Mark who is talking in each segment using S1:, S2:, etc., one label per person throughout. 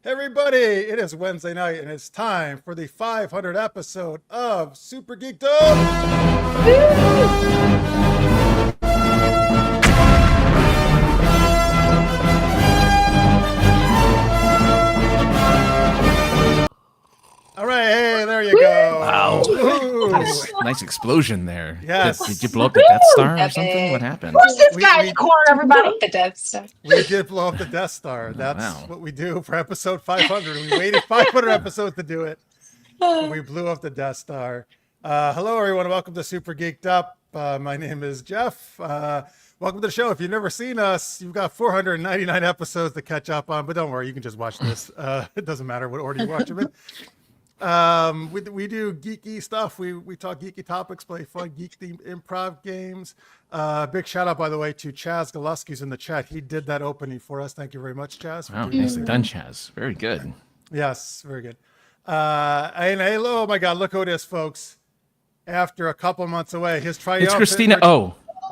S1: Hey everybody, it is Wednesday night and it's time for the 500th episode of Super Geeked Up. All right, hey, there you go.
S2: Wow.
S1: Ooh.
S2: Nice explosion there.
S1: Yes.
S2: Did you blow up the Death Star or something? What happened?
S3: Who's this guy in the corner, everybody?
S4: The Death Star.
S1: We did blow up the Death Star. That's
S2: wow.
S1: what we do for episode 500. We waited 500 episodes to do it. We blew up the Death Star. Hello, everyone. Welcome to Super Geeked Up. My name is Jeff. Welcome to the show. If you've never seen us, you've got 499 episodes to catch up on. But don't worry, you can just watch this. It doesn't matter what order you watch them in. We do geeky stuff. We talk geeky topics, play fun geek themed improv games. Big shout out, by the way, to Chaz Galuski's in the chat. He did that opening for us. Thank you very much, Chaz.
S2: Wow, nicely done, Chaz. Very good.
S1: Yes, very good. And hello, oh my God, look who it is, folks. After a couple months away, his triumphant...
S2: It's Christina.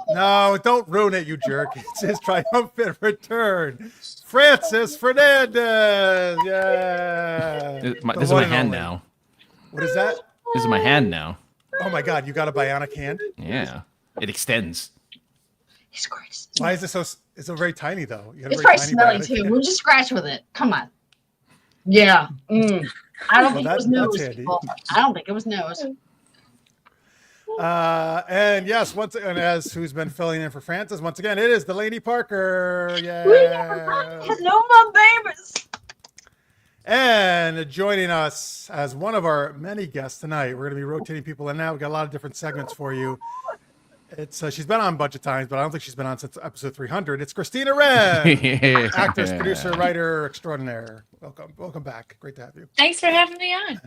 S1: No, don't ruin it, you jerk. It's his triumphant return. Francis Fernandez. Yeah.
S2: This is my hand now.
S1: What is that?
S2: This is my hand now.
S1: Oh my God, you got a bionic hand?
S2: Yeah. It extends.
S3: He's great.
S1: Why is it so? It's so very tiny though. You got a
S3: It's
S1: very
S3: probably
S1: tiny
S3: smelly
S1: bionic
S3: too.
S1: hand.
S3: We'll just scratch with it. Come on. Yeah. I don't think it was
S1: that's
S3: nose.
S1: handy.
S3: People. I don't think it was nose.
S1: And yes, once again, as who's been filling in for Francis, once again, it is Delaney Parker. Yeah.
S3: Hello, my babies.
S1: And joining us as one of our many guests tonight, we're going to be rotating people in now. We've got a lot of different segments for you. It's she's been on a bunch of times, but I don't think she's been on since episode 300. It's Christina Wren, actress, producer, writer extraordinaire. Welcome back. Great to have you.
S4: Thanks for having me on.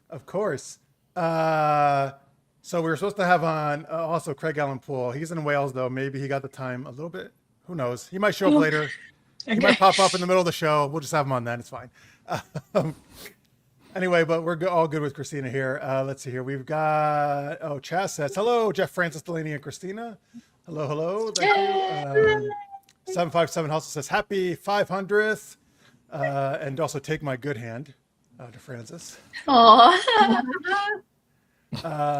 S1: Of course. So we were supposed to have on also Craig Allen Poole. He's in Wales, though. Maybe he got the time a little bit. Who knows? He might show up later. He might pop up in the middle of the show. We'll just have him on then. It's fine. Anyway, but we're all good with Christina here. Let's see here. We've got, Chaz says, hello, Jeff, Francis, Delaney, and Christina. Hello. Thank you. 757 also says, happy 500th. And also take my good hand to Francis.
S4: Aw.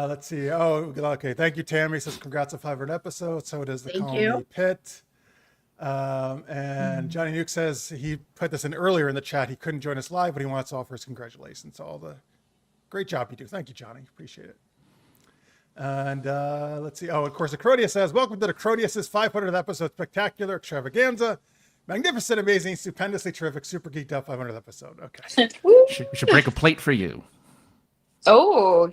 S1: Let's see. Oh, okay. Thank you, Tammy. Says congrats on 500 episodes. So does the
S3: Thank
S1: Colony
S3: you.
S1: Pit. And Johnny Nuke says he put this in earlier in the chat. He couldn't join us live, but he wants to offer his congratulations to all the great job you do. Thank you, Johnny. Appreciate it. And let's see. Oh, of course, Acrodia says, welcome to the Acrodius' 500th episode spectacular extravaganza. Magnificent, amazing, stupendously terrific, super geeked up 500th episode. Okay.
S2: We should break a plate for you.
S4: Oh,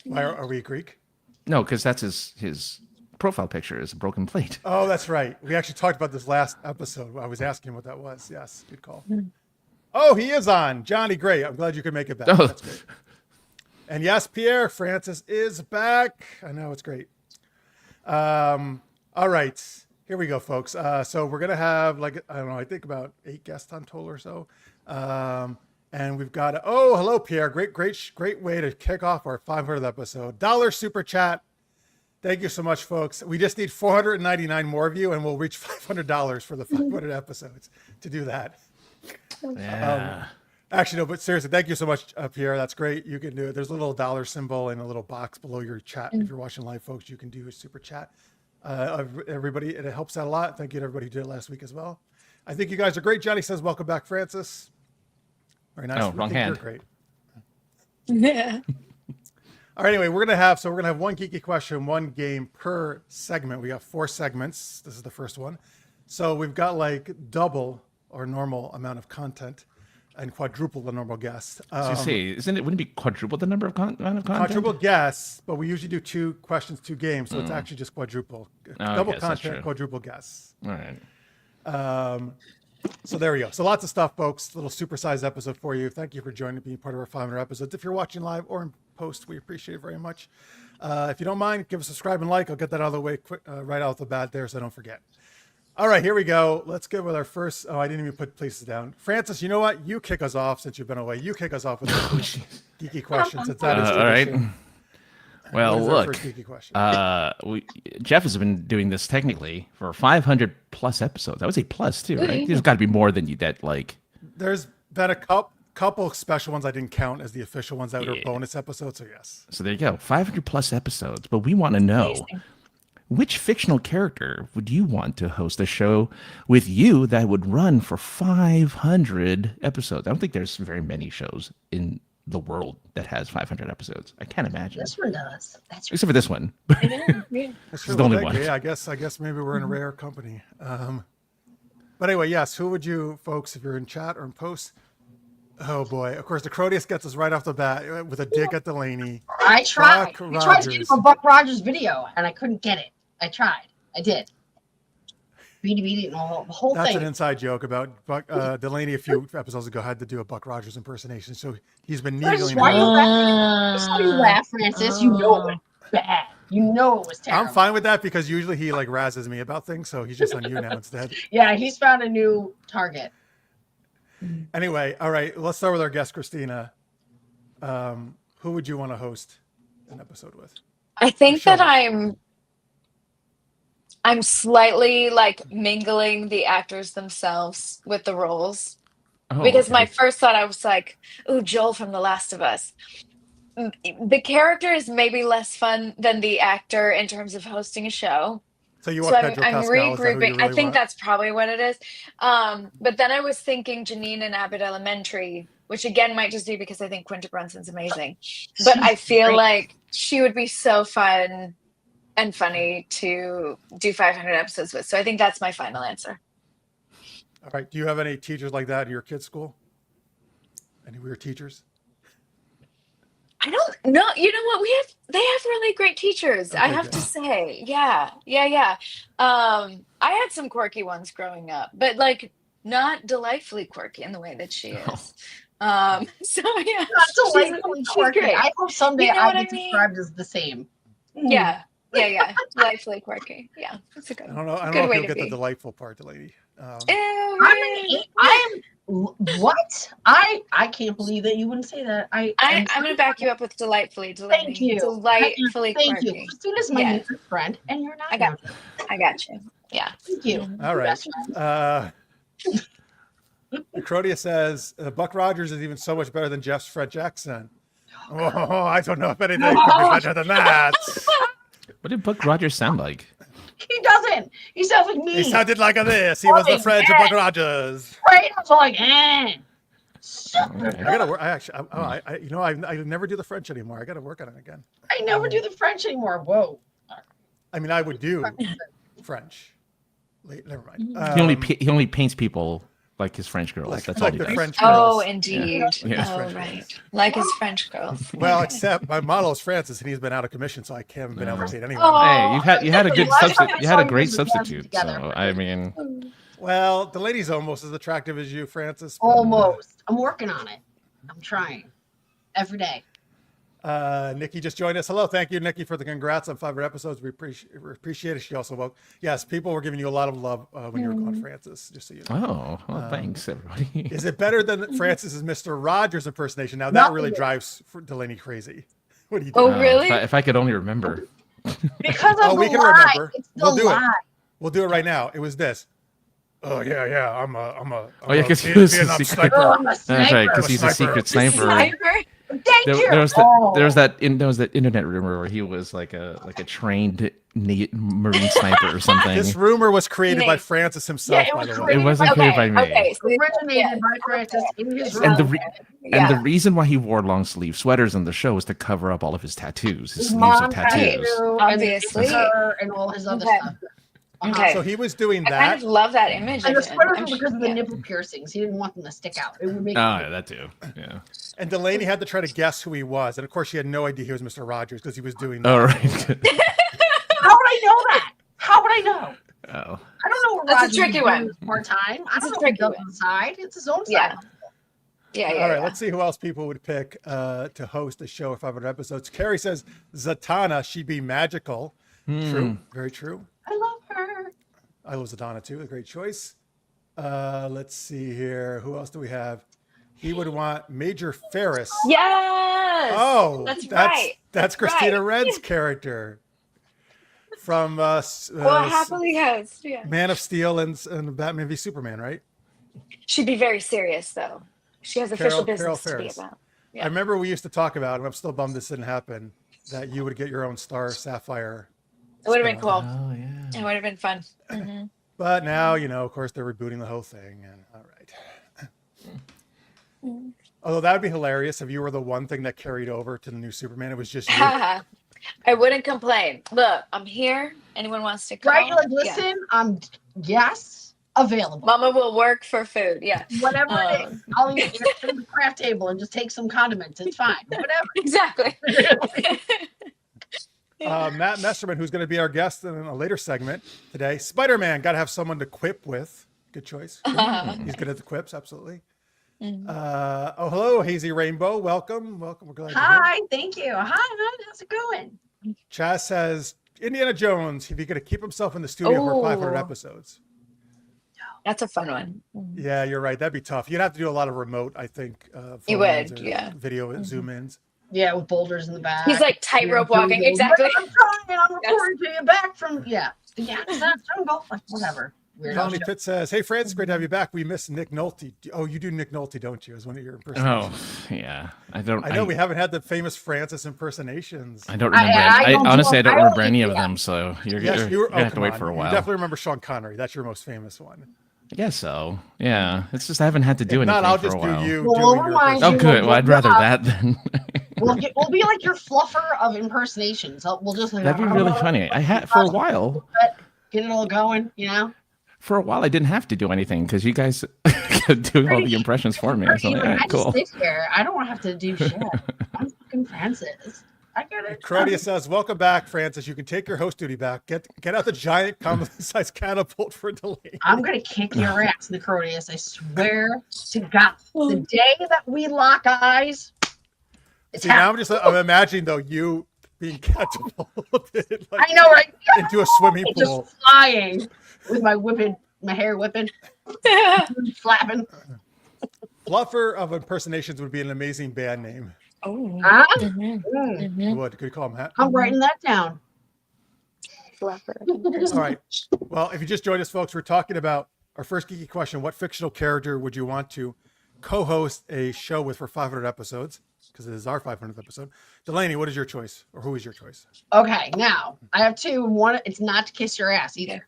S1: Why are we Greek?
S2: No, because that's his profile picture is a broken plate.
S1: Oh, that's right. We actually talked about this last episode. I was asking him what that was. Yes, good call. Oh, he is on. Johnny, great. I'm glad you could make it back.
S2: Oh.
S1: That's great. And yes, Pierre, Francis is back. I know, it's great. All right. Here we go, folks. So we're going to have, I don't know, I think about 8 guests on total or so. And we've got, hello, Pierre. Great way to kick off our 500th episode. $1 super chat. Thank you so much, folks. We just need 499 more of you, and we'll reach $500 for the 500 episodes to do that.
S2: Yeah.
S1: Actually, no, but seriously, thank you so much, Pierre. That's great. You can do it. There's a little dollar symbol in a little box below your chat. If you're watching live, folks, you can do a super chat. Everybody, it helps out a lot. Thank you to everybody who did it last week as well. I think you guys are great. Johnny says, welcome back, Francis. Very nice.
S2: Oh, wrong hand.
S1: You're great.
S4: yeah.
S1: All right, anyway, we're gonna have one geeky question, one game per segment. We got 4 segments. This is the first one. So we've got double our normal amount of content and quadruple the normal guests.
S2: Wouldn't it be quadruple the number of amount of content?
S1: Quadruple guests, but we usually do 2 questions, 2 games, so it's actually just quadruple. Double content, quadruple guests.
S2: All right.
S1: So there we go. So lots of stuff, folks. Little supersized episode for you. Thank you for joining, being part of our 500 episodes. If you're watching live or in post, we appreciate it very much. If you don't mind, give us a subscribe and like. I'll get that out of the way quick, right off the bat there, so I don't forget. All right, here we go. Let's get with our first. Oh, I didn't even put places down. Francis, you know what? You kick us off since you've been away. You kick us off with the geeky question, since that is
S2: all right.
S1: tradition.
S2: Well,
S1: What is our
S2: look,
S1: first geeky question?
S2: Jeff has been doing this technically for 500 plus episodes. I would say plus too, right? There's got to be more than you that like.
S1: There's then a couple special ones I didn't count as the official ones that were bonus episodes. So yes.
S2: So there you go, 500 plus episodes. But we want to know,
S4: Amazing.
S2: which fictional character would you want to host a show with you that would run for 500 episodes? I don't think there's very many shows in the world that has 500 episodes. I can't imagine.
S3: This one does. That's
S2: Except for this one.
S4: I know, yeah.
S1: That's
S2: the only
S1: Thank
S2: one.
S1: you. Yeah, I guess maybe we're in a rare company. But anyway, yes. Who would you, folks, if you're in chat or in post? Oh boy! Of course, the Crodius gets us right off the bat with a dig at Delaney.
S3: I tried.
S1: Buck
S3: I tried to get
S1: Rogers.
S3: him a Buck Rogers video, and I couldn't get it. I tried. I did. Beat the whole
S1: That's
S3: thing.
S1: an inside joke about Delaney. A few episodes ago, had to do a Buck Rogers impersonation, so he's been
S3: Francis,
S1: needling.
S3: why you laughing? That's why you laugh, Francis. You know it was bad. You know it was terrible.
S1: I'm fine with that because usually he like razzes me about things, so he's just on you now instead.
S3: Yeah, he's found a new target.
S1: Anyway, all right, let's start with our guest, Christina. Who would you want to host an episode with?
S4: I think
S1: Sure.
S4: that I'm slightly like mingling the actors themselves with the roles.
S2: Oh,
S4: Because
S2: okay.
S4: my first thought, I was like, "Ooh, Joel from The Last of Us." The character is maybe less fun than the actor in terms of hosting a show.
S1: So you
S4: So
S1: want
S4: I'm
S1: Pedro Pascal? Is that who you
S4: regrouping. I
S1: really
S4: think
S1: want?
S4: that's probably what it is. But then I was thinking Janine and Abbott Elementary, which again might just be because I think Quinta Brunson's amazing. But I feel
S3: great.
S4: like she would be so fun and funny to do 500 episodes with. So I think that's my final answer.
S1: All right. Do you have any teachers like that in your kids' school? Any weird teachers?
S4: I don't know. You know what? They have really great teachers. I
S1: Okay,
S4: have
S1: good.
S4: to say. Yeah. I had some quirky ones growing up, but like not delightfully quirky in the way that she is. So yeah.
S3: Not delightfully
S4: she's
S3: quirky.
S4: great.
S3: I hope someday
S4: You know
S3: I
S4: what I
S3: get
S4: mean?
S3: described as the same.
S4: Yeah. Delightfully quirky. Yeah. That's a good
S1: I don't know. I don't
S4: Good
S1: know if
S4: way
S1: you'll
S4: to
S1: get the
S4: be.
S1: delightful part, lady.
S3: What? I can't believe that you wouldn't say that.
S4: I'm going to back you up with delightfully. Delaney.
S3: Thank you.
S4: Delightfully
S3: Thank
S4: quirky.
S3: you. Christina's my
S4: Yes.
S3: new friend, and you're not.
S4: I got you. Yeah.
S3: Thank you.
S1: All right.
S3: Best friend.
S1: Crodia says Buck Rogers is even so much better than Jeff's French accent. Oh, I don't know if anything could be better than that.
S2: What did Buck Rogers sound like?
S3: He doesn't. He sounds like me.
S1: He sounded like this. He was the French of Buck Rogers.
S3: Right? I was like,
S1: I gotta work. I never do the French anymore. I gotta work on it again.
S3: I never do the French anymore. Whoa.
S1: I mean, I would do French. Never mind.
S2: He only paints people like his French girls. That's all
S1: like
S2: he
S1: the
S2: does.
S1: French
S4: Oh,
S1: girls.
S4: indeed.
S2: Yeah.
S4: Oh,
S1: French
S4: right.
S1: girls.
S4: Like his French girls.
S1: Well, except my model is Francis, and he's been out of commission, so I haven't been able to date anyone.
S4: Oh.
S2: Hey, you had a good
S3: Last time
S2: substitute.
S3: I
S2: You
S3: saw
S2: had a
S3: you
S2: great
S3: guys were
S2: substitute.
S3: together.
S2: So I mean,
S1: Well, the lady's almost as attractive as you, Francis. but,
S3: Almost. I'm working on it. I'm trying every day.
S1: Nikki just joined us. Hello, thank you, Nikki, for the congrats on 500 episodes. We appreciate it. She also woke. Yes, people were giving you a lot of love when you were gone, Francis. Just so you know.
S2: oh, well, thanks everybody.
S1: Is it better than Francis's Mr. Rogers impersonation? Now that
S3: Not
S1: really
S3: really.
S1: drives Delaney crazy. What do you
S4: Oh,
S1: think?
S4: really?
S2: If I could only remember.
S3: Because of
S1: Oh,
S3: the
S1: we can
S3: lie.
S1: remember.
S3: It's the
S1: We'll do it.
S3: lie.
S1: We'll do it right now. It was this. Oh yeah. I'm a
S2: yeah, 'cause he
S1: Viet-
S2: was a
S1: Vietnam
S2: secret-
S1: sniper.
S3: Oh, I'm a
S2: That's right,
S3: sniper.
S2: because he's a
S1: Sniper.
S2: secret sniper.
S4: Sniper?
S3: Thank you.
S2: There was
S3: Oh.
S2: that internet rumor where he was like a trained Marine sniper or something.
S1: This rumor was created by
S4: Nice.
S1: Francis himself,
S3: Yeah, it
S1: by
S3: was
S1: the way.
S3: created
S2: It wasn't created by me.
S4: Okay. So
S3: Originated by Francis in his
S2: And the
S3: room.
S2: and the reason why he wore long sleeve sweaters on the show was to cover up all of his tattoos, his sleeves
S3: mom
S2: of tattoos.
S3: tattoo,
S4: Obviously.
S3: and all his other
S4: Okay.
S3: stuff.
S4: Okay.
S1: So he was doing
S4: I kind
S1: that.
S4: of love that image.
S3: And
S4: of
S3: the
S4: him.
S3: sweaters
S4: I'm
S3: were
S4: sure-
S3: because of the
S4: yeah.
S3: nipple piercings. He didn't want them to stick out. It would make
S2: Oh, yeah, that too. Yeah.
S1: And Delaney had to try to guess who he was. And of course, she had no idea he was Mr. Rogers because he was doing that.
S2: All right.
S3: How would I know that? How would I know?
S2: Oh.
S3: I don't know what
S4: That's a
S3: Roger
S4: tricky one.
S3: Part time. I
S4: That's
S3: don't
S4: a
S3: know what he
S4: tricky
S3: does
S4: one.
S3: on the side. It's his own
S4: Yeah.
S3: side.
S4: Yeah.
S1: All right, let's see who else people would pick to host a show of 500 episodes. Carrie says Zatanna, she'd be magical. True, very true.
S3: I love her.
S1: I love Zatanna too, a great choice. Let's see here. Who else do we have? He would want Major Ferris.
S4: Yes.
S1: Oh,
S4: That's right.
S1: That's
S4: That's
S1: Christina
S4: right.
S1: Wren's character from
S4: Well, happily host. Yeah.
S1: Man of Steel and Batman v Superman, right?
S4: She'd be very serious though. She has official
S1: Carol
S4: business to be
S1: Ferris.
S4: about.
S1: I
S4: Yeah.
S1: remember we used to talk about, and I'm still bummed this didn't happen, that you would get your own Star Sapphire.
S4: It would have been
S1: spin-off.
S4: cool.
S2: Oh yeah.
S4: It would have been fun. Mhm.
S1: But now, of course, they're rebooting the whole thing. And all right.
S4: Mm.
S1: Although that would be hilarious if you were the one thing that carried over to the new Superman. It was just you.
S4: I wouldn't complain. Look, I'm here. Anyone wants to call?
S3: Right? Like,
S4: Yeah.
S3: listen, I'm available.
S4: Mama will work for food. Yeah.
S3: Whatever it is, I'll eat at the craft table and just take some condiments. It's fine. Whatever.
S4: Exactly.
S1: Matt Messerman, who's going to be our guest in a later segment today. Spider-Man, got to have someone to quip with. Good choice. He's good at the quips, absolutely. Hello, Hazy Rainbow. Welcome. We're glad you're here.
S3: Hi, thank you. Hi, how's it going?
S1: Chaz says, Indiana Jones, if he could keep himself in the studio for 500
S4: Oh.
S1: episodes.
S4: That's a fun one.
S1: Yeah, you're right. That'd be tough. You'd have to do a lot of remote, I think.
S4: You
S1: phone-ins
S4: would,
S1: or
S4: yeah.
S1: Video zoom ins.
S3: Yeah, with boulders in the back.
S4: He's like tightrope walking. Exactly.
S3: I'm trying. I'm recording to you back from it's not jungle. Like whatever. Weird.
S1: Colony Pitt says, "Hey, Francis, great to have you back. We miss Nick Nolte. Oh, you do Nick Nolte, don't you? As one of your impersonations.
S2: Oh yeah. I don't.
S1: I know we haven't had the famous Francis impersonations.
S2: I don't remember. Honestly, I don't remember any of them. So you're gonna have to wait for a while.
S1: You definitely remember Sean Connery. That's your most famous one.
S2: I guess so. Yeah. It's just I haven't had to do
S1: If
S2: anything
S1: not, I'll
S2: for
S1: just
S2: a while.
S1: do you
S3: Well,
S1: doing
S3: we'll
S1: your
S3: remind
S2: Oh,
S3: you.
S2: good. Well, I'd rather that than.
S3: We'll be like your fluffer of impersonations. We'll just
S2: That'd be really funny. I had for a while.
S3: get it all going.
S2: For a while, I didn't have to do anything because you guys kept doing all the impressions for me. So
S3: I
S2: like, cool.
S3: just sit here. I don't have to do shit. I'm fucking Francis. I get it.
S1: Crodia says, "Welcome back, Francis. You can take your host duty back. Get out the giant comedy-sized catapult for Delaney."
S3: I'm gonna kick your ass, Necrodius. I swear to God. The day that we lock eyes, it's
S1: See, now
S3: happening.
S1: I'm imagining though you being catapulted like,
S3: I know, right?
S1: into a swimming pool.
S3: Just flying with my hair whipping, flapping.
S1: Fluffer of impersonations would be an amazing band name.
S4: Oh.
S3: Huh?
S1: It would. Could you call him that?
S3: I'm writing that down.
S1: All right. Well, if you just joined us, folks, we're talking about our first geeky question. What fictional character would you want to co-host a show with for 500 episodes? Because it is our 500th episode. Delaney, what is your choice? Or who is your choice?
S3: Okay, now I have two. One, it's not to kiss your ass either.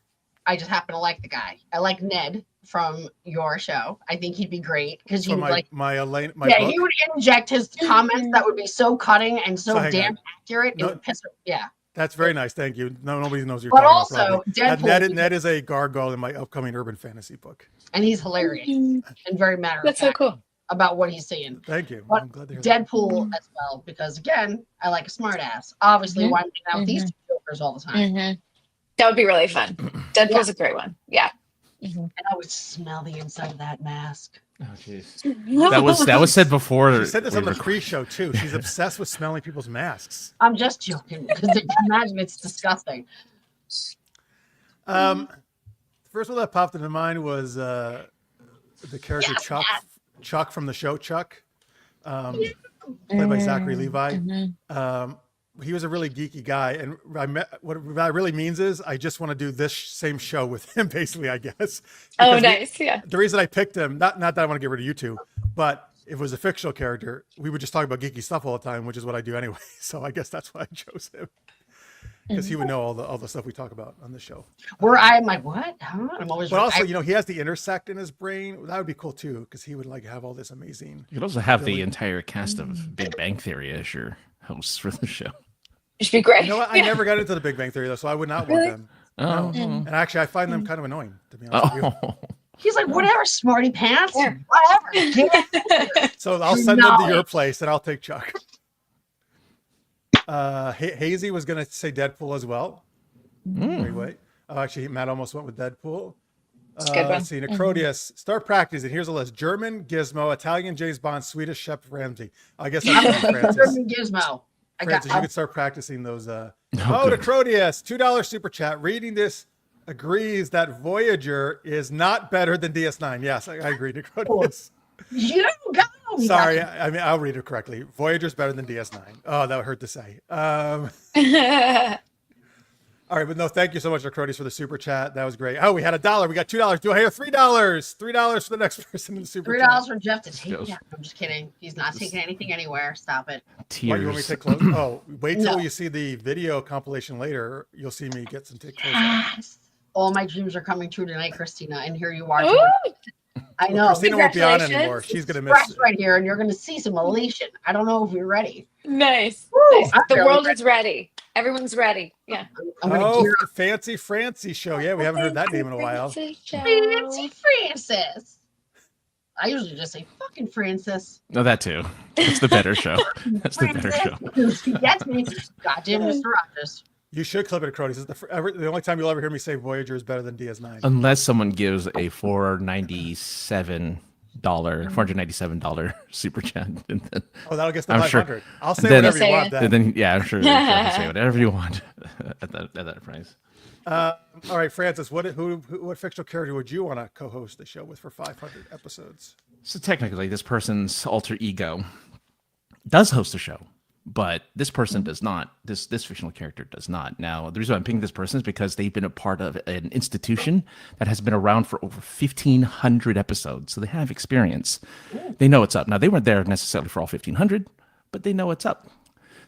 S3: I just happen to like the guy. I like Ned from your show. I think he'd be great because he
S1: So
S3: would
S1: my
S3: yeah,
S1: book?
S3: he would inject his comments that would be so cutting and so
S1: hang
S3: damn
S1: on.
S3: accurate.
S1: No-
S3: It would piss her. Yeah.
S1: That's very nice. Thank you. No, nobody knows you're
S3: But
S1: talking
S3: also,
S1: about. Probably.
S3: Deadpool,
S1: Ned is a gargoyle in my upcoming urban fantasy book.
S3: and he's hilarious and very matter of
S4: That's so
S3: fact
S4: cool.
S3: about what he's saying.
S1: Thank you.
S3: But
S1: I'm glad to hear that.
S3: Deadpool as well, because again, I like a smart ass. Obviously, why I'm hanging out with these two jokers all the time.
S4: That would be really fun. Deadpool's a great one. Yeah.
S3: And I would smell the inside of that mask.
S2: Oh, jeez. That was said before.
S1: She said this
S2: we
S1: on the
S2: rec-
S1: pre-show too. She's obsessed with smelling people's masks.
S3: I'm just joking because imagine it's disgusting.
S1: The first one that popped into mind was the character
S3: Yes,
S1: Chuck from the show Chuck, played by Zachary Levi. He was a really geeky guy, and what that really means is I just want to do this same show with him, basically. I guess.
S4: Oh,
S1: Because
S4: nice. Yeah.
S1: The reason I picked him, not that I want to get rid of you two, but if it was a fictional character, we would just talk about geeky stuff all the time, which is what I do anyway. So I guess that's why I chose him, because he would know all the stuff we talk about on the show.
S3: Where I'm like, what? Huh? I'm always.
S1: But also, he has the intersect in his brain. That would be cool too, because he would have all this amazing.
S2: You could also have the entire cast of Big Bang Theory as your hosts for the show.
S4: It should be great.
S1: You know what? I never got into the Big Bang Theory though, so I would not want them.
S2: Oh.
S1: And actually, I find them kind of annoying, to be honest with you.
S2: Oh.
S3: He's like, whatever, smarty pants,
S4: Yeah.
S3: whatever. Get it.
S1: So I'll send them to your
S3: Knowledge.
S1: place, and I'll take Chuck. Hazy was going to say Deadpool as well. Wait. Actually, Matt almost went with Deadpool.
S4: It's a good one.
S1: Let's see. Necrodius. Start practicing. Here's a list: German Gizmo, Italian James Bond, Swedish Chef Ramsay. I guess that's Francis.
S3: German Gizmo.
S1: Francis, you could start practicing those. Necrodius, $2 super chat. Reading this agrees that Voyager is not better than DS9. Yes, I agree, Necrodius.
S3: You go.
S1: Sorry, I mean I'll read it correctly. Voyager's better than DS9. Oh, that would hurt to say. All right, but no, thank you so much, Acrodius, for the super chat. That was great. Oh, we had $1. We got $2. Do I hear $3? $3 for the next person in the super
S3: $3
S1: chat.
S3: for Jeff to take it out. I'm just kidding. He's not taking anything anywhere. Stop it.
S1: What, you want me to
S2: Tears.
S1: take clothes? Oh, wait till
S3: No.
S1: you see the video compilation later. You'll see me get some take clothes.
S3: Yes. All my dreams are coming true tonight, Christina, and here you are.
S4: Ooh,
S3: I know.
S1: Christina won't be on
S4: Congratulations.
S1: anymore. She's gonna miss
S3: Fresh
S1: it.
S3: right here, and you're going to see some elation. I don't know if you're ready.
S4: nice.
S3: Woo,
S4: Nice.
S3: I'm
S4: The
S3: really
S4: world
S3: ready.
S4: is ready. Everyone's ready. Yeah.
S3: I'm going to
S1: Oh,
S3: gear
S1: the Fancy Francie show. Yeah, we haven't heard that name in a while.
S3: Fancy Francis. I usually just say fucking Francis.
S2: No, that too. That's the better show. That's the better show.
S3: That's me. Goddamn, Mr. Rogers.
S1: You should clip it, Acrodius. It's the only time you'll ever hear me say Voyager is better than DS9.
S2: Unless someone gives a $497 super chat. And then,
S1: Oh, that'll get to
S2: I'm
S1: 500.
S2: sure.
S1: I'll say
S2: Then-
S1: whatever you
S4: Say
S1: want
S4: it.
S1: then.
S2: and then yeah, I'm sure you can say whatever you want at that price.
S1: All right, Francis, what fictional character would you want to co-host the show with for 500 episodes?
S2: So technically, this person's alter ego does host a show, but this person does not. This fictional character does not. Now, the reason why I'm picking this person is because they've been a part of an institution that has been around for over 1,500 episodes, so they have experience. They know what's up. Now, they weren't there necessarily for all 1,500, but they know what's up.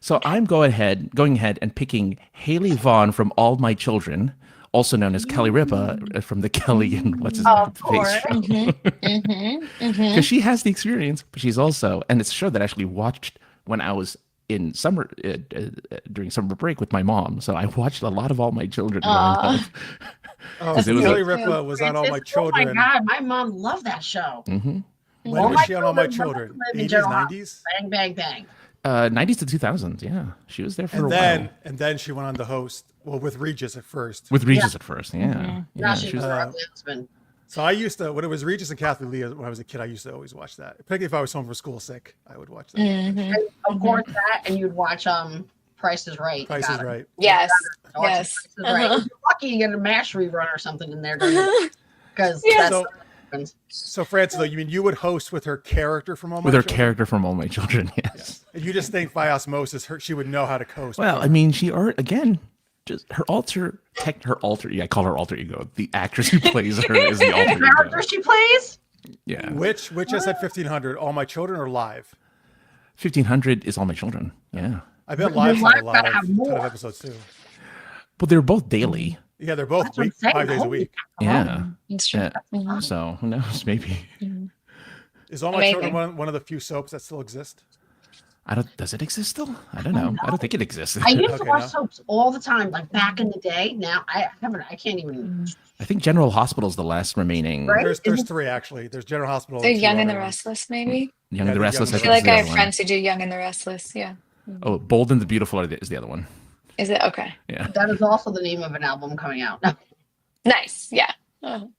S2: So I'm going ahead and picking Haley Vaughn from All My Children, also known as Kelly Ripa from the Kelly and what's his
S3: Of
S2: face
S3: course.
S2: show. Because she has the experience, but she's also, and it's a show that I actually watched when I was in summer during summer break with my mom. So I watched a lot of All My Children growing up.
S1: Oh,
S2: Because it was
S1: Kelly
S2: a-
S1: Ripa was on All My
S3: Francis, Oh
S1: Children.
S3: my God, my mom loved that show.
S2: Mhm.
S1: When
S3: All
S1: was
S3: My
S1: she on All My
S3: Children,
S1: Children?
S3: in
S1: 80s,
S3: General
S1: 90s?
S3: Bang, bang, bang.
S2: 90s to 2000s, yeah. She was there for a while.
S1: And then she went on to host, well, with Regis at first.
S2: With Regis at first, yeah.
S3: Now
S2: yeah
S3: she's
S2: she was,
S3: her ugly husband.
S1: So I used to, when it was Regis and Kathleen Lee, when I was a kid, I used to always watch that. Particularly if I was home from school sick, I would watch that.
S3: And of course, that, and you'd watch Price is Right.
S1: Price
S3: You
S1: is
S3: got it.
S1: Right.
S4: Yes.
S3: I watch
S4: Yes.
S3: Price is Right. If you're lucky, you get a MASH rerun or something in there. Because
S4: Yes.
S3: that's
S1: So,
S3: what happens.
S1: so Francis, though, you mean you would host with her character from All My
S2: with her
S1: Children?
S2: character from All My Children, yes.
S1: And you just think by osmosis, she would know how to coast.
S2: Well, I mean, again, just her I call her alter ego. The actress who plays her is the alter ego.
S3: Character she plays?
S2: Yeah.
S1: Which just had 1,500, All My Children or live?
S2: 1,500 is All My Children. Yeah.
S1: I bet live had a
S3: Live
S1: lot
S3: gotta
S1: of
S3: have
S1: ton
S3: more.
S1: of episodes too.
S2: But they're both daily.
S1: Yeah, they're both
S3: That's what I'm saying.
S1: 5 days a
S3: Holy
S1: week.
S2: Yeah.
S4: It's true.
S2: Yeah. So who knows? Maybe.
S1: Is All My
S4: Amazing.
S1: Children one of the few soaps that still exist?
S2: Does it exist still? I don't know. I don't think it exists.
S3: I used to
S1: Okay,
S3: watch
S1: now.
S3: soaps all the time, like back in the day. Now I can't even.
S2: I think General Hospital is the last remaining.
S3: Right?
S1: There's three actually. There's General Hospital.
S4: The
S1: and two
S4: Young and the
S1: other ones.
S4: Restless, maybe.
S2: Young
S1: Yeah,
S2: and the
S1: the
S2: Restless.
S1: Young
S4: I
S1: and
S4: feel like
S2: the
S4: I
S2: other
S4: have
S2: one.
S4: friends who do Young and the Restless. Yeah.
S2: Oh, Bold and the Beautiful is the other one.
S4: Is it okay?
S2: Yeah.
S3: That is also the name of an album coming out.
S4: Nice. Yeah. Oh.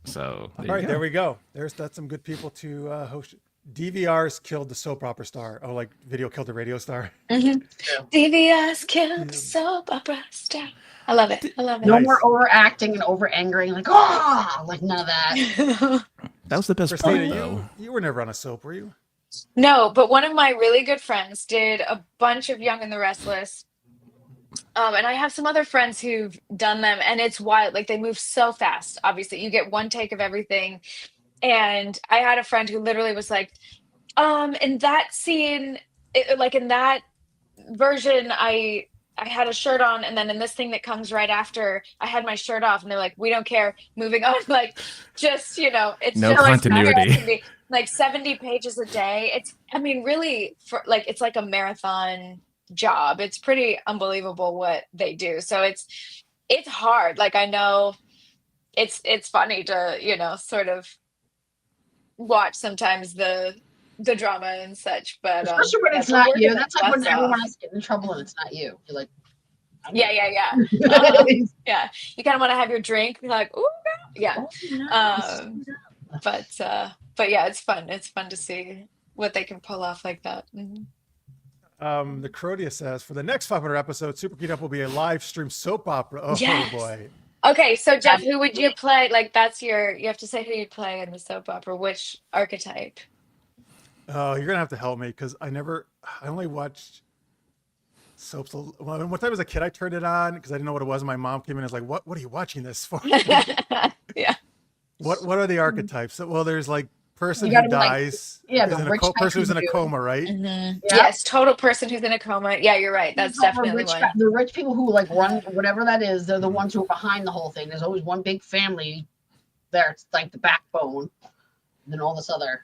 S2: So
S1: All right, there we go. That's some good people to host. DVR's killed the soap opera star. Oh, like video killed the radio star.
S4: DVS killed the soap opera star. I love it. I love it.
S3: No
S1: Nice.
S3: more overacting and over angering, like like none of that.
S2: That was the best
S1: Christina,
S2: part, though.
S1: you were never on a soap, were you?
S4: No, but one of my really good friends did a bunch of Young and the Restless. And I have some other friends who've done them, and it's wild. Like, they move so fast. Obviously, you get one take of everything. And I had a friend who literally was like, in that scene, like in that version, I had a shirt on, and then in this thing that comes right after, I had my shirt off, and they're like, we don't care, moving on. Like, just, it's
S2: No
S4: just
S2: continuity.
S4: like 70 pages a day. Really, for like, it's like a marathon job. It's pretty unbelievable what they do. So it's hard. Like, I know it's funny to, sort of watch sometimes the drama and such, but
S3: Especially when it's
S4: to
S3: not
S4: work
S3: you.
S4: it
S3: That's like when
S4: butts off.
S3: everyone else gets in trouble and it's not you. You're like,
S4: Yeah. Yeah. You kind of want to have your drink. You're like, ooh, yeah. But yeah, it's fun. It's fun to see what they can pull off like that. Mhm.
S1: The Crodia says for the next 500 episodes, Super Geeked Up will be a live stream soap opera. Oh
S4: Yes.
S1: boy.
S4: Okay, so Jeff, who would you play? Like, you have to say who you play in the soap opera, which archetype?
S1: Oh, you're gonna have to help me because I only watched Soaps. Well, one time as a kid, I turned it on because I didn't know what it was. And my mom came in and was like, "What are you watching this for?"
S4: Yeah.
S1: What are the archetypes? Well, there's like person
S3: You
S1: who
S3: gotta be like-
S1: dies.
S3: yeah,
S1: is
S3: the
S1: in a
S3: rich
S1: person who's in a
S3: type
S1: coma, right?
S4: Mhm.
S3: Yeah.
S4: Yes, total person who's in a coma. Yeah, you're right. That's definitely one.
S3: The rich people who like run whatever that is, they're the ones who are behind the whole thing. There's always one big family there. It's like the backbone. And then all this other.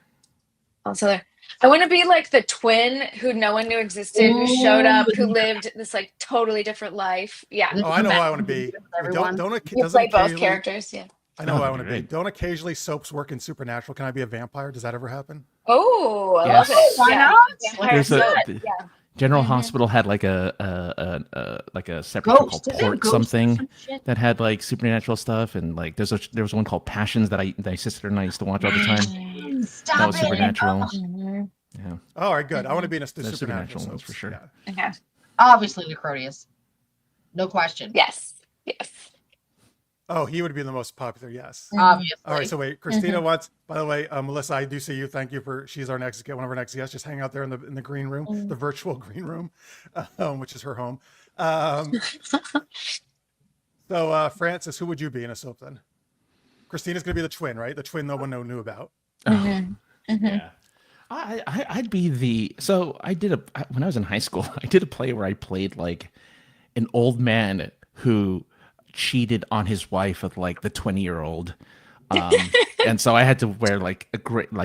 S4: Also, I want to be like the twin who no one knew existed, who showed up, who lived this like totally different life. Yeah.
S1: Oh, I know who I want to be.
S3: Everyone.
S1: Don't
S4: You
S1: doesn't
S4: play both
S1: occasionally-
S4: characters. Yeah.
S1: I know who
S2: Oh,
S1: I want to be.
S2: great.
S1: Don't occasionally soaps work in Supernatural? Can I be a vampire? Does that ever happen?
S4: Oh, I
S2: Yes.
S4: love it.
S3: Why
S4: Yeah.
S3: not?
S4: Vampire
S2: There's a-
S4: soap.
S2: the-
S4: Yeah.
S2: General
S4: Mhm.
S2: Hospital had like a separate show
S3: Ghost.
S2: called
S3: Isn't it
S2: Port
S3: Ghost or
S2: something
S3: some shit?
S2: that had like supernatural stuff, and like there was one called Passions that my sister and I used to watch all the time.
S3: Stop
S2: That was
S3: it.
S2: supernatural.
S4: Mhm.
S2: Yeah,
S1: Oh, all right, good. I want to be in a
S2: The
S1: supernatural
S2: supernatural ones
S1: soaps,
S2: for sure.
S1: Yeah.
S4: Okay.
S3: Obviously, Necrotius. No question.
S4: Yes. Yes.
S1: Oh, he would be the most popular. Yes.
S3: Obviously.
S1: All right. So wait, Christina wants. By the way, Melissa, I do see you. Thank you for. She's our next one of our next guests. Just hang out there in the green room, the virtual green room, which is her home. So Francis, who would you be in a soap then? Christina's gonna be the twin, right? The twin no one knew about.
S4: Mhm. Mhm.
S2: Yeah. I'd be the when I was in high school, I did a play where I played like an old man who cheated on his wife with like the 20-year-old. And so I had to wear like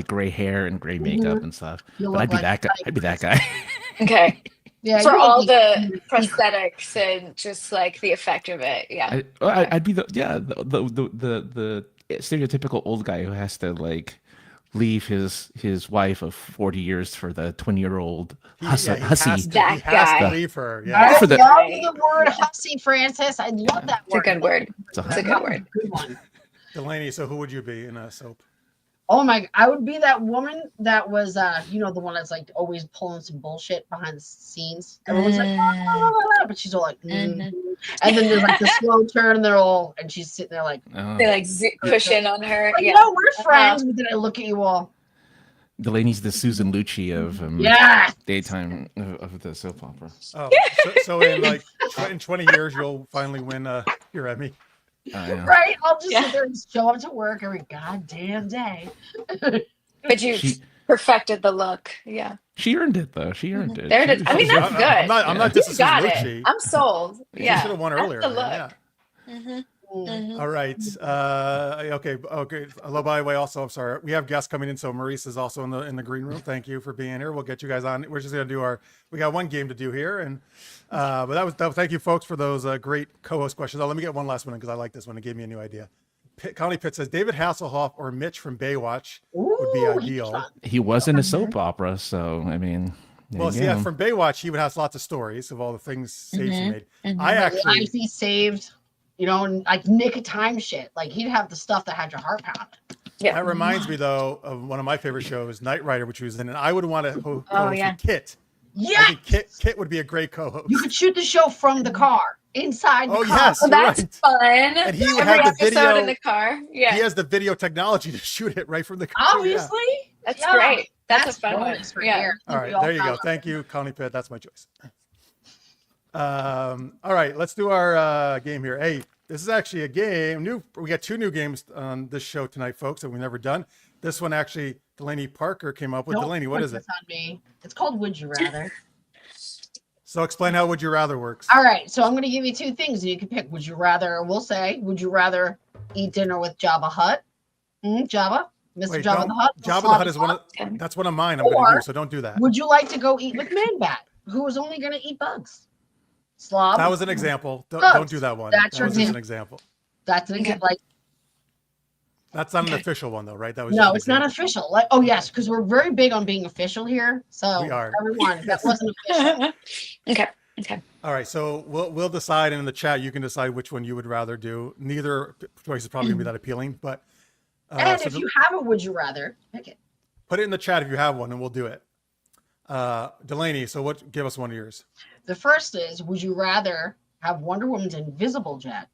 S2: gray hair and gray makeup and stuff.
S3: You
S2: But
S3: look
S2: I'd be
S3: like
S2: that guy.
S3: Spike
S2: I'd be that guy.
S4: Okay.
S3: Yeah,
S4: For
S3: you
S4: all
S3: look
S4: the
S3: like-
S4: prosthetics and just like the effect of it. Yeah.
S2: I'd be the stereotypical old guy who has to like leave his wife of 40 years for the 20-year-old hussy.
S1: He has to
S4: That guy.
S1: leave her.
S3: I
S1: Yeah.
S2: For the-
S3: love the word hussy, Francis. I love that
S4: It's a
S3: word.
S4: good word.
S2: It's a
S4: It's a good word.
S3: Good one.
S1: Delaney, so who would you be in a soap?
S3: Oh my! I would be that woman that was, the one that's like always pulling some bullshit behind the scenes. Everyone's like, but she's all like, and then there's like the slow turn, and she's sitting there like,
S2: Oh,
S4: They like push in on her.
S3: like,
S4: Yeah.
S3: no, we're friends. But then I look at you all.
S2: Delaney's the Susan Lucci of
S3: Yeah.
S2: daytime of the soap opera.
S1: Oh, so in like in 20 years, you'll finally win your Emmy.
S2: Yeah.
S3: Right? I'll just
S4: Yeah.
S3: sit there and show up to work every goddamn day.
S4: But you
S2: She-
S4: perfected the look. Yeah.
S2: She earned it though. She earned it.
S4: There it is. I mean, that's good.
S1: I'm not
S4: You
S1: dissing
S4: got
S1: Lucci.
S4: it. I'm sold.
S1: She
S4: Yeah.
S1: should have won
S4: That's
S1: earlier.
S4: the
S1: Man.
S4: look.
S1: Yeah.
S4: Mhm.
S3: Mm.
S4: Mhm.
S1: All right. Okay. Hello, by the way, also, I'm sorry. We have guests coming in. So Marisa is also in the green room. Thank you for being here. We'll get you guys on. We're just going to do we got one game to do here. And, but that was, thank you folks for those great co-host questions. Oh, let me get one last one because I like this one. It gave me a new idea. Connie Pitt says, David Hasselhoff or Mitch from Baywatch would be
S3: Ooh,
S1: ideal.
S2: He was in a soap opera, so I mean, there
S1: Well,
S2: you
S1: see,
S2: go.
S1: from Baywatch, he would have lots of stories of all the things saves he made.
S4: Mhm.
S1: I actually,
S3: Lives he saved, and like nick of time shit. Like he'd have the stuff that had your heart pounding.
S4: Yeah.
S1: that reminds me though of one of my favorite shows, Knight Rider, which he was in, and I would want to co-host
S4: yeah.
S1: with Kit. I
S3: Yeah,
S1: think Kit would be a great co-host.
S3: you could shoot the show from the car, inside the
S1: Oh,
S3: car.
S1: yes.
S4: Well, that's
S1: Right.
S4: fun.
S1: And he would
S4: Every
S1: have the
S4: episode
S1: video.
S4: in the car. Yeah.
S1: He has the video technology to shoot it right from the car.
S3: Obviously.
S4: That's
S3: Yeah.
S4: great. That's a fun one.
S3: bonus right
S4: Yeah.
S3: here.
S1: All right, there you go. Thank you, Connie Pitt. That's my choice. All right, let's do our game here. Hey, this is actually a game. We got 2 new games on this show tonight, folks, that we've never done. This one actually, Delaney Parker came up with.
S3: Don't
S1: Delaney, what
S3: put
S1: is it?
S3: this on me. It's called Would You Rather.
S1: So explain how Would You Rather works.
S3: All right, so I'm going to give you 2 things and you can pick. Would you rather? We'll say, would you rather eat dinner with Jabba Hutt? Jabba, Mr.
S1: Wait,
S3: Jabba
S1: don't-
S3: the Hutt.
S1: Jabba the Hutt is
S4: Okay.
S1: that's one of mine. I'm going to
S3: Or-
S1: do, so don't do that.
S3: Would you like to go eat with Man-Bat, who was only going to eat bugs? Slob.
S1: That was an example. Don't
S3: Bugs.
S1: do that one.
S3: That's
S1: That
S3: your
S1: was just
S3: game.
S1: an example.
S3: That's an example. Like,
S1: That's not an official one, though, right? That was
S3: no,
S1: just an
S3: it's not
S1: example.
S3: official. Like, oh yes, because we're very big on being official here. So
S1: We are.
S3: everyone, that wasn't official.
S4: Okay. Okay.
S1: All right, so we'll decide, and in the chat you can decide which one you would rather do. Neither choice is probably gonna be that appealing, but
S3: And
S1: so
S3: if you have a would you rather, pick it.
S1: put it in the chat if you have one, and we'll do it. Delaney, so give us one of yours.
S3: The first is, would you rather have Wonder Woman's invisible jet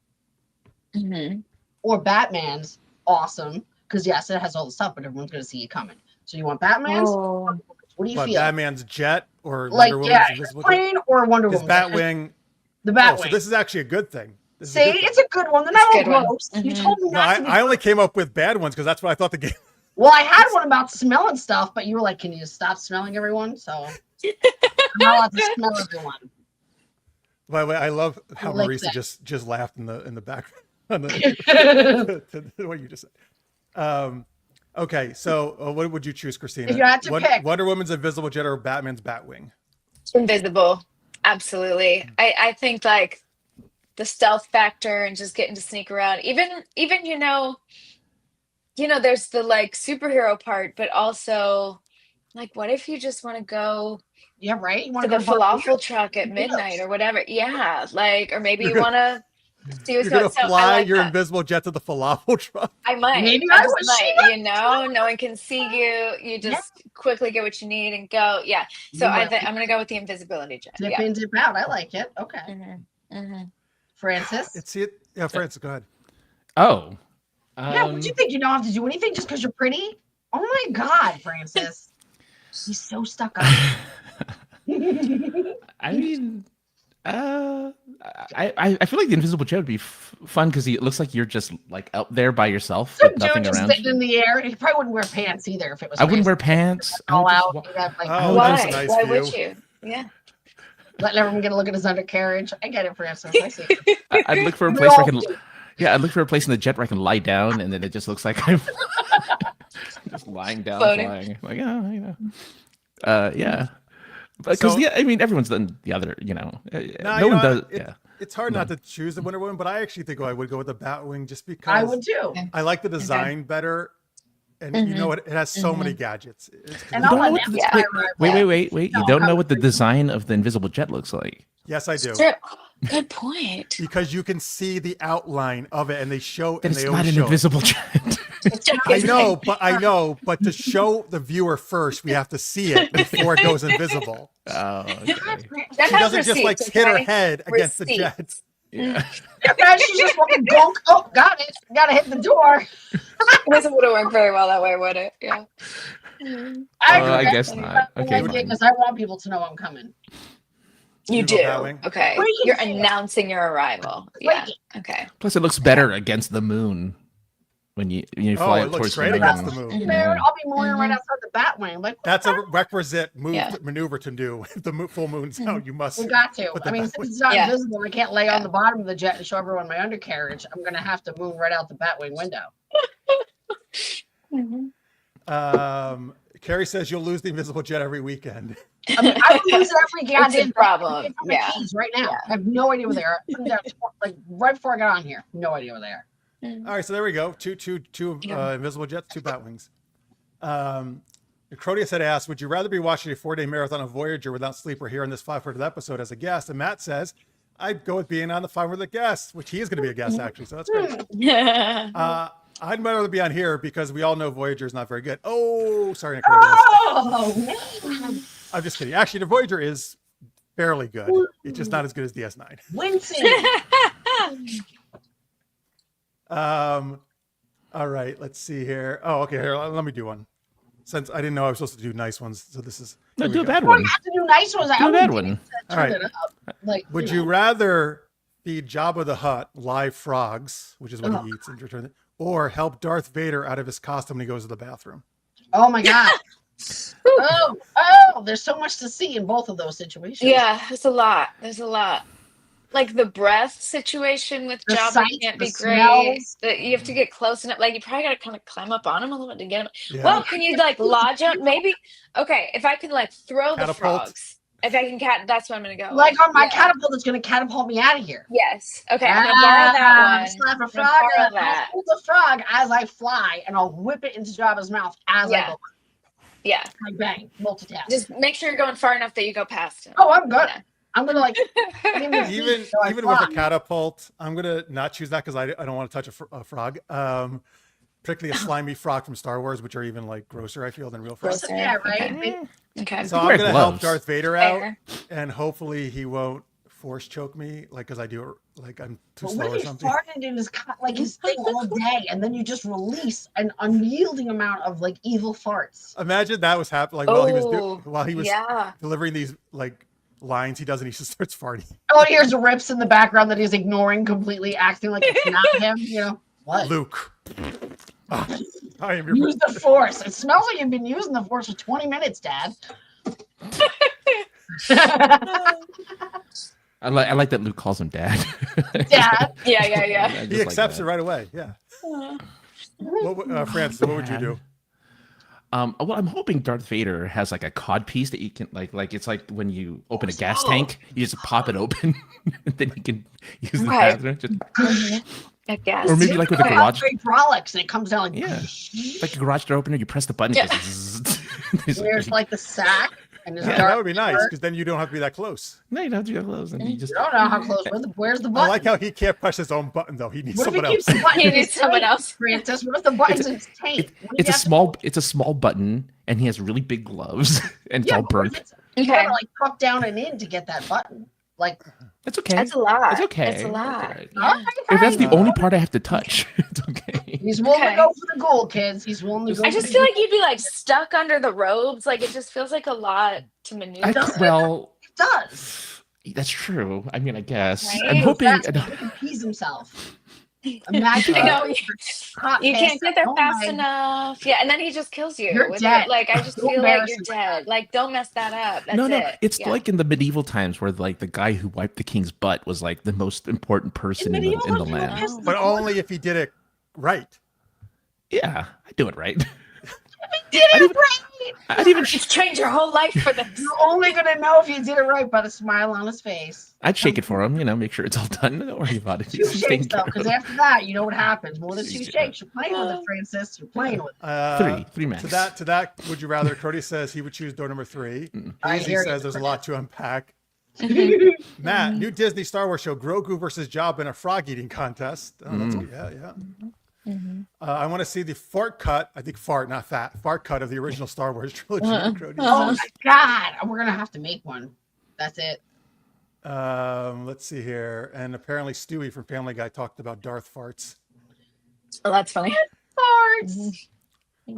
S4: Mm-hmm.
S3: or Batman's awesome? Because yes, it has all the stuff, but everyone's going to see you coming. So you want Batman's?
S4: Oh.
S3: What do you
S1: But
S3: feel?
S1: Batman's jet or
S3: Like,
S1: Wonder Woman's
S3: yeah,
S1: invisible
S3: plane or Wonder
S1: jet? His
S3: Woman.
S1: Batwing.
S3: The
S1: Oh,
S3: Batwing.
S1: so this is actually a good thing. This is
S3: See,
S1: a good thing.
S3: it's a good one. They're
S4: It's
S3: not
S4: a
S3: all
S4: good one.
S3: gross. You
S4: Mhm.
S3: told me
S1: No,
S3: not to be
S1: I only came up with bad ones because that's what I thought the game.
S3: Well, I had one about smelling stuff, but you were like, "Can you just stop smelling everyone?" So I'm not allowed to smell everyone.
S1: By the way, I love how
S3: I like
S1: Marisa
S3: that.
S1: just laughed in the background on to what you just said. Okay, so what would you choose, Christina?
S3: If you had to pick.
S1: Wonder Woman's invisible jet or Batman's Batwing?
S4: Invisible. Absolutely. I think like the stealth factor and just getting to sneak around. Even there's the like superhero part, but also like what if you just want to go
S3: Yeah, right. You
S4: to
S3: want
S4: the
S3: to go
S4: falafel truck at midnight or whatever? Yeah, like or maybe
S1: You're
S4: you
S1: gonna-
S4: want to see what's
S1: You're
S4: going.
S1: gonna
S4: So I
S1: fly
S4: like
S1: your
S4: that.
S1: invisible jet to the falafel truck.
S4: I might.
S3: Maybe
S4: I
S3: I
S4: just
S3: was-
S4: might. No one can see you. You just quickly get what you need and go. Yeah. So
S3: You
S4: I
S3: will.
S4: think I'm gonna go with the invisibility jet.
S3: Dip
S4: Yeah.
S3: in, dip out. I like it. Okay,
S4: Mm-hmm.
S3: Francis.
S1: It's it. Yeah, Francis, go ahead.
S2: Oh.
S3: Yeah, what do you think? You don't have to do anything just because you're pretty? Oh my God, Francis. He's so stuck up.
S2: I mean, I feel like the invisible jet would be fun because it looks like you're just like out there by yourself
S3: Some
S2: with
S3: dude
S2: nothing
S3: just
S2: around.
S3: sitting in the air. He probably wouldn't wear pants either if it was.
S2: I wouldn't wear
S3: Francis.
S2: pants. I
S3: All
S2: would just
S3: out.
S2: wa-
S3: He'd have, like,
S1: Oh,
S4: Why?
S1: that's a nice
S4: Why
S1: view.
S4: would you? Yeah.
S3: letting everyone get a look at his undercarriage. I get it, Francis. I see.
S2: I'd look for a
S3: We
S2: place where I
S3: all
S2: can.
S3: do.
S2: Yeah, I'd look for a place in the jet where I can lie down, and then it just looks like I'm just lying down,
S4: Floating.
S2: flying. Like, yeah. Because
S1: So-
S2: I mean, everyone's done the other.
S1: No,
S2: No one does.
S1: It's hard not to choose the Wonder Woman, but I actually think I would go with the Batwing just because
S3: I would too.
S1: I like the design better, and you know it has so many gadgets.
S3: And
S2: You
S3: I'll
S2: don't know
S3: let
S2: what
S3: them
S2: the-
S3: try
S2: Wait.
S3: No,
S2: You
S3: I'm
S2: don't know
S3: coming
S2: what the
S3: for you.
S2: design of the invisible jet looks like.
S1: Yes, I do.
S4: True. Good point.
S1: Because you can see the outline of it, and they show,
S2: Then
S1: and
S2: it's
S1: they
S2: not
S1: always
S2: an
S1: show.
S2: invisible jet.
S1: I know, but to show the viewer first, we have to see it before it goes invisible.
S2: Oh, okay.
S4: That
S1: She
S4: has
S1: doesn't just like
S4: receipts,
S1: hit her
S4: okay?
S1: head against the jet.
S4: Receipts.
S2: Yeah.
S3: Now she's just walking gonk. Oh, got it. Gotta hit the door.
S4: This wouldn't work very well that way, would it? Yeah.
S2: I guess not. Okay, fine.
S3: Because I want people to know I'm coming.
S4: You
S1: You go
S4: do.
S1: Batwing.
S4: Okay.
S3: Wait,
S4: You're
S3: yeah.
S4: announcing your arrival. Yeah. Okay.
S2: Plus, it looks better against the moon when you
S1: Oh,
S2: fly
S1: it
S2: it
S1: looks
S2: towards
S1: great
S2: the
S1: against
S2: moon.
S1: the moon.
S4: Mhm.
S3: There, I'll be mooring right
S4: Mhm.
S3: outside the Batwing. Like,
S1: That's a requisite
S4: Yeah.
S1: maneuver to do. If the full moon's out, you must.
S3: we got to.
S1: Put the
S3: I mean,
S1: Batwing.
S3: since it's not
S4: Yeah.
S3: invisible, I can't lay on the bottom of the jet and show everyone my undercarriage. I'm gonna have to moon right out the Batwing window.
S1: Carrie says you'll lose the invisible jet every weekend.
S3: I mean, I would lose it every
S4: It's
S3: goddamn
S4: a problem.
S3: thing. My
S4: Yeah.
S3: keys right now. I have no idea where they are. I put them down like right before I got on here. No idea where they are.
S1: All right, so there we go. Two
S4: Yeah.
S1: invisible jets, two Batwings. Crodius had asked, would you rather be watching a 4-day marathon of Voyager without sleep or here on this 500th episode as a guest? And Matt says, I'd go with being on the 500th guest, which he is going to be a guest actually, so that's great.
S4: Yeah.
S1: I'd rather be on here because we all know Voyager is not very good. Oh, sorry, Crodius.
S3: Oh, man.
S1: I'm just kidding. Actually, the Voyager is fairly good. It's just not as good as DS9.
S3: Winston.
S1: All right, let's see here. Oh, okay. Here, let me do one. Since I didn't know I was supposed to do nice ones, so this is.
S2: No,
S1: here
S2: do
S1: we
S2: a
S1: go.
S2: bad
S3: I
S2: one.
S3: have to do nice ones.
S2: Do a bad one.
S1: All right.
S3: Like,
S1: Would you rather feed Jabba the Hutt live frogs, which is what he eats in return, or help Darth Vader out of his costume when he goes to the bathroom?
S3: Oh my God. oh, there's so much to see in both of those situations.
S4: Yeah, there's a lot. There's a lot. Like the breath situation with
S3: The
S4: Jabba
S3: sights,
S4: can't
S3: the
S4: be great.
S3: smells.
S4: That you have to get close enough. Like you probably got to kind of climb up on him a little bit to get him.
S1: Yeah.
S4: Well, can you like lodge him? Maybe. Okay, if I can like throw the
S1: Catapult.
S4: frogs. If I can that's what I'm gonna go.
S3: Like on my
S4: Yeah.
S3: catapult, it's going to catapult me out of here.
S4: Yes. Okay, I'm gonna borrow that one.
S3: Slap a
S4: gonna
S3: frog,
S4: borrow
S3: and
S4: that.
S3: I'll hold the frog as I fly, and I'll whip it into Jabba's mouth as I
S4: Yeah.
S3: go.
S4: Yeah.
S3: Like bang, multitask.
S4: Just make sure you're going far enough that you go past him.
S3: Oh, I'm good.
S4: Yeah.
S3: I'm gonna like
S1: Even
S3: so I
S1: even with a
S3: fly.
S1: catapult, I'm gonna not choose that because I don't want to touch a frog. Particularly a slimy frog from Star Wars, which are even like grosser, I feel, than real frogs.
S4: Grosser.
S3: Yeah, right.
S4: Okay. Okay.
S1: So I'm
S2: Wear
S1: gonna help
S2: gloves.
S1: Darth Vader out,
S4: Fair.
S1: and hopefully he won't force choke me, like because I do like I'm too
S3: But
S1: slow
S3: what
S1: or
S3: if he
S1: something.
S3: farted in his thing all day, and then you just release an unyielding amount of like evil farts?
S1: Imagine that was happening like while he was
S4: yeah.
S1: delivering these like lines he does, and he just starts farting.
S3: Oh, here's rips in the background that he's ignoring completely, acting like it's not him. You know what?
S1: Luke. I am your
S3: Use the force. It smells like you've been using the force for 20 minutes, Dad.
S2: I like that Luke calls him Dad.
S3: Dad.
S4: Yeah.
S1: He accepts it right away. Yeah. Francis, what would you do?
S2: Well, I'm hoping Darth Vader has like a cod piece that you can like it's like when you open a gas tank, you just pop it open, and then you can use the bathroom.
S4: I guess.
S2: Or maybe like with a garage
S3: hydraulics, and it comes down like
S2: like a garage door opener. You press the button.
S4: Yeah.
S3: There's like the sack, and there's
S1: That would be nice because then you don't have to be that close.
S2: No, you don't have to go close, and you just
S3: You don't know how close. Where's the button?
S1: I like how he can't press his own button though. He needs
S3: What if
S1: someone
S3: he keeps
S1: else.
S3: the button?
S4: He needs someone else.
S3: Francis, what if the button's in his tape?
S2: it's a small button, and he has really big gloves, and it's all burnt.
S3: You gotta like tuck down and in to get that button. Like
S2: That's okay.
S4: That's a lot.
S2: It's okay.
S4: It's a lot.
S2: Right.
S4: Yeah.
S2: If that's the only part I have to touch, it's okay.
S3: He's willing to go for the goal, kids. He's willing to go.
S4: I just feel like you'd be like stuck under the robes. Like it just feels like a lot to maneuver.
S3: It does.
S2: That's true. I mean, I guess
S4: Right?
S2: I'm hoping.
S3: He can pease himself. Imagine
S4: You can't get there fast enough. Yeah, and then he just kills you.
S3: You're dead.
S4: I just feel like you're dead. Like, don't mess that up. That's
S2: no,
S4: it.
S2: it's
S4: Yeah.
S2: like in the medieval times where like the guy who wiped the king's butt was like the most important person in the land.
S1: But only if he did it right.
S2: Yeah, I do it right.
S3: right.
S2: I'd even
S4: You've trained your whole life for this.
S3: You're only gonna know if you did it right by the smile on his face.
S2: I'd shake it for him, make sure it's all done. Don't worry about it.
S3: Two shakes though, because after that, you know what happens. More than two shakes. You're playing with it, Francis. You're playing with it.
S2: Three max.
S1: To that, would you rather? Cody says he would choose door number 3. Easy says there's a lot to unpack. Matt, new Disney Star Wars show, Grogu versus Jabba in a frog eating contest. Oh, that's good. Yeah. I want to see the fart cut. I think fart, not fat. Fart cut of the original Star Wars trilogy.
S3: Oh my God, we're gonna have to make one. That's it.
S1: Let's see here. And apparently Stewie from Family Guy talked about Darth farts.
S4: Oh, that's funny.
S3: Farts.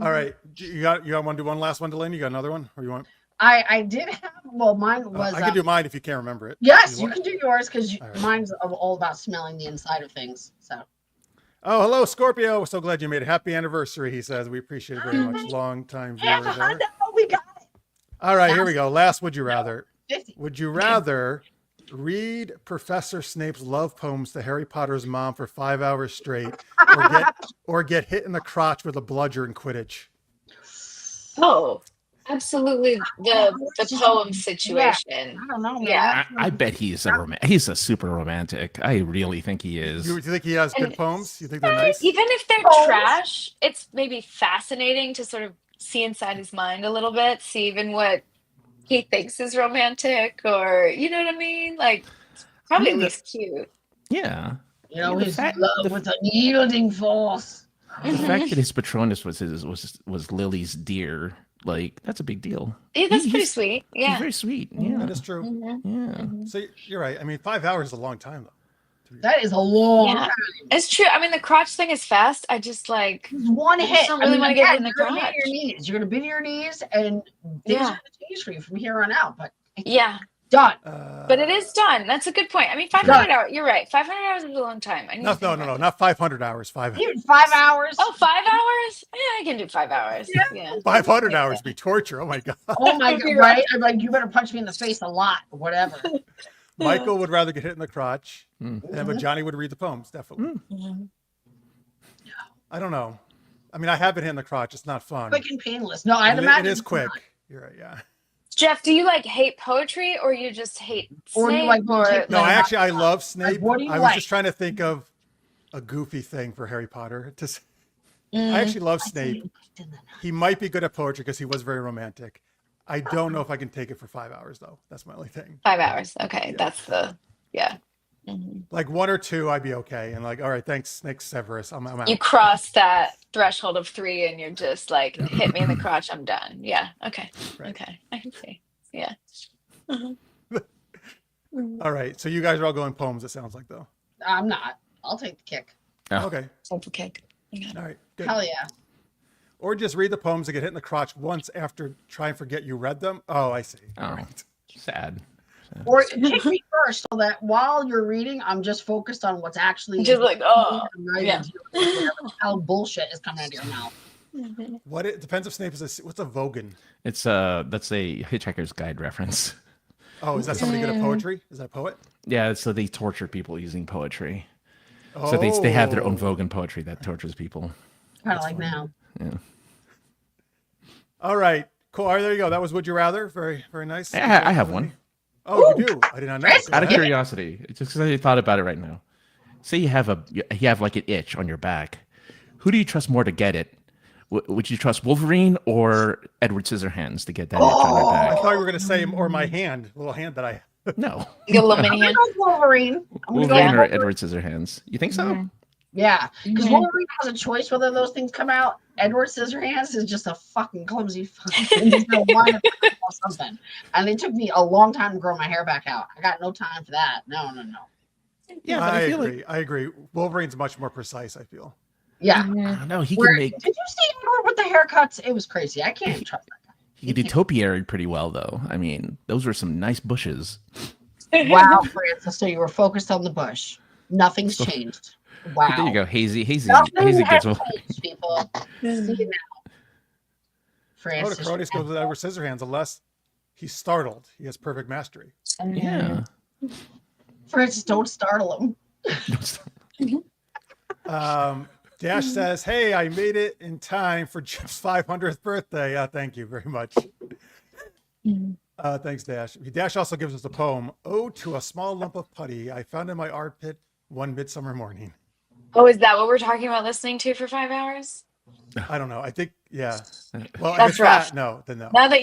S1: All right, you got want to do one last one, Delaney? You got another one, or you want?
S3: I did have. Well, mine was.
S1: I can do mine if you can't remember it.
S3: Yes, you can do yours because
S1: right.
S3: mine's all about smelling the inside of things. So.
S1: Oh, hello, Scorpio. We're so glad you made it. Happy anniversary, he says. We appreciate it very much. Long time viewer there.
S3: I know, we got it.
S1: All right, here we go. Last would you rather.
S3: 50.
S1: Would you rather read Professor Snape's love poems to Harry Potter's mom for 5 hours straight, or get hit in the crotch with a bludger in Quidditch?
S4: Oh, absolutely. The poem situation.
S3: I don't know, man.
S4: Yeah.
S2: I bet he's a super romantic. I really think he is.
S1: Do you think he has good poems? You think they're nice?
S4: Even if they're trash, it's maybe fascinating to sort of see inside his mind a little bit, see even what he thinks is romantic, or you know what I mean? Like, probably at least cute.
S2: Yeah.
S3: You know, his love with unyielding force.
S2: The fact that his Patronus was Lily's deer, like that's a big deal.
S4: Yeah, that's pretty sweet.
S2: He's
S4: Yeah.
S2: very sweet. Yeah.
S1: That is true.
S2: Yeah.
S1: So you're right. I mean, 5 hours is a long time, though.
S3: That is a long
S4: Yeah.
S3: time.
S4: It's true. I mean, the crotch thing is fast. I just like
S3: It's one
S4: I
S3: hit.
S4: just don't really want to get hit in the
S3: you're gonna be
S4: crotch.
S3: to your knees. You're gonna be to your knees, and things are gonna change for you from here on out. But
S4: Yeah,
S3: done.
S4: but it is done. That's a good point. I mean, 500 hours. You're right. 500 hours is a long time. I need to think about
S1: No,
S4: it.
S1: not 500 hours. 5
S3: Even 5 hours.
S4: Oh, 5 hours? Yeah, I can do 5 hours. Yeah.
S1: 500 hours would be torture. Oh my God.
S3: Oh my God! Right? I'm like, you better punch me in the face a lot, or whatever.
S1: Michael would rather get hit in the crotch, but Johnny would read the poems, definitely. I don't know. I mean, I have been hit in the crotch. It's not fun.
S3: Quick and painless. No, I'd imagine
S1: It is
S3: it's
S1: quick.
S3: not.
S1: You're right, yeah.
S4: Jeff, do you like hate poetry or you just hate
S3: Or you
S4: Snape?
S3: like
S4: or
S3: take
S1: No,
S3: Like,
S1: I love Snape.
S3: what do you
S1: I was
S3: like?
S1: just trying to think of a goofy thing for Harry Potter. I actually love Snape. He might be good at poetry because he was very romantic. I don't know if I can take it for 5 hours, though. That's my only thing.
S4: 5 hours. Okay,
S1: Yeah.
S4: that's the Mhm.
S1: Like 1 or 2, I'd be okay. And like, all right, thanks, Severus. I'm out.
S4: You cross that threshold of 3 and you're just like, hit me in the crotch, I'm done. Yeah. Okay.
S1: Right.
S4: Okay. I can see. Yeah.
S1: All right. So you guys are all going poems, it sounds like, though.
S3: I'm not. I'll take the kick.
S2: Oh.
S1: Okay.
S4: Simple cake.
S1: All right. Good.
S3: Hell yeah.
S1: Or just read the poems and get hit in the crotch once after try and forget you read them. Oh, I see.
S2: Oh,
S1: Right.
S2: sad.
S3: Or pick me first so that while you're reading, I'm just focused on what's actually
S4: Just like, oh,
S3: I'm not even
S4: yeah.
S3: dealing with whatever the hell bullshit is coming out of your mouth.
S1: What it depends if Snape is what's a Vogan?
S2: It's that's a Hitchhiker's Guide reference.
S1: Oh, is that somebody good at poetry? Is that a poet?
S2: Yeah, so they torture people using poetry. So they have their own Vogan poetry that tortures people.
S3: Kind of like now.
S2: Yeah.
S1: All right. Cool. All right, there you go. That was Would You Rather. Very, very nice.
S2: I have one.
S1: Oh, you do? I did not know.
S3: Chris,
S1: Go
S2: Out of
S1: ahead.
S2: curiosity, just because I thought about it right now. Say you have like an itch on your back. Who do you trust more to get it? Would you trust Wolverine or Edward Scissorhands to get that itch on your
S1: I
S2: back?
S1: thought you were going to say, or my hand, little hand that I.
S2: No.
S4: You get a little mini
S3: I'm
S4: hand.
S3: gonna go Wolverine. I'm gonna go
S2: Wolverine or
S3: Wolverine.
S2: Edward Scissorhands? You think so?
S4: Mhm.
S3: Yeah, because
S4: Mhm.
S3: Wolverine has a choice whether those things come out. Edward Scissorhands is just a fucking clumsy fucking he's gonna wind up or something. And it took me a long time to grow my hair back out. I got no time for that. No.
S2: Yeah, but
S1: I
S2: I feel
S1: agree.
S2: like
S1: I agree. Wolverine's much more precise, I feel.
S3: Yeah.
S2: I don't know. He
S3: Where,
S2: can make
S3: did you see Edward with the haircuts? It was crazy. I can't trust that
S2: he could do topiary pretty well though. I mean, those were some nice bushes.
S3: guy. Wow, Francis. So you were focused on the bush. Nothing's changed. Wow.
S2: There you go, hazy
S3: Nothing
S2: gets
S3: has
S2: over.
S3: changed, people. See you now.
S1: Oh,
S3: Francis.
S1: the Cronus goes with Edward Scissorhands unless he's startled. He has perfect mastery.
S2: Yeah.
S3: Francis, don't startle him.
S1: Dash says, "Hey, I made it in time for Jeff's 500th birthday." Thank you very much. Thanks, Dash. Dash also gives us a poem, "Ode to a Small Lump of Putty I Found in My Armpit One Midsummer Morning."
S4: Oh, is that what we're talking about listening to for 5 hours?
S1: I don't know. I think, yeah. Well, if
S4: That's
S1: it's
S4: rough.
S1: that, no, then no.
S4: Now that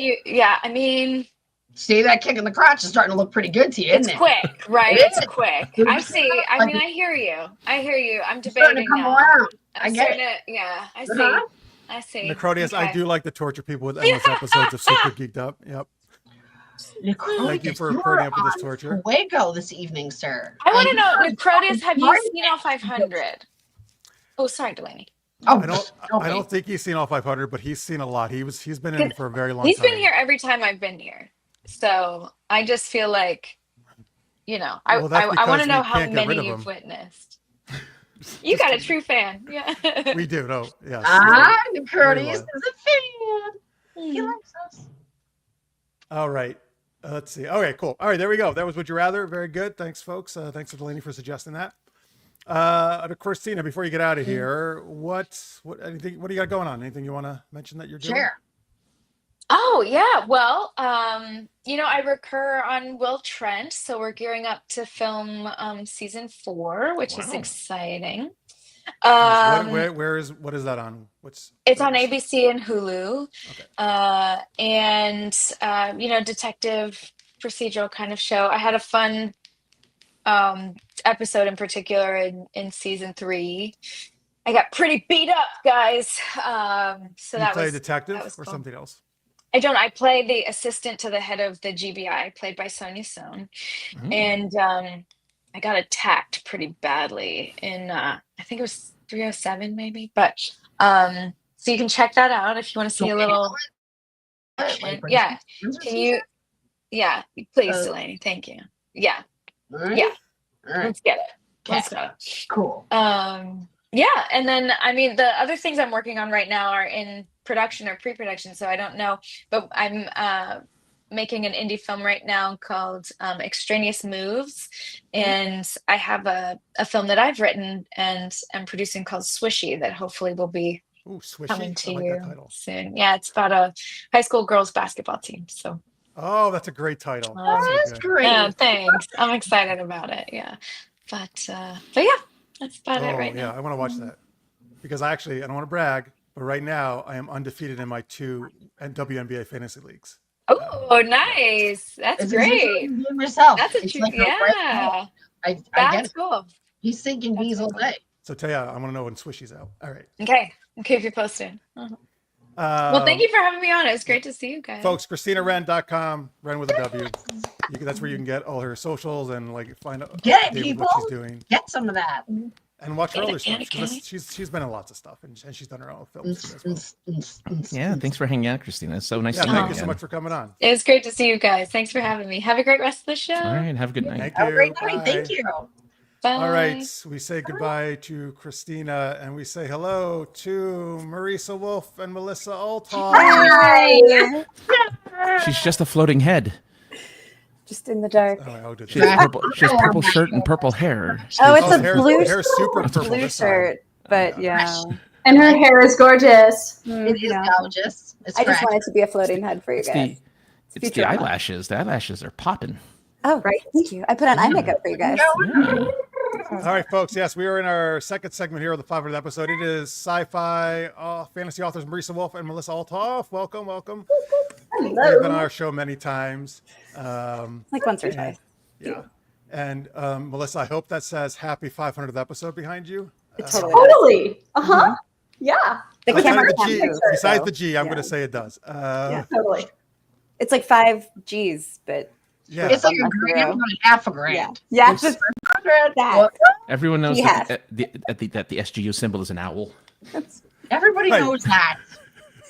S4: I mean,
S3: See, that kick in the crotch is starting to look pretty good to you,
S4: it's
S3: isn't it?
S4: quick, right?
S3: It
S4: It's
S3: is.
S4: quick.
S3: It
S4: I
S3: is.
S4: see. I mean, I hear you. I'm
S3: It's starting to
S4: debating
S3: come
S4: now.
S3: around. I
S4: I'm
S3: get
S4: starting
S3: it.
S4: to, yeah, I see.
S3: Uh-huh.
S4: I see.
S1: Necrodius, I
S4: Okay.
S1: do like to torture people with endless episodes of Super Geeked Up. Yep. Thank you for putting up with this torture.
S3: Fuego this evening, sir.
S4: I want to
S3: And
S4: know,
S3: you're
S4: Necrodius, have you
S3: smart.
S4: seen all 500? Oh, sorry, Delaney.
S3: Oh,
S1: I don't think he's seen all 500, but he's seen a lot. He's been in for a very long
S4: He's
S1: time.
S4: been here every time I've been here. So I just feel like, I
S1: Well, that's
S4: want
S1: because
S4: to know
S1: we
S4: how
S1: can't get rid
S4: many
S1: of
S4: you've
S1: him.
S4: witnessed. You got a true fan. Yeah.
S1: We do, no, yes.
S3: The Curtis
S1: loyal.
S3: is a fan. He likes us.
S1: All right. Let's see. Okay, cool. All right, there we go. That was Would You Rather. Very good. Thanks, folks. Thanks to Delaney for suggesting that. And of course, Tina, before you get out of here, what do you got going on? Anything you want to mention that you're doing?
S3: Share.
S4: Oh, yeah. Well, I recur on Will Trent, so we're gearing up to film season 4, which is
S1: Wow.
S4: exciting.
S1: What is that on?
S4: It's on ABC and Hulu.
S1: Okay.
S4: And detective procedural kind of show. I had a fun episode in particular in season 3. I got pretty beat up, guys. So
S1: You
S4: that
S1: play
S4: was
S1: a detective
S4: that was
S1: or
S4: cool.
S1: something else?
S4: I play the assistant to the head of the GBI, played by Sonia Sohn. And I got attacked pretty badly in I think it was 307 maybe. But so you can check that out if you want to see a little action. Yeah. Can you please, Delaney, thank you. Yeah.
S3: All right.
S4: Yeah.
S3: All right.
S4: Let's get it. Let's go.
S3: Cool.
S4: Yeah, and then I mean the other things I'm working on right now are in production or pre-production, so I don't know, but I'm making an indie film right now called Extraneous Moves, and I have a film that I've written and am producing called Swishy that hopefully will be
S1: Ooh, Swishy.
S4: coming to
S1: I like
S4: you
S1: that title.
S4: soon. Yeah, it's about a high school girls basketball team. So
S1: Oh, that's a great title.
S3: That's
S1: good.
S3: great.
S4: yeah, thanks. I'm excited about it. Yeah, but yeah, that's about it right
S1: yeah,
S4: now.
S1: I want to watch that because I don't want to brag, but right now I am undefeated in my 2 WNBA fantasy leagues.
S4: Oh, nice. That's
S3: It's
S4: great.
S3: exactly like you do yourself.
S4: That's a
S3: It's
S4: true.
S3: like a right
S4: Yeah,
S3: now. I get
S4: that's
S3: it.
S4: cool.
S3: He's thinking bees all day.
S1: So Taya, I want to know when Swishy's out. All right.
S4: Okay, keep you posted. Well, thank you for having me on. It was great to see you guys.
S1: Folks, ChristinaWren.com, Wren with a W. That's where you can get all her socials and like find out
S3: Get it,
S1: what
S3: people.
S1: she's doing
S3: Get some of that.
S1: and watch her
S4: Get it,
S1: other stuff.
S4: get it, get
S1: 'Cause she's been in lots of stuff and she's done her own films as well.
S2: Yeah, thanks for hanging out, Christina. It's so nice
S1: Yeah,
S2: to meet
S1: thank
S2: you
S1: you so
S2: again.
S1: much for coming on.
S4: It was great to see you guys. Thanks for having me. Have a great rest of the show.
S2: All right, have a good night.
S1: Thank
S3: Have a
S1: you.
S3: great night.
S1: Bye.
S3: Thank you.
S4: Bye.
S1: All right, we say goodbye to Christina and we say hello to Marisa Wolf and Melissa Olthoff.
S5: Hi.
S2: She's just a floating head.
S5: Just in the dark.
S1: Oh,
S2: She has purple shirt and purple hair.
S5: Oh, it's
S1: Oh,
S5: a
S1: hair's super
S5: blue
S1: purple this time.
S5: shirt. But yeah.
S6: And her hair is gorgeous.
S3: It is
S5: Yeah.
S3: gorgeous. It's
S5: I just
S3: correct.
S5: wanted to be a floating head for you
S2: It's
S5: guys.
S2: the
S5: Futurama.
S2: eyelashes. The eyelashes are popping.
S5: Oh, right. Thank you. I put on eye makeup for you guys.
S2: Yeah.
S1: All right, folks. Yes, we are in our second segment here of the 500th episode. It is sci-fi fantasy authors Marisa Wolf and Melissa Olthoff. Welcome, welcome. They've been on our show many times.
S5: Like once or twice.
S1: Yeah. And Melissa, I hope that says happy 500th episode behind you.
S5: It totally.
S6: Totally. Uh-huh. Yeah.
S5: The
S1: Besides
S5: camera
S1: the
S5: can't
S1: G,
S5: picture it,
S1: besides
S5: though.
S1: the G, I'm
S5: Yeah.
S1: going to say it does.
S5: Yeah.
S6: Totally.
S5: It's like 5 G's, but
S1: Yeah.
S3: It's like a
S5: Zero.
S3: grand, but half a grand.
S5: yeah,
S3: It's
S5: just
S3: 100.
S5: that.
S3: Well,
S2: Everyone knows
S5: Yes.
S2: that the SGU symbol is an owl.
S3: everybody
S1: Right.
S3: knows that.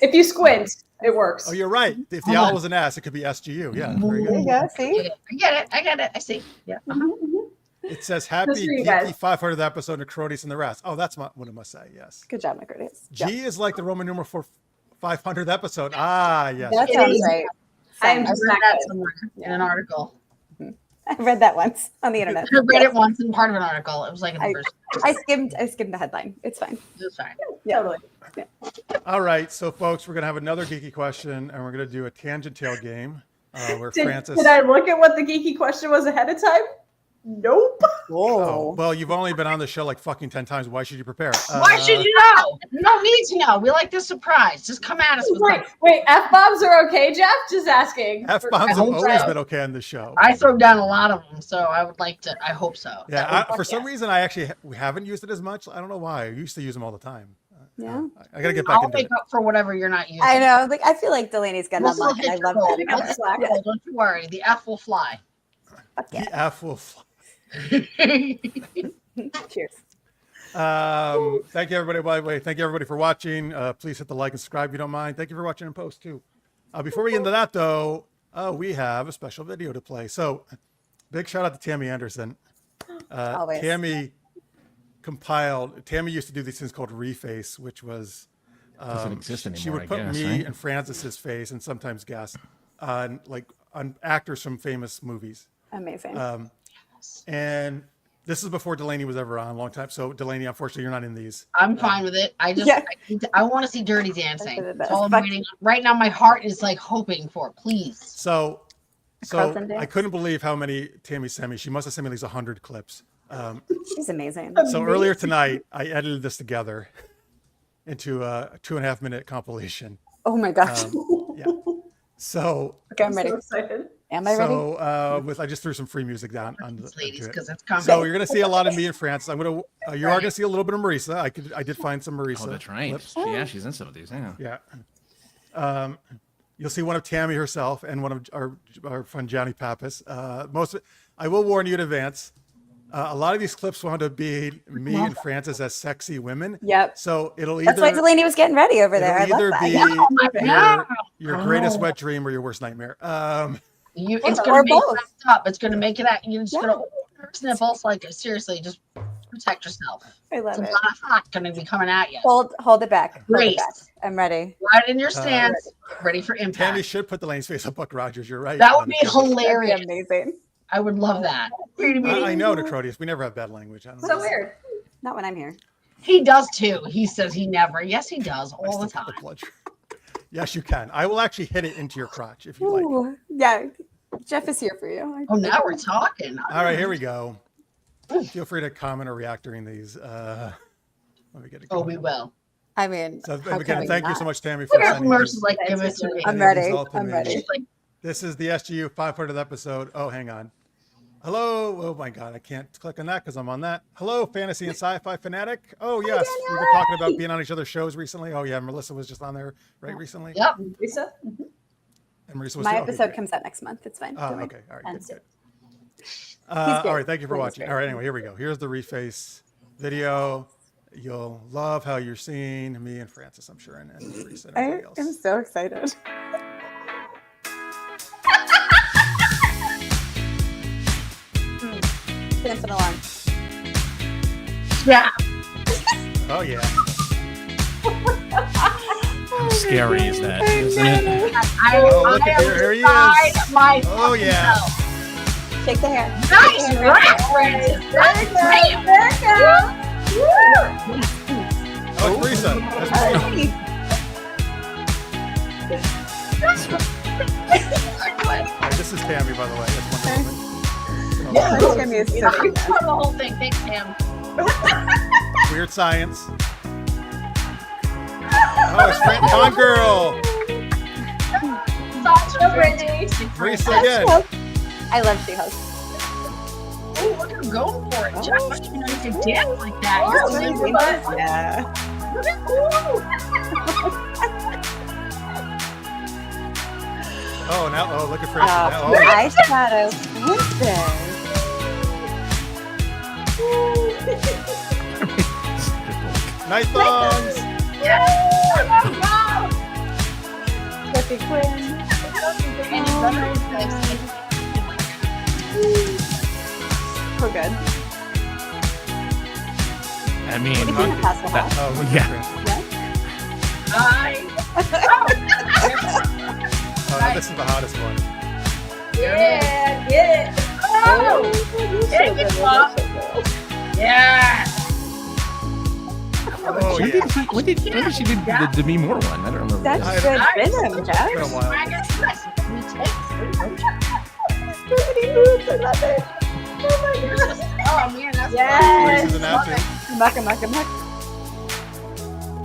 S6: If you squint, it works.
S1: Oh, you're right. If the
S3: Hold
S1: owl
S3: on.
S1: was an ass, it could be SGU. Yeah,
S2: Mhm.
S1: very
S5: There you
S1: good.
S5: go.
S3: I
S5: See?
S3: get it. I get it. I see. Yeah.
S1: It says happy
S6: for you
S1: geeky
S6: guys.
S1: 500th episode of Cronies and the rest. Oh, that's what it must say. Yes.
S5: Good job, Macrotis.
S1: G is like the Roman numeral for 500th episode. Ah, yes.
S5: That
S3: It
S5: sounds
S3: is.
S5: right.
S6: I'm
S3: I read
S6: just
S3: that somewhere in an article.
S5: I read that once on the internet.
S3: I read it once in part of an article. It was like in the
S5: I-
S3: first.
S5: I skimmed the headline. It's fine.
S3: It was fine.
S6: Totally.
S1: All right. So, folks, we're going to have another geeky question and we're going to do a tangent tail game where
S6: Did,
S1: Francis.
S6: did I look at what the geeky question was ahead of time? Nope.
S1: Oh, well, you've only been on the show like fucking 10 times. Why should you prepare?
S3: Why should you know? No need to know. We like the surprise. Just come at us with
S6: Wait, F-bombs are okay, Jeff? Just asking.
S1: F-bombs have
S3: hope
S1: always
S3: so.
S1: been okay on the show.
S3: I throw down a lot of them, so I would like to. I hope so.
S1: Yeah, for some reason, we haven't used it as much. I don't know why. I used to use them all the time.
S5: Yeah.
S1: I got to get back
S3: I'll
S1: into
S3: make
S1: it.
S3: up for whatever you're not using.
S5: I know. Like I feel like Delaney's getting
S3: We'll
S5: on
S3: still
S5: luck, and I
S3: hit
S5: love
S3: your goal.
S5: that.
S3: We'll still hit your goal. Don't you worry. The F will fly.
S5: Fuck yeah.
S1: The F will fly.
S5: Cheers.
S1: Thank you, everybody. By the way, thank you, everybody, for watching. Please hit the like and subscribe if you don't mind. Thank you for watching in post, too. Before we get into that, though, we have a special video to play. So, big shout out to Tammy Anderson.
S5: Always.
S1: Tammy used to do these things called reface, which was
S2: Doesn't exist
S1: she
S2: anymore,
S1: would put
S2: I guess,
S1: me
S2: right?
S1: and Francis's face and sometimes guests on actors from famous movies.
S5: Amazing.
S1: And this is before Delaney was ever on, a long time. So Delaney, unfortunately, you're not in these.
S3: I'm fine with it. I just
S5: Yeah.
S3: I want to see Dirty Dancing.
S5: That's
S3: That's all I'm
S5: fuck-
S3: waiting. Right now, my heart is like hoping for. Please.
S1: So
S5: Carlton dance?
S1: I couldn't believe how many Tammy sent me. She must have sent me at least 100 clips.
S5: She's amazing.
S1: So earlier tonight, I edited this together into a 2.5 minute compilation.
S5: Oh my gosh.
S1: Yeah. So
S5: Okay, I'm ready.
S6: So excited.
S5: Am I ready?
S1: So I just threw some free music down on the
S3: Ladies,
S1: into it.
S3: because it's coming.
S1: So you're gonna see a lot of me and Francis. I'm gonna you are gonna see a little bit of Marisa. I did find some Marisa.
S2: Oh, that's right.
S1: clips.
S2: Yeah, she's in some of these. Yeah.
S1: Yeah. You'll see one of Tammy herself and one of our friend Johnny Pappas. I will warn you in advance. A lot of these clips want to be me and Francis as sexy women.
S5: Yep.
S1: So it'll
S5: That's why
S1: either
S5: Delaney was getting ready over there. I
S1: it'll
S5: love
S1: either
S5: that.
S1: be
S3: Yeah.
S1: your greatest wet dream or your worst nightmare.
S3: It's
S5: Or
S3: gonna make
S5: both.
S3: it up. It's gonna make it out. You're just
S5: Yeah.
S3: gonna sniffles. Like seriously, just protect yourself.
S5: I love
S3: It's a
S5: it.
S3: lot of hot gonna be coming at you.
S5: Hold it back. Hold it
S3: Grace.
S5: back. I'm ready.
S3: Right in your stance, ready for
S1: Tammy
S3: impact.
S1: should put Delaney's face on Buck Rogers. You're right.
S3: That would be
S5: That'd be
S3: hilarious.
S5: amazing.
S3: I would love that.
S1: I know, Necrodius. We never have bad language. I don't
S6: So
S1: know.
S6: weird.
S5: Not when I'm here.
S3: He does too. He says he never. Yes, he does
S1: I
S3: all the
S1: still got
S3: time.
S1: blood sugar. Yes, you can. I will actually hit it into your crotch if you like.
S5: Ooh, yeah. Jeff is here for you.
S3: Oh, now we're talking.
S1: All right, here we go. Feel free to comment or react during these. Let me get it
S3: Oh,
S1: going.
S3: we will.
S5: I mean,
S1: So
S5: how can
S1: again,
S5: we
S1: thank you
S5: not?
S1: so much, Tammy, for
S3: Look at
S1: sending
S3: Mercy's
S1: this.
S3: like, give it to me.
S5: I'm
S1: It
S5: ready.
S1: means all to
S5: I'm
S1: me.
S5: ready.
S3: She's like,
S1: This is the SGU 500th episode. Oh, hang on. Hello. Oh my God, I can't click on that because I'm on that. Hello, fantasy and sci-fi fanatic. Oh yes, we've been talking about being on each other's shows recently. Oh yeah, Melissa was just on there right recently.
S3: yep.
S6: Lisa?
S1: And Marisa was
S5: My
S1: okay,
S5: episode
S1: great.
S5: comes out next month. It's fine. Don't worry.
S1: Okay, all right,
S5: And
S1: good, good.
S5: great.
S1: All right, thank you for
S5: He's
S1: watching.
S5: great.
S1: All right, anyway, here we go. Here's the reface video. You'll love how you're seeing me and Francis, I'm sure, and Marisa and
S5: I
S1: everybody else.
S5: am so excited. Dance an alarm.
S3: Yeah.
S1: Oh yeah.
S2: How scary is that, isn't it?
S1: Oh, look at here he is. Oh yeah.
S5: Shake the hand.
S3: Nice reference. That's great.
S1: Oh, it's Marisa. That's Marisa. All right, this is Tammy, by the way. That's one woman.
S3: Yeah.
S5: This Tammy is so
S3: The
S5: cute.
S3: whole thing. Thanks, Tam.
S1: Weird science. Oh, it's Fran Con Girl. Marisa again.
S5: I love She-Hulk.
S3: Oh, look at him going for it. Jeff, I didn't even know you could dance like that. You're
S5: Oh,
S3: super
S5: yeah.
S3: Look at Poole.
S1: Oh, now, oh, look at Francis. Now,
S5: Oh,
S1: oh,
S5: eyeshadow. Princess.
S1: night thongs.
S5: Flippy Quinn. So good.
S2: I mean,
S5: What do you think of Pascal
S2: that-
S5: Hall?
S1: Oh, look
S2: Yeah.
S1: at Francis. Oh, no, this is the hottest one.
S6: Yeah, get it.
S3: Oh, take it, Bob. Yeah.
S1: Oh,
S2: when
S1: yeah.
S2: did she do the Demi Moore one? I don't remember.
S5: That's
S1: I-
S5: good
S3: I-
S5: rhythm, Jeff.
S1: It's been a while.
S5: So many moves. I love it.
S3: Oh man, that's
S5: Yes.
S1: Marisa's in that too.
S5: Muck, muck, muck.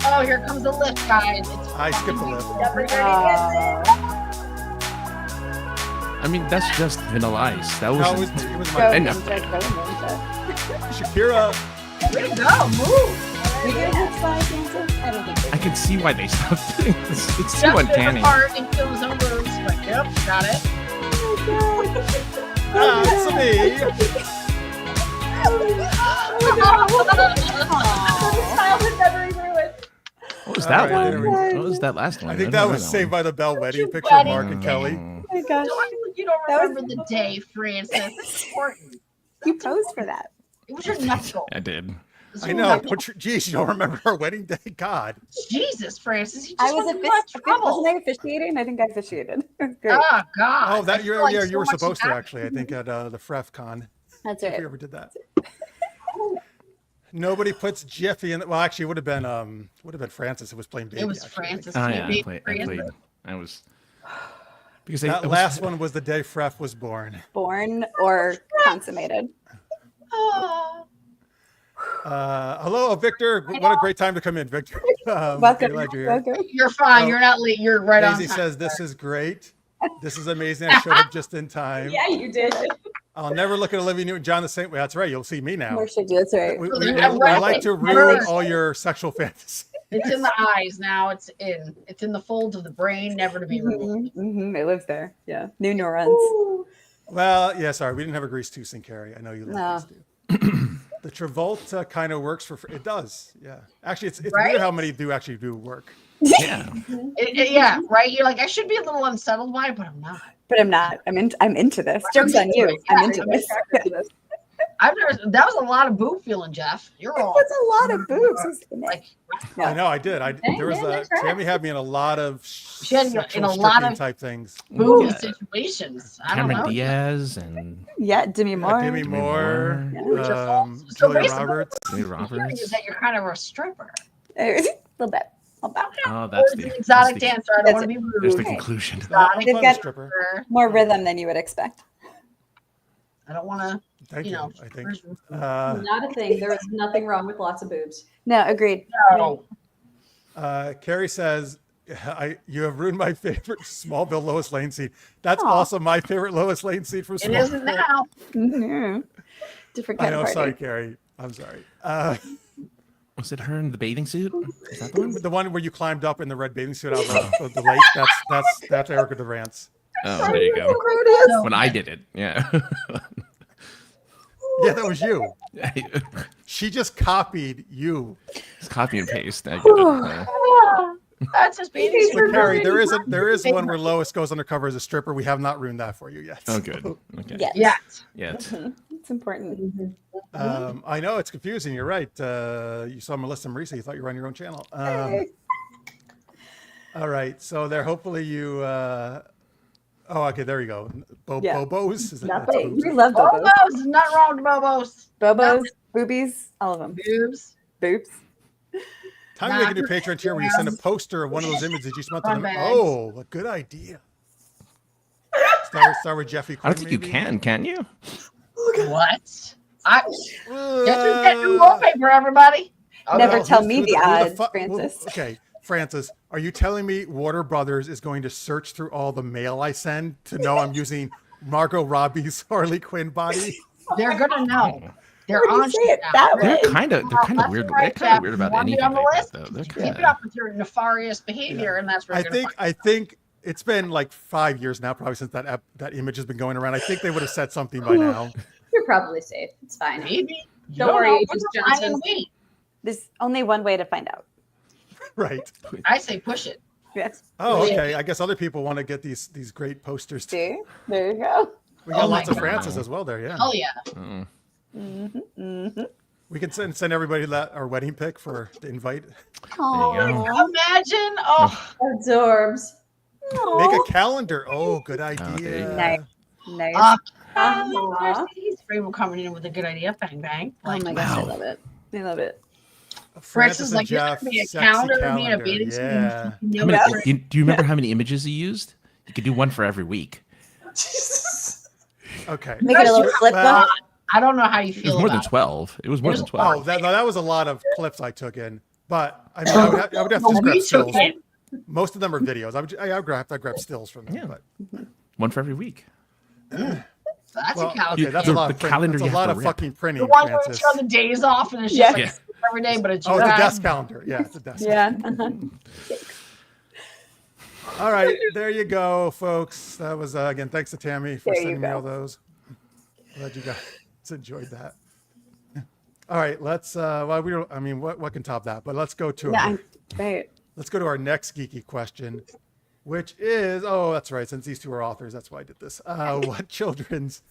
S3: Oh, here comes the lift, guys. It's
S1: I skipped the lift.
S2: I mean, that's just Vanilla Ice. That was.
S1: No, it was
S5: Go
S1: my
S2: I know.
S5: ninja, go ninja.
S1: Shakira.
S3: way to go. Move.
S5: We did have slide dances. I don't think
S2: I can see why they stopped doing this. It's too
S3: Jeff did
S2: uncanny.
S3: his part and fill his own rooms. But yep, got it.
S1: Ah, it's me.
S6: Childhood memory ruined.
S2: What was
S1: All
S2: that
S1: right,
S2: one?
S1: there we
S2: What was that last one?
S1: I think
S2: don't
S1: that
S2: know
S1: was Saved by the Bell wedding picture of
S3: Wedding.
S1: Mark and Kelly.
S2: Oh.
S5: Oh my gosh.
S3: You don't
S5: That was-
S3: remember the day, Francis. It's important.
S5: You posed for that.
S3: It was your knuckle.
S2: I did.
S3: It was
S1: I
S3: your
S1: know.
S3: knuckle.
S1: Geez, you don't remember our wedding day? God.
S3: Jesus, Francis. You
S5: I
S3: just
S5: was
S3: went through much trouble.
S5: wasn't I officiating? I think I officiated. Great.
S3: Oh, God.
S1: Oh, that
S3: I
S1: you
S3: feel like
S1: yeah,
S3: so
S1: you were
S3: much
S1: supposed to
S3: happened.
S1: actually. I think at the Fref Con.
S5: That's
S1: If
S5: right.
S1: we ever did that. Nobody puts Jiffy in. Well, actually, it would have been Francis who was playing baby.
S3: It was
S1: actually, I think.
S3: Francis.
S2: Oh yeah,
S3: Baby
S2: I played.
S3: Francis.
S2: I was because
S1: That last one was the day Fref was born.
S5: Born or consummated.
S3: Oh.
S1: Hello, Victor. What a great time to come in, Victor.
S5: Welcome.
S1: Glad you're here.
S5: Welcome.
S3: You're fine.
S1: Oh.
S3: You're not late. You're right on
S1: Daisy
S3: time.
S1: says this is great. This is amazing. I showed up just in time.
S6: Yeah, you did.
S1: I'll never look at Olivia Newton-John the same way. That's right. You'll see me now.
S5: More should do. That's right.
S1: We
S3: I'm right.
S1: like to
S3: Never-
S1: ruin all your sexual fantasies.
S3: It's in the eyes now. It's in the folds of the brain, never to be removed.
S5: It lives there. Yeah. New neurons.
S1: Well, yeah, sorry. We didn't have a Grease 2 Sin Carrie. I know you love
S5: No.
S1: Grease 2. The Travolta kind of works for it does. Yeah. Actually, it's
S3: Right?
S1: weird how many actually do work.
S2: Yeah.
S3: Yeah, right. You're like, I should be a little unsettled by it, but I'm not.
S5: But I'm not. I'm into this. Joke's on you. I'm into this.
S3: I've never. That was a lot of boob feeling, Jeff. You're wrong.
S5: That's a lot of boobs. isn't it?
S3: Like
S5: Yeah.
S1: I know I did. There was
S6: that's right.
S1: Tammy had me in a lot of
S3: She had you in
S1: sexual
S3: a lot
S1: stripping
S3: of-
S1: type things.
S3: booby
S2: Yeah.
S3: situations. I don't
S2: Cameron
S3: know.
S2: Diaz and
S5: Yeah, Demi Moore.
S1: Demi Moore,
S2: Moore.
S3: So
S1: Julia
S3: basically-
S1: Roberts.
S2: Julia
S3: The feeling
S2: Roberts.
S3: is that you're kind of a stripper.
S5: A little bit.
S2: Oh,
S3: Or
S2: that's
S3: it's
S2: the
S3: an exotic
S2: that's the-
S3: dancer. I don't want to be
S2: There's
S3: rude.
S2: the conclusion.
S1: I'm
S5: They've
S1: a
S5: got-
S1: stripper.
S5: More rhythm than you would expect.
S3: I don't want to,
S1: Thank
S3: you
S1: you.
S3: know.
S1: I think. Uh,
S6: Not a thing. There is nothing wrong with lots of boobs.
S5: No, agreed.
S3: No.
S1: Carrie says, you have ruined my favorite Smallville Lois Lane scene. That's
S5: Aw.
S1: also my favorite Lois Lane scene from
S3: It
S1: Smallville.
S3: isn't now.
S5: Mhm. Different
S1: I
S5: kind
S1: know.
S5: of
S1: Sorry,
S5: party.
S1: Carrie. I'm sorry.
S2: Was it her in the bathing suit? Is that the one?
S1: The one where you climbed up in the red bathing suit out of the lake. That's Erica Durant's.
S2: Oh, there you go.
S3: So
S2: When I did it, yeah.
S1: Yeah, that was you. She just copied you.
S2: It's copy and paste. I get it.
S3: that's just being
S1: But Carrie, there is one where Lois goes undercover as a stripper. We have not ruined that for you yet.
S2: Oh, good. Okay.
S5: Yes.
S3: Yeah.
S2: Yet.
S5: It's important.
S1: I know it's confusing. You're right. You saw Melissa and Marisa. You thought you were on your own channel. All right. So there, hopefully you. Okay. There you go.
S5: Yeah.
S1: Bobos. Is
S6: Not
S1: that's
S6: big.
S1: boobs?
S5: We love Bobos.
S3: Bobos, not wrong with Bobos.
S5: Bobos, boobies, all of them.
S3: Boobs.
S5: Boobs.
S1: Time to make a new Patreon tier where you send a poster of one of those images each month.
S3: Fun bags.
S1: Oh, a good idea. Start with Jeffy.
S2: I don't think you can you?
S3: What? Guess who's getting new wallpaper, everybody?
S5: Never
S1: Well,
S5: tell
S1: who's-
S5: me
S1: who
S5: the
S1: who
S5: odds,
S1: fu-
S5: Francis.
S1: Okay, Francis, are you telling me Warner Brothers is going to search through all the mail I send to know I'm using Margot Robbie's Harley Quinn body?
S3: They're gonna know. They're
S5: Why do you
S3: on
S5: say
S3: shit
S5: it
S3: now.
S5: that
S2: They're
S5: way?
S2: kind of
S3: Left
S2: weird.
S3: and right,
S2: They're kind
S3: Jeff.
S2: of weird about
S3: You wanna be
S2: anything
S3: on the
S2: like
S3: list?
S2: that, though. They're
S3: Keep
S2: kind
S3: it up with your nefarious behavior, and that's where
S1: I
S3: you're gonna
S1: think it's been like 5 years now, probably since that image has been going around. I think they would have said something by now.
S6: You're probably safe. It's fine.
S3: maybe.
S6: Don't worry,
S3: know.
S6: Agent
S3: I
S6: Johnson.
S3: can wait.
S5: There's only one way to find out.
S1: Right.
S3: I say push it.
S5: Yes.
S1: Oh, okay. I guess other people want to get these great posters too.
S5: See? There you go.
S1: We got
S3: Oh my
S1: lots of
S3: God.
S1: Francis as well there, yeah.
S3: Hell yeah.
S2: Mm.
S1: We can send everybody our wedding pic for the invite.
S5: Oh,
S3: Imagine. Oh,
S6: Adorbs.
S1: Make a calendar. Oh, good
S2: there you
S1: idea.
S2: go.
S5: Nice. Nice.
S6: Aw.
S3: he's Freeman coming in with a good idea. Bang, bang.
S5: Oh my gosh, I
S2: Wow.
S5: love it. I love it.
S3: Francis
S1: and
S3: like, this
S1: Jeff,
S3: could be a
S1: sexy
S3: calendar, me a bathing suit.
S1: Yeah.
S3: You
S2: How
S3: know,
S2: many, do you remember how many images you used? You could do one for every week.
S1: Okay.
S5: Make it a little flip
S1: Well,
S5: book.
S3: I don't know how you
S2: It was
S3: feel
S2: more than
S3: about it.
S2: 12. It was more than
S1: Oh,
S2: 12.
S1: that was a lot of clips I took in. But I mean, I would have to just grab
S3: We took
S1: stills.
S3: it. Most
S1: Most of them are videos. I would have to grab stills from them.
S2: Yeah.
S1: But
S2: One for every week.
S3: That's
S1: well,
S3: a calendar.
S1: okay, that's
S2: The-
S1: a lot
S2: the
S1: of print.
S2: calendar
S1: That's
S2: you
S1: a
S2: have
S1: lot
S2: to
S1: of
S2: rip.
S1: fucking printing,
S3: The one where we
S1: Francis.
S3: turn the days off and it's just
S5: Yeah.
S3: like
S2: Yeah.
S3: every day, but it's
S1: Oh,
S3: you
S1: the
S3: guys.
S1: desk calendar. Yeah, it's a desk.
S5: Yeah.
S1: All right, there you go, folks. That was again. Thanks to Tammy for
S5: There you
S1: sending me
S5: go.
S1: all those. Glad you guys enjoyed that. All right, let's. Well, we don't. I mean, what can top that? But let's go to
S5: Yeah, right.
S1: let's go to our next geeky question, which is that's right. Since these two are authors, that's why I did this. What children's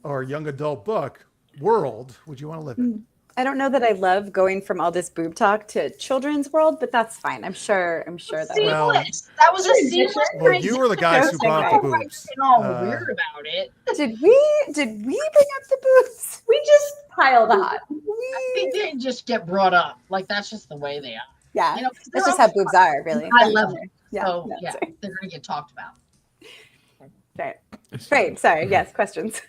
S1: or young adult book world would you want to live in?
S5: I don't know that I love going from all this boob talk to children's world, but that's fine. I'm sure that
S1: Well-
S3: Seamless. That was a seamless
S1: Well, you were the guys who brought up the
S3: Right,
S1: boobs.
S3: getting all
S1: Uh,
S3: weird about it.
S5: did we bring up the boobs?
S6: We just piled on.
S3: I think they just get brought up. Like that's just the way they are.
S5: Yeah.
S3: You know, 'cause
S5: That's
S3: they're
S5: just how boobs are, really.
S3: high level.
S5: Yeah.
S3: So
S5: that's
S3: yeah,
S5: right.
S3: they're gonna get talked about.
S5: Right. Great. Sorry. Yes. Questions.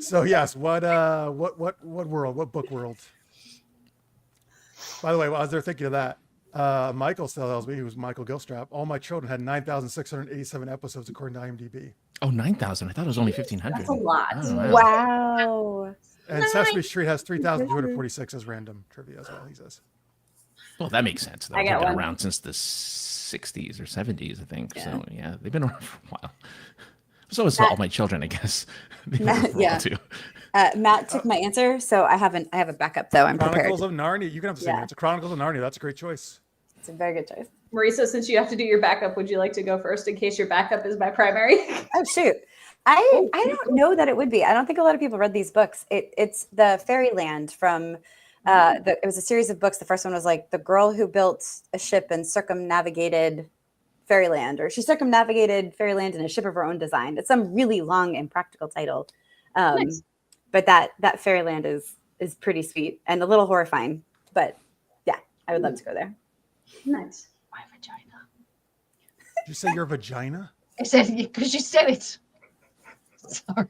S1: So yes, what world? What book world? By the way, while I was there thinking of that, Michael still tells me, who's Michael Gilstrap, all my children had 9,687 episodes according to IMDb.
S2: Oh, 9,000. I thought it was only 1,500.
S6: That's a lot.
S2: Oh,
S5: Wow.
S1: And Sesame Street has 3,246 as random trivia as well, he says.
S2: Well, that makes sense. Though.
S6: I
S2: They've
S6: got
S2: been
S6: one.
S2: around since the 60s or 70s, I think. So, yeah, they've been around for a while. So is all my children, I guess. They've been around for a while,
S5: Yeah.
S2: too.
S5: Matt took my answer, so I have a backup though. I'm prepared.
S1: Chronicles of Narnia. You can have the same
S5: Yeah.
S1: answer. Chronicles of Narnia. That's a great choice.
S5: It's a very good choice.
S6: Marisa, since you have to do your backup, would you like to go first in case your backup is my primary?
S5: Oh shoot. I don't know that it would be. I don't think a lot of people read these books. It's the Fairyland from it was a series of books. The first one was like the girl who built a ship and circumnavigated Fairyland, or she circumnavigated Fairyland in a ship of her own design. It's some really long and practical title.
S6: Nice.
S5: But that Fairyland is pretty sweet and a little horrifying. But yeah, I would love to go there.
S6: Nice.
S3: My vagina.
S1: Did you say your vagina?
S3: I said because you said it. Sorry.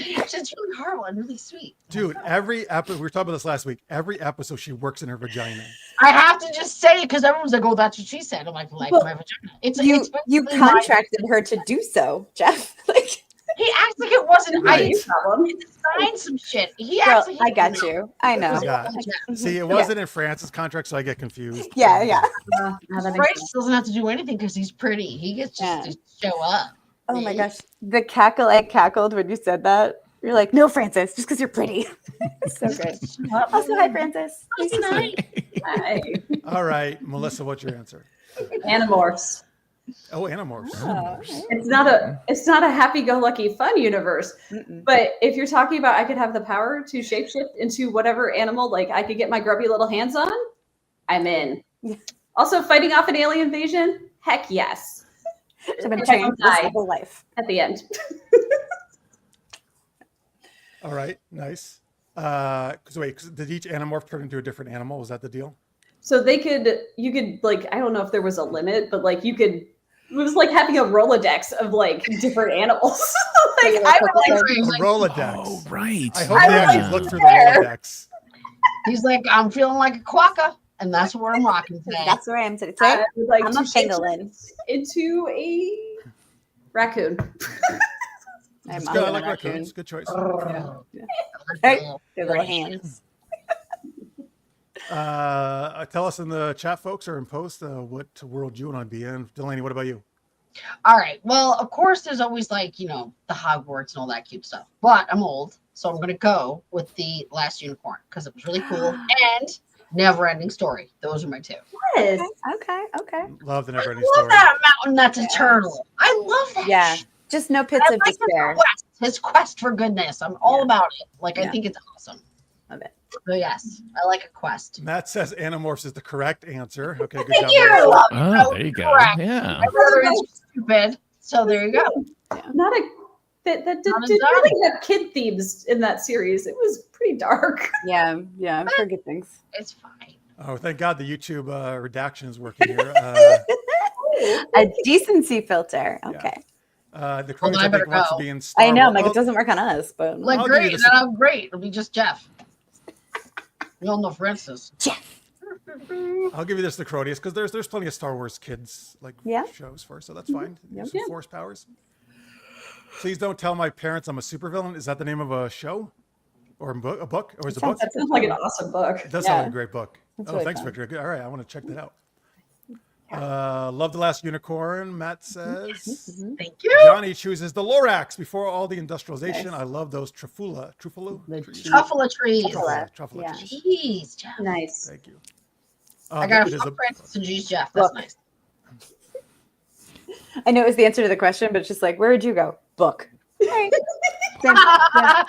S3: It's really horrible and really sweet.
S1: Dude, every episode, we were talking about this last week, every episode she works in her vagina.
S3: I have to just say it because everyone's like, "Oh, that's what she said." I'm like
S5: Well,
S3: my vagina. It's
S5: You
S3: basically my-
S5: contracted her to do so, Jeff. Like,
S3: He acts like it wasn't.
S1: Right.
S3: I
S6: Problem.
S3: signed some shit. He
S5: girl,
S3: acts like
S5: I got you. I know.
S1: Yeah. See, it wasn't in France's contract, so I get confused.
S5: Yeah, yeah.
S6: Now that makes
S3: Bryce
S6: sense.
S3: doesn't have to do anything because he's pretty. He gets just to show up.
S5: Oh my gosh. The cackle I cackled when you said that. You're like, no, Francis, just because you're pretty. It's so great. Also, hi, Francis.
S6: Hi.
S1: All right, Melissa, what's your answer?
S6: Animorphs.
S1: Oh, Animorphs.
S5: Oh,
S6: It's not a happy-go-lucky fun universe.
S5: mm-mm.
S6: But if you're talking about I could have the power to shapeshift into whatever animal like I could get my grubby little hands on, I'm in.
S5: Yeah.
S6: Also, fighting off an alien invasion, heck yes.
S5: I've been
S6: If I
S5: trained
S6: don't
S5: this
S6: die
S5: whole life.
S6: at the end.
S1: All right, nice. So wait, did each Animorph turn into a different animal? Was that the deal?
S6: So you could like, I don't know if there was a limit, but like it was like having a Rolodex of like different animals. Like I would like
S1: A Rolodex.
S2: Oh, right.
S1: I hope they actually look through the Rolodex.
S3: He's like, I'm feeling like a quokka, and that's where I'm rocking today.
S5: That's where I am today.
S6: I would like
S5: I'm
S6: to
S5: a pangolin.
S6: into a raccoon.
S5: I'm
S1: It's
S5: a
S1: good. I like
S5: raccoon.
S1: raccoons. Good choice.
S5: Hey, their little hands.
S1: Tell us in the chat, folks, or in post, what world you want to be in. Delaney, what about you?
S3: All right. Well, of course, there's always like, the Hogwarts and all that cute stuff. But I'm old, so I'm going to go with the Last Unicorn because it was really cool and Never Ending Story. Those are my two.
S6: Yes.
S5: Okay.
S1: Love the never ending
S3: I love
S1: story.
S3: that mountain that's eternal. I love that.
S5: Yeah.
S3: shit.
S5: Just no pits
S3: I
S5: of
S3: like
S5: despair.
S3: his quest for goodness. I'm all
S5: Yeah.
S3: about it. Like, I
S5: Yeah.
S3: think it's awesome.
S5: Love it.
S3: So, yes, I like a quest.
S1: Matt says Animorphs is the correct answer. Okay, good
S3: Thank
S1: job.
S3: you.
S1: Melissa.
S2: Oh, there you go.
S3: Correct.
S2: Yeah.
S3: My brother is stupid. So, there you go.
S6: Not a that
S3: Not
S6: didn't
S3: a dime.
S6: really have kid themes in that series. It was pretty dark.
S5: Yeah. I've heard good things.
S3: It's fine.
S1: Oh, thank God the YouTube redaction is working here.
S5: A decency filter.
S1: Yeah.
S5: Okay.
S1: The
S3: Well,
S1: Cronin,
S3: I
S1: I think,
S3: better
S1: wants to
S3: go.
S1: be in Star
S5: I know.
S1: Wars.
S5: Like,
S1: Well,
S5: it doesn't work on us, but
S3: Like,
S1: I'll give you
S3: great.
S1: this-
S3: Then I'm great. It'll be just Jeff. We all know Francis.
S1: I'll give you this, the Crodius, because there's plenty of Star Wars kids
S5: Yeah.
S1: shows for, so that's fine.
S5: Yep.
S1: Some Force powers. Please don't tell my parents I'm a supervillain. Is that the name of a show or a book? Or is it a book?
S6: That sounds like an awesome book.
S1: It does sound like
S5: Yeah.
S1: a great book.
S5: That's
S1: Oh,
S5: really
S1: thanks,
S5: fun.
S1: Victor. Good. All right, I want to check that out. Love the Last Unicorn, Matt says.
S3: Thank you.
S1: Johnny chooses the Lorax before all the industrialization.
S5: Nice.
S1: I love those truffula
S3: The
S1: trees.
S3: truffle of trees.
S1: Truffula
S5: Yeah.
S1: trees.
S3: Jeez, Jeff.
S6: Nice.
S1: Thank you.
S3: I got
S1: it
S3: a
S1: is
S3: fuck Francis and G's Jeff. That's
S5: Look.
S3: nice.
S5: I know it was the answer to the question, but it's just like, where would you go? Book. Right. Same. Yeah.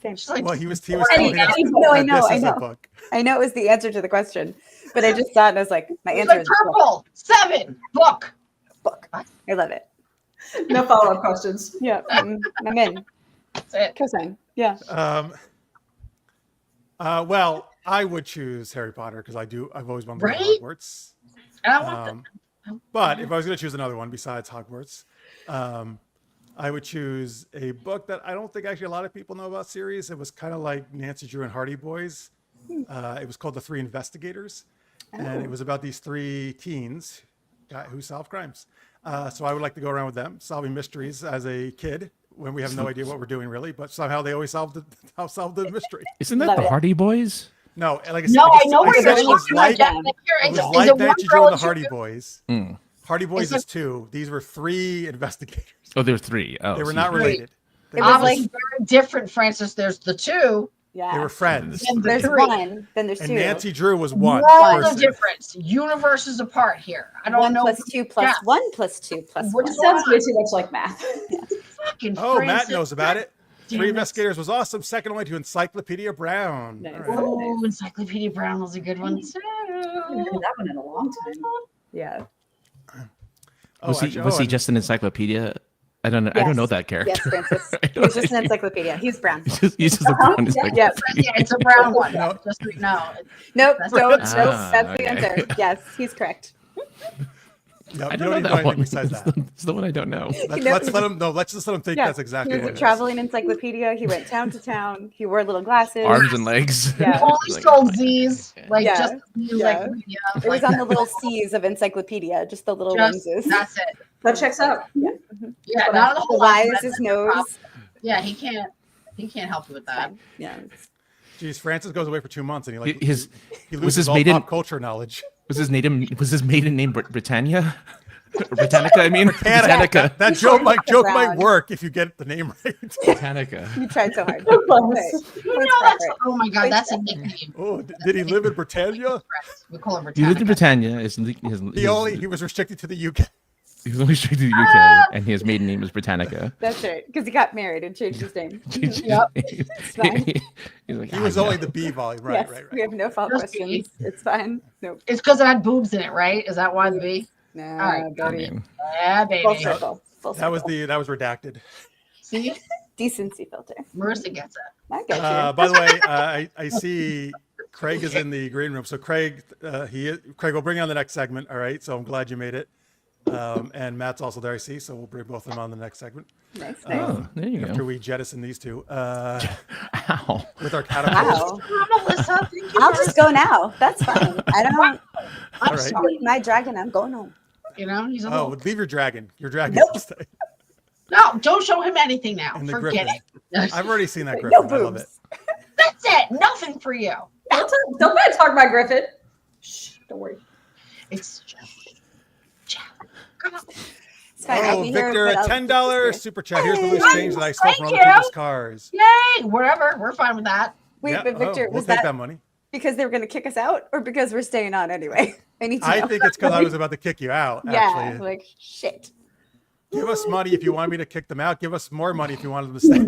S5: Same.
S3: She's like,
S1: Well, he was
S6: Any-
S1: telling us
S6: any-
S5: No, I
S1: that
S5: know,
S1: this
S5: I
S1: is a
S5: know.
S1: book.
S5: I know it was the answer to the question, but I just saw it and I was like, my
S3: it's
S5: answer
S3: like
S5: is book.
S3: purple. 7 book.
S5: Book. I love it.
S6: No follow-up questions.
S5: Yeah. I'm in.
S3: That's it.
S5: Cosign. Yeah.
S1: Well, I would choose Harry Potter because I've always wanted to go
S3: Right?
S1: to Hogwarts.
S3: And I want
S1: But if I was going to choose another one besides Hogwarts, I would choose a book that I don't think actually a lot of people know about series. It was kind of like Nancy Drew and Hardy Boys. It was called The Three Investigators. And it was about these 3 teens who solve crimes. So I would like to go around with them, solving mysteries as a kid when we have no idea what we're doing really, but somehow they always solve the mystery.
S2: Isn't that
S5: Love
S2: the
S5: it.
S2: Hardy Boys?
S1: No, like I said,
S3: No, I know what
S1: said
S3: you're
S1: it was
S3: talking
S1: like,
S3: about, Jeff.
S1: it was
S3: Is
S1: like
S3: it one
S1: Nancy Drew
S3: girl
S1: and the
S3: and
S1: Hardy
S3: two-
S1: Boys.
S2: Mm.
S1: Hardy Boys
S3: Is
S1: is 2. These were 3 investigators.
S2: Oh, there were 3. Oh,
S1: They were
S2: so
S1: not
S2: you-
S1: related.
S5: It was
S3: Obviously
S5: like-
S3: very different, Francis. There's the 2.
S5: Yeah.
S1: They were friends.
S3: And the
S5: There's
S3: 3.
S5: one, then there's
S1: And
S5: 2.
S1: Nancy Drew was one
S3: World of
S1: person.
S3: difference. Universes apart here. I don't
S5: 1
S3: know.
S5: plus 2 plus
S3: Yeah.
S5: 1 plus 2 plus
S3: What
S5: 1.
S3: is
S6: It sounds way too much like math.
S3: Fucking
S1: Oh, Matt
S3: Francis.
S1: knows about it.
S3: Damn
S1: 3
S3: it.
S1: Investigators was awesome. Second only to Encyclopedia Brown.
S5: Nice.
S1: All right.
S3: Oh, Encyclopedia Brown was a good one too.
S6: I haven't heard that one in a long time.
S5: Yeah.
S1: Oh,
S2: Was he
S1: actually-
S2: was he
S1: and-
S2: just an encyclopedia? I don't know. I don't know
S5: Yes.
S2: that character.
S5: Yes, Francis.
S2: I
S5: He was
S2: don't-
S5: just an encyclopedia. He's brown.
S2: he's just a brown encyclopedia.
S5: Yeah.
S3: Yeah, it's a brown one.
S1: No.
S3: Just no.
S5: Nope.
S3: That's-
S5: Don't.
S2: Ah,
S5: Nope. That's the
S2: okay.
S5: answer. Yes, he's correct.
S1: No,
S2: I
S1: you
S2: don't
S1: don't
S2: know
S1: need to know
S2: that
S1: anything
S2: one.
S1: besides that.
S2: It's the one I don't know.
S1: Let's let him. No, let's just let him think
S5: Yeah.
S1: that's exactly
S5: He was
S1: what
S5: a
S1: it is.
S5: traveling encyclopedia. He went town to town. He wore little glasses.
S2: Arms and legs.
S5: Yeah.
S3: Only
S2: Like-
S3: sold Z's, like
S5: Yeah.
S3: just the encyclopedia.
S5: It was on the little C's of encyclopedia, just the little
S3: just,
S5: lenses.
S3: that's it.
S6: That checks out.
S3: Yeah, not the
S5: The
S3: whole
S5: Y
S3: lot,
S5: is
S3: but
S5: his
S3: that's no problem.
S5: nose.
S3: Yeah, he can't help you with that.
S5: Yeah.
S1: Geez, Francis goes away for 2 months and he
S2: His
S1: he
S2: was
S1: loses
S2: his
S1: all
S2: maiden-
S1: pop culture knowledge.
S2: was his maiden name Britannia? Britannica, I mean. Britannica.
S1: That joke might work if you get the name right.
S2: Britannica.
S5: You tried so hard.
S3: You know that's oh my god, that's a nickname.
S1: Oh, did he live in Britannia?
S3: We call him
S2: He lived in
S3: Britannica.
S2: Britannia.
S1: He was restricted to the UK.
S2: He was only straight to the UK, and his maiden name was Britannica.
S5: That's right, because he got married and changed his name.
S3: Yep.
S5: It's fine.
S2: He's like,
S1: He was only the B volume, right?
S5: Yes,
S1: Right.
S5: we have no follow
S3: Just
S5: questions.
S3: B.
S5: It's fine. Nope.
S3: It's because it had boobs in it, right? Is that why the B?
S5: No,
S3: right,
S2: I
S5: baby.
S2: mean,
S3: Yeah, baby.
S5: Full circle. Full
S1: That was
S5: circle.
S1: that was redacted.
S3: See,
S5: Decency filter.
S3: Marissa gets it.
S5: I got you.
S1: By the way, I see Craig is in the green room. So Craig, Craig, we'll bring you on the next segment. All right. So I'm glad you made it. And Matt's also there, I see. So we'll bring both of them on the next segment.
S5: Nice.
S2: oh, there you
S1: After
S2: go.
S1: we jettison these two
S2: Ow.
S1: with our catapults.
S5: Wow.
S3: Melissa, thank you
S5: I'll
S3: for-
S5: just go now. That's fine. I don't
S3: I'm
S1: All right.
S3: sorry.
S5: my dragon. I'm going home.
S3: You know, he's a
S1: Oh,
S3: little.
S1: leave your dragon. Your dragon.
S5: Nope.
S1: Stay.
S3: No, don't show him anything now.
S1: And the
S3: Forget
S1: griffin.
S3: it.
S1: I've already seen that
S5: No
S1: griffin. I love it.
S5: boobs.
S3: That's it. Nothing for you.
S6: Don't bad talk about Griffin. Shh, don't worry.
S3: It's come on.
S5: It's fine. I'll
S1: Oh,
S5: be here,
S1: Victor,
S5: but
S1: a
S5: I'll-
S1: $10 super chat. Here's the loose change that I stole from other
S3: Thank you.
S1: people's cars.
S3: Yay! Whatever. We're fine with that.
S5: Wait,
S1: Yeah,
S5: but Victor,
S1: we'll
S5: was
S1: take
S5: that,
S1: that money.
S5: because they were going to kick us out, or because we're staying on anyway? I need to
S1: I
S5: know.
S1: think it's because I was about to kick you out.
S5: yeah,
S1: Actually,
S5: like shit.
S1: give us money if you want me to kick them out. Give us more money if you want them to stay.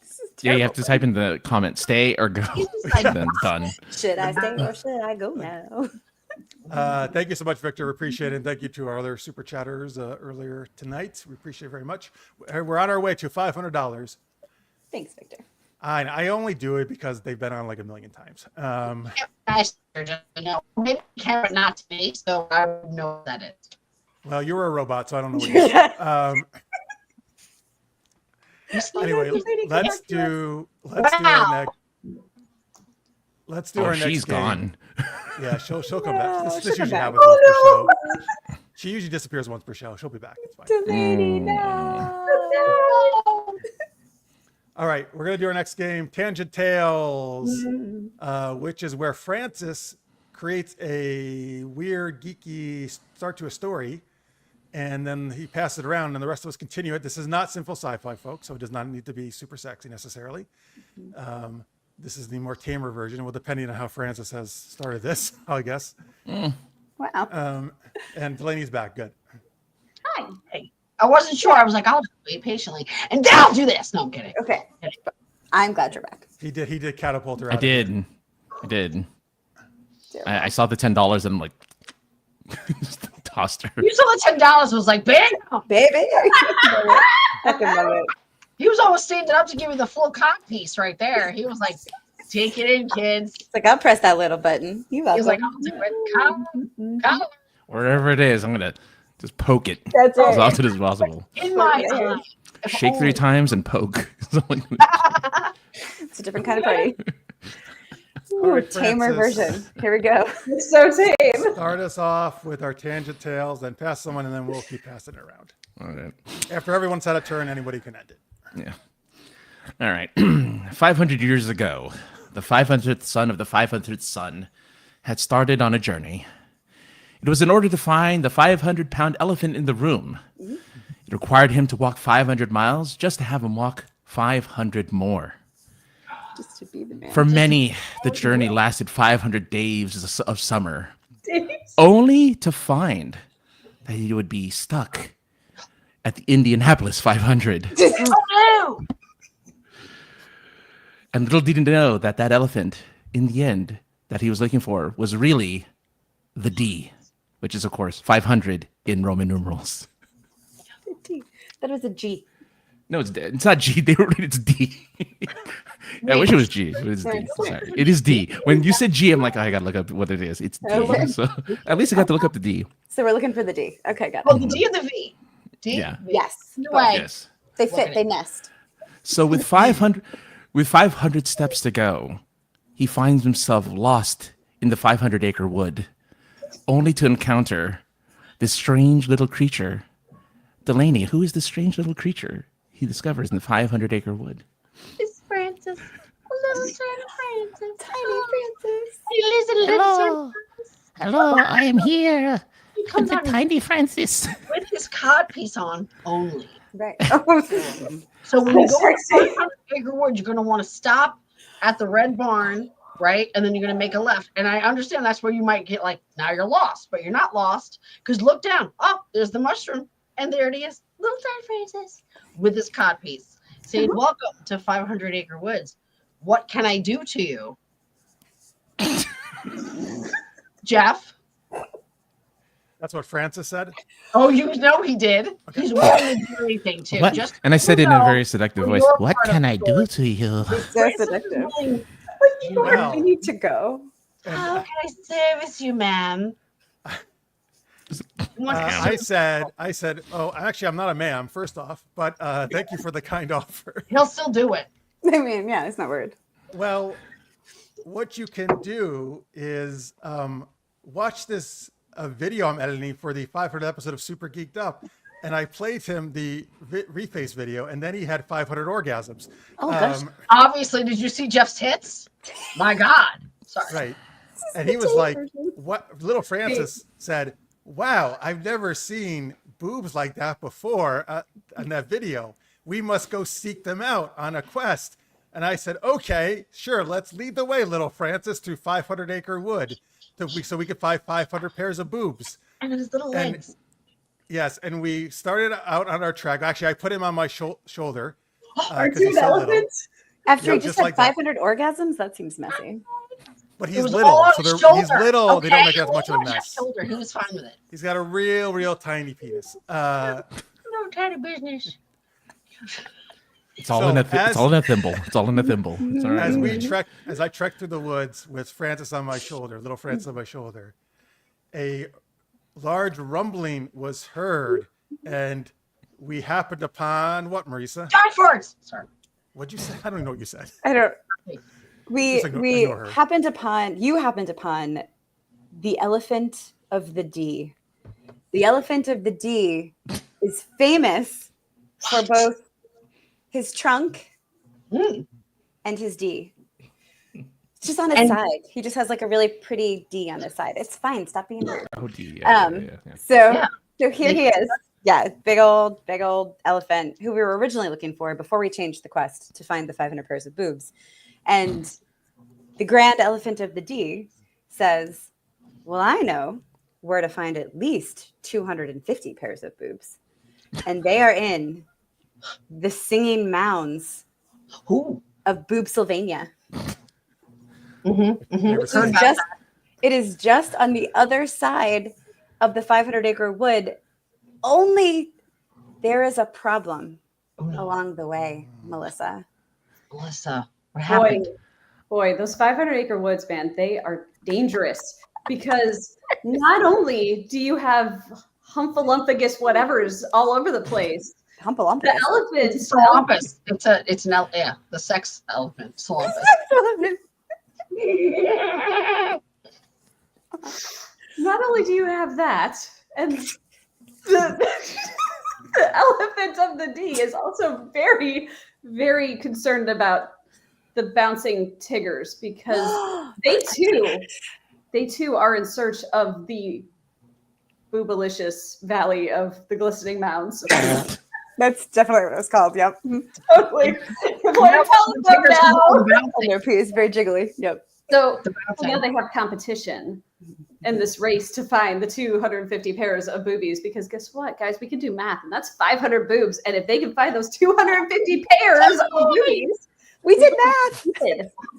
S5: This is
S2: Yeah, you have
S5: terrible.
S2: to type in the comment, stay or go.
S3: like-
S2: Then done.
S5: Should I stay or should I go now?
S1: Thank you so much, Victor. We appreciate it. And thank you to our other super chatters earlier tonight. We appreciate it very much. We're on our way to $500.
S5: Thanks, Victor.
S1: I only do it because they've been on like a million times.
S3: No, maybe can, but not to me. So I would know what that is.
S1: Well, you were a robot, so I don't know what you Anyway, let's do our next. Let's do
S2: Oh,
S1: our next
S2: she's
S1: game.
S2: gone.
S1: Yeah, she'll come back. This
S5: she'll come
S1: usually
S5: back.
S1: happens once per show. She usually disappears once per show. She'll be back. It's fine.
S5: Delaney, no.
S1: All right, we're gonna do our next game, Tangent Tales, which is where Francis creates a weird, geeky start to a story, and then he passes it around, and the rest of us continue it. This is not simple sci-fi, folks, so it does not need to be super sexy necessarily. This is the more tamer version. Well, depending on how Francis has started this, I guess.
S5: Wow.
S1: And Delaney's back. Good.
S3: Hi. Hey. I wasn't sure. I was like, I'll just wait patiently, and then I'll do this. No, I'm kidding.
S5: Okay. I'm glad you're back.
S1: He did catapult her out.
S2: I did.
S5: Terrible.
S2: I saw the $10 and I'm like, just tossed her.
S3: You saw the $10. Was like, bang.
S5: Baby. I can love it.
S3: He was almost standing up to give me the full cock piece right there. He was like, take it in, kids.
S5: It's like, I'll press that little button. You
S3: He was like,
S5: welcome.
S3: I'll do it. Come
S2: Wherever it is, I'm going to just poke it
S5: That's
S2: as
S5: it.
S2: often as possible.
S3: in my
S5: Okay.
S3: eye. If
S2: Shake 3
S3: only.
S2: times and poke.
S5: It's a different kind of party.
S1: All
S5: Ooh,
S1: right,
S5: tamer
S1: Francis.
S5: version. Here we go.
S6: It's so tame.
S1: Start us off with our Tangent Tales, then pass someone, and then we'll keep passing it around.
S2: All right.
S1: After everyone's had a turn, anybody can end it.
S2: Yeah. All right. 500 years ago, the 500th son of the 500th son had started on a journey. It was in order to find the 500-pound elephant in the room. It required him to walk 500 miles just to have him walk 500 more.
S5: Just to be the man.
S2: For many, the journey lasted 500 days of summer, only to find that he would be stuck at the Indianapolis 500.
S3: Oh, no.
S2: And little did he know that that elephant, in the end, that he was looking for was really the D, which is, of course, 500 in Roman numerals.
S5: That was a G.
S2: No, it's not G. They wrote it's D. I wish it was G, but it's D. Sorry. It is D. When you said G, I'm like, oh, I got to look up what it is. It's D.
S5: Okay.
S2: So at least I got to look up the D.
S5: So we're looking for the D. Okay, got
S3: Oh,
S5: it.
S3: the D and the V. D?
S2: Yeah.
S5: Yes.
S3: No way.
S2: Yes.
S5: They
S3: Look
S5: fit.
S3: at
S5: They
S3: it.
S5: nest.
S2: So with 500 steps to go, he finds himself lost in the 500-acre wood, only to encounter this strange little creature. Delaney, who is this strange little creature he discovers in the 500-acre wood?
S3: It's Francis. Little Francis.
S5: Tiny Francis.
S3: Hey, listen, little
S7: Hello, I am here.
S3: comes out
S2: tiny Francis.
S3: with his codpiece on only.
S5: Right.
S3: So when you go to 500 Acre Woods, you're going to want to stop at the Red Barn, right? And then you're going to make a left. And I understand that's where you might get like, now you're lost, but you're not lost because look down. Oh, there's the mushroom. And there it is. Little tiny Francis with his codpiece saying, welcome to 500 Acre Woods. What can I do to you? Jeff?
S1: That's what Francis said.
S3: Oh, you know he did.
S1: Okay.
S3: He's willing to do anything too.
S2: What?
S3: Just
S2: And I said it in a very seductive
S3: for
S2: voice.
S3: your
S2: What
S3: part of
S2: can
S3: the
S2: I do
S3: story.
S2: to you?
S5: It's so
S3: Francis is
S5: seductive.
S3: willing-
S1: Well,
S5: I need to go.
S3: How can I service you, ma'am?
S1: I said, oh, actually, I'm not a ma'am, first off, but thank you for the kind offer.
S3: He'll still do it.
S5: I mean, yeah, it's not weird.
S1: Well, what you can do is watch this video I'm editing for the 500 episode of Super Geeked Up, and I played him the reface video, and then he had 500 orgasms.
S3: Oh, obviously, did you see Jeff's tits? My God. Sorry.
S1: Right. And he was like, what? Little Francis said, wow, I've never seen boobs like that before in that video. We must go seek them out on a quest. And I said, okay, sure. Let's lead the way, little Francis, to 500 Acre Wood so we could find 500 pairs of boobs.
S3: And his little legs.
S1: Yes. And we started out on our track. Actually, I put him on my shoulder.
S6: Aren't you an elephant?
S5: After he
S1: Yep,
S5: just
S1: just
S5: had
S1: like that.
S5: 500 orgasms, that seems messy.
S1: But
S3: It
S1: he's
S3: was
S1: little.
S3: all on
S1: So
S3: his
S1: he's
S3: shoulder,
S1: little.
S3: Okay?
S1: They don't make as
S3: It was
S1: much of
S3: on
S1: a
S3: Jeff's
S1: mess.
S3: shoulder. He was fine with it.
S1: He's got a real tiny penis.
S3: No tiny business.
S2: It's all
S1: So
S2: in a it's all in a thimble. It's all in a thimble. It's all right.
S1: As I trekked through the woods with Francis on my shoulder, little Francis on my shoulder, a large rumbling was heard, and we happened upon what, Marisa?
S3: John Fords. Sorry.
S1: What'd you say? I don't even know what you said.
S5: I don't. We
S1: Just
S5: you
S1: ignore her.
S5: happened upon the elephant of the D. The elephant of the D is famous for both his trunk and his D. It's just on his side. He just has like a really pretty D on his side. It's fine. Stop being weird.
S2: Oh, yeah.
S5: So here he is. Yeah, big old elephant who we were originally looking for before we changed the quest to find the 500 pairs of boobs. And the grand elephant of the D says, well, I know where to find at least 250 pairs of boobs. And they are in the singing mounds of Boob Sylvania.
S1: Never seen it.
S5: It is just on the other side of the 500 Acre Wood. Only there is a problem along the way, Melissa.
S3: Melissa, what happened?
S6: Boy, those 500 Acre Woods, man, they are dangerous because not only do you have humphalumpagus whatevers all over the place,
S5: Humpalumpus.
S6: the elephants.
S3: It's the sex elephant. Solumpus.
S6: Not only do you have that, and the elephant of the D is also very, very concerned about the bouncing tigers because they too are in search of the boobalicious valley of the glistening mounds.
S5: That's definitely what it's called. Yep.
S6: Totally.
S5: Their pee is very jiggly. Yep.
S6: So now they have competition in this race to find the 250 pairs of boobies because guess what, guys? We can do math, and that's 500 boobs. And if they can find those 250 pairs of boobies,
S5: we did math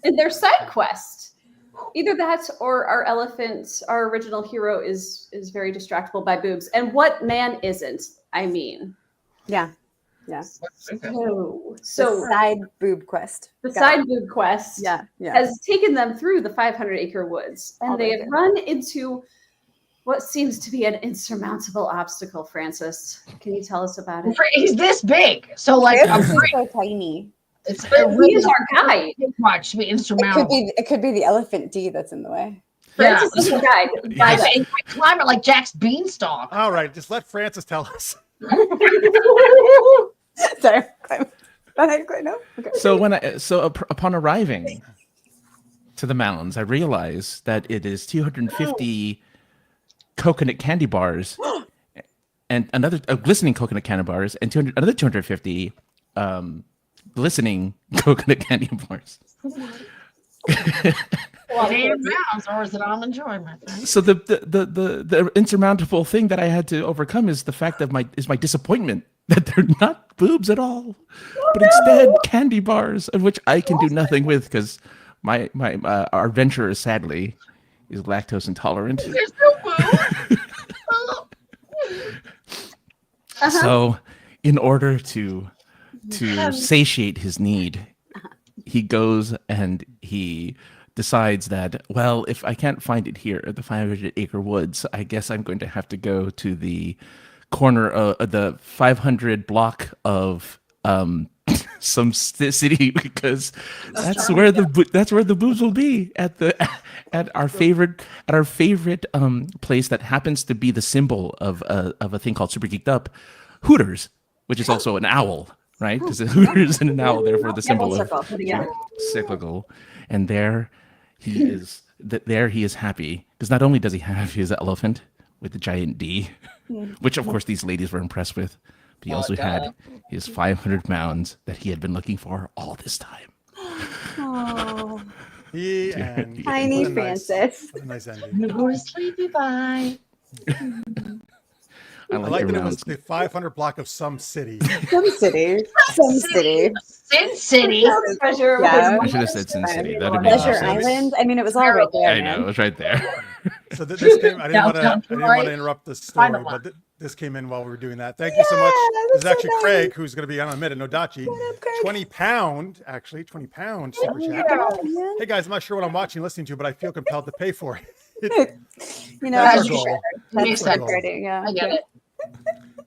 S6: in their side quest. Either that or our elephant, our original hero, is very distractible by boobs. And what man isn't? I mean,
S5: yeah.
S6: So
S5: the side boob quest.
S6: The side boob quest has taken them through the 500 Acre Woods, and they have run into what seems to be an insurmountable obstacle. Francis, can you tell us about it?
S3: He's this big, so like
S5: so tiny.
S6: He is our guide.
S3: Much to be insurmountable.
S5: It could be the elephant D that's in the way.
S6: Francis is the guide.
S3: I climb it like Jack's beanstalk.
S1: All right, just let Francis tell us.
S5: Sorry. No? Okay.
S2: So upon arriving to the mountains, I realized that it is 250 coconut candy bars, and another glistening coconut candy bars, and another 250 glistening coconut candy bars.
S3: Well, 8 pounds, or is it almond joy, my friend?
S2: So the insurmountable thing that I had to overcome is the fact that my disappointment that they're not boobs at all, but instead candy bars, of which I can do nothing with because my our adventurer sadly is lactose intolerant.
S3: There's no boob.
S2: So, in order to satiate his need, he goes and he decides that, well, if I can't find it here at the 500-acre woods, I guess I'm going to have to go to the corner of the 500 block of some city because that's where the boobs will be at our favorite place that happens to be the symbol of a thing called Super Geeked Up, Hooters, which is also an owl, right? Because Hooters and an owl, therefore the symbol of cyclical. And there he is. There he is happy because not only does he have his elephant with the giant D, which of course these ladies were impressed with, but he also had his 500 pounds that he had been looking for all this time.
S5: Oh,
S1: Tiny
S5: Francis.
S1: What a nice ending.
S3: I'm gonna go to sleepy bye.
S1: I like that it was the 500 block of some city.
S5: Some city.
S3: Sin City.
S6: Treasure.
S5: Yeah.
S2: I should have said Sin City. That'd have made more
S5: Pleasure
S2: sense.
S5: Island. I mean, it was all right there.
S2: I know, it was right there.
S1: So this came. I didn't want
S3: Downtown
S1: to interrupt the story,
S3: Final one.
S1: but this came in while we were doing that. Thank you so much. This is actually Craig, who's going to be on a minute. Nodachi, 20 pound super chat. Hey guys, I'm not sure what I'm watching, listening to, but I feel compelled to pay for it.
S5: You know,
S1: That's
S5: as
S1: our
S5: you
S1: goal.
S5: should. That's
S3: Makes
S5: what
S3: sense.
S5: creating, yeah.
S3: I get it.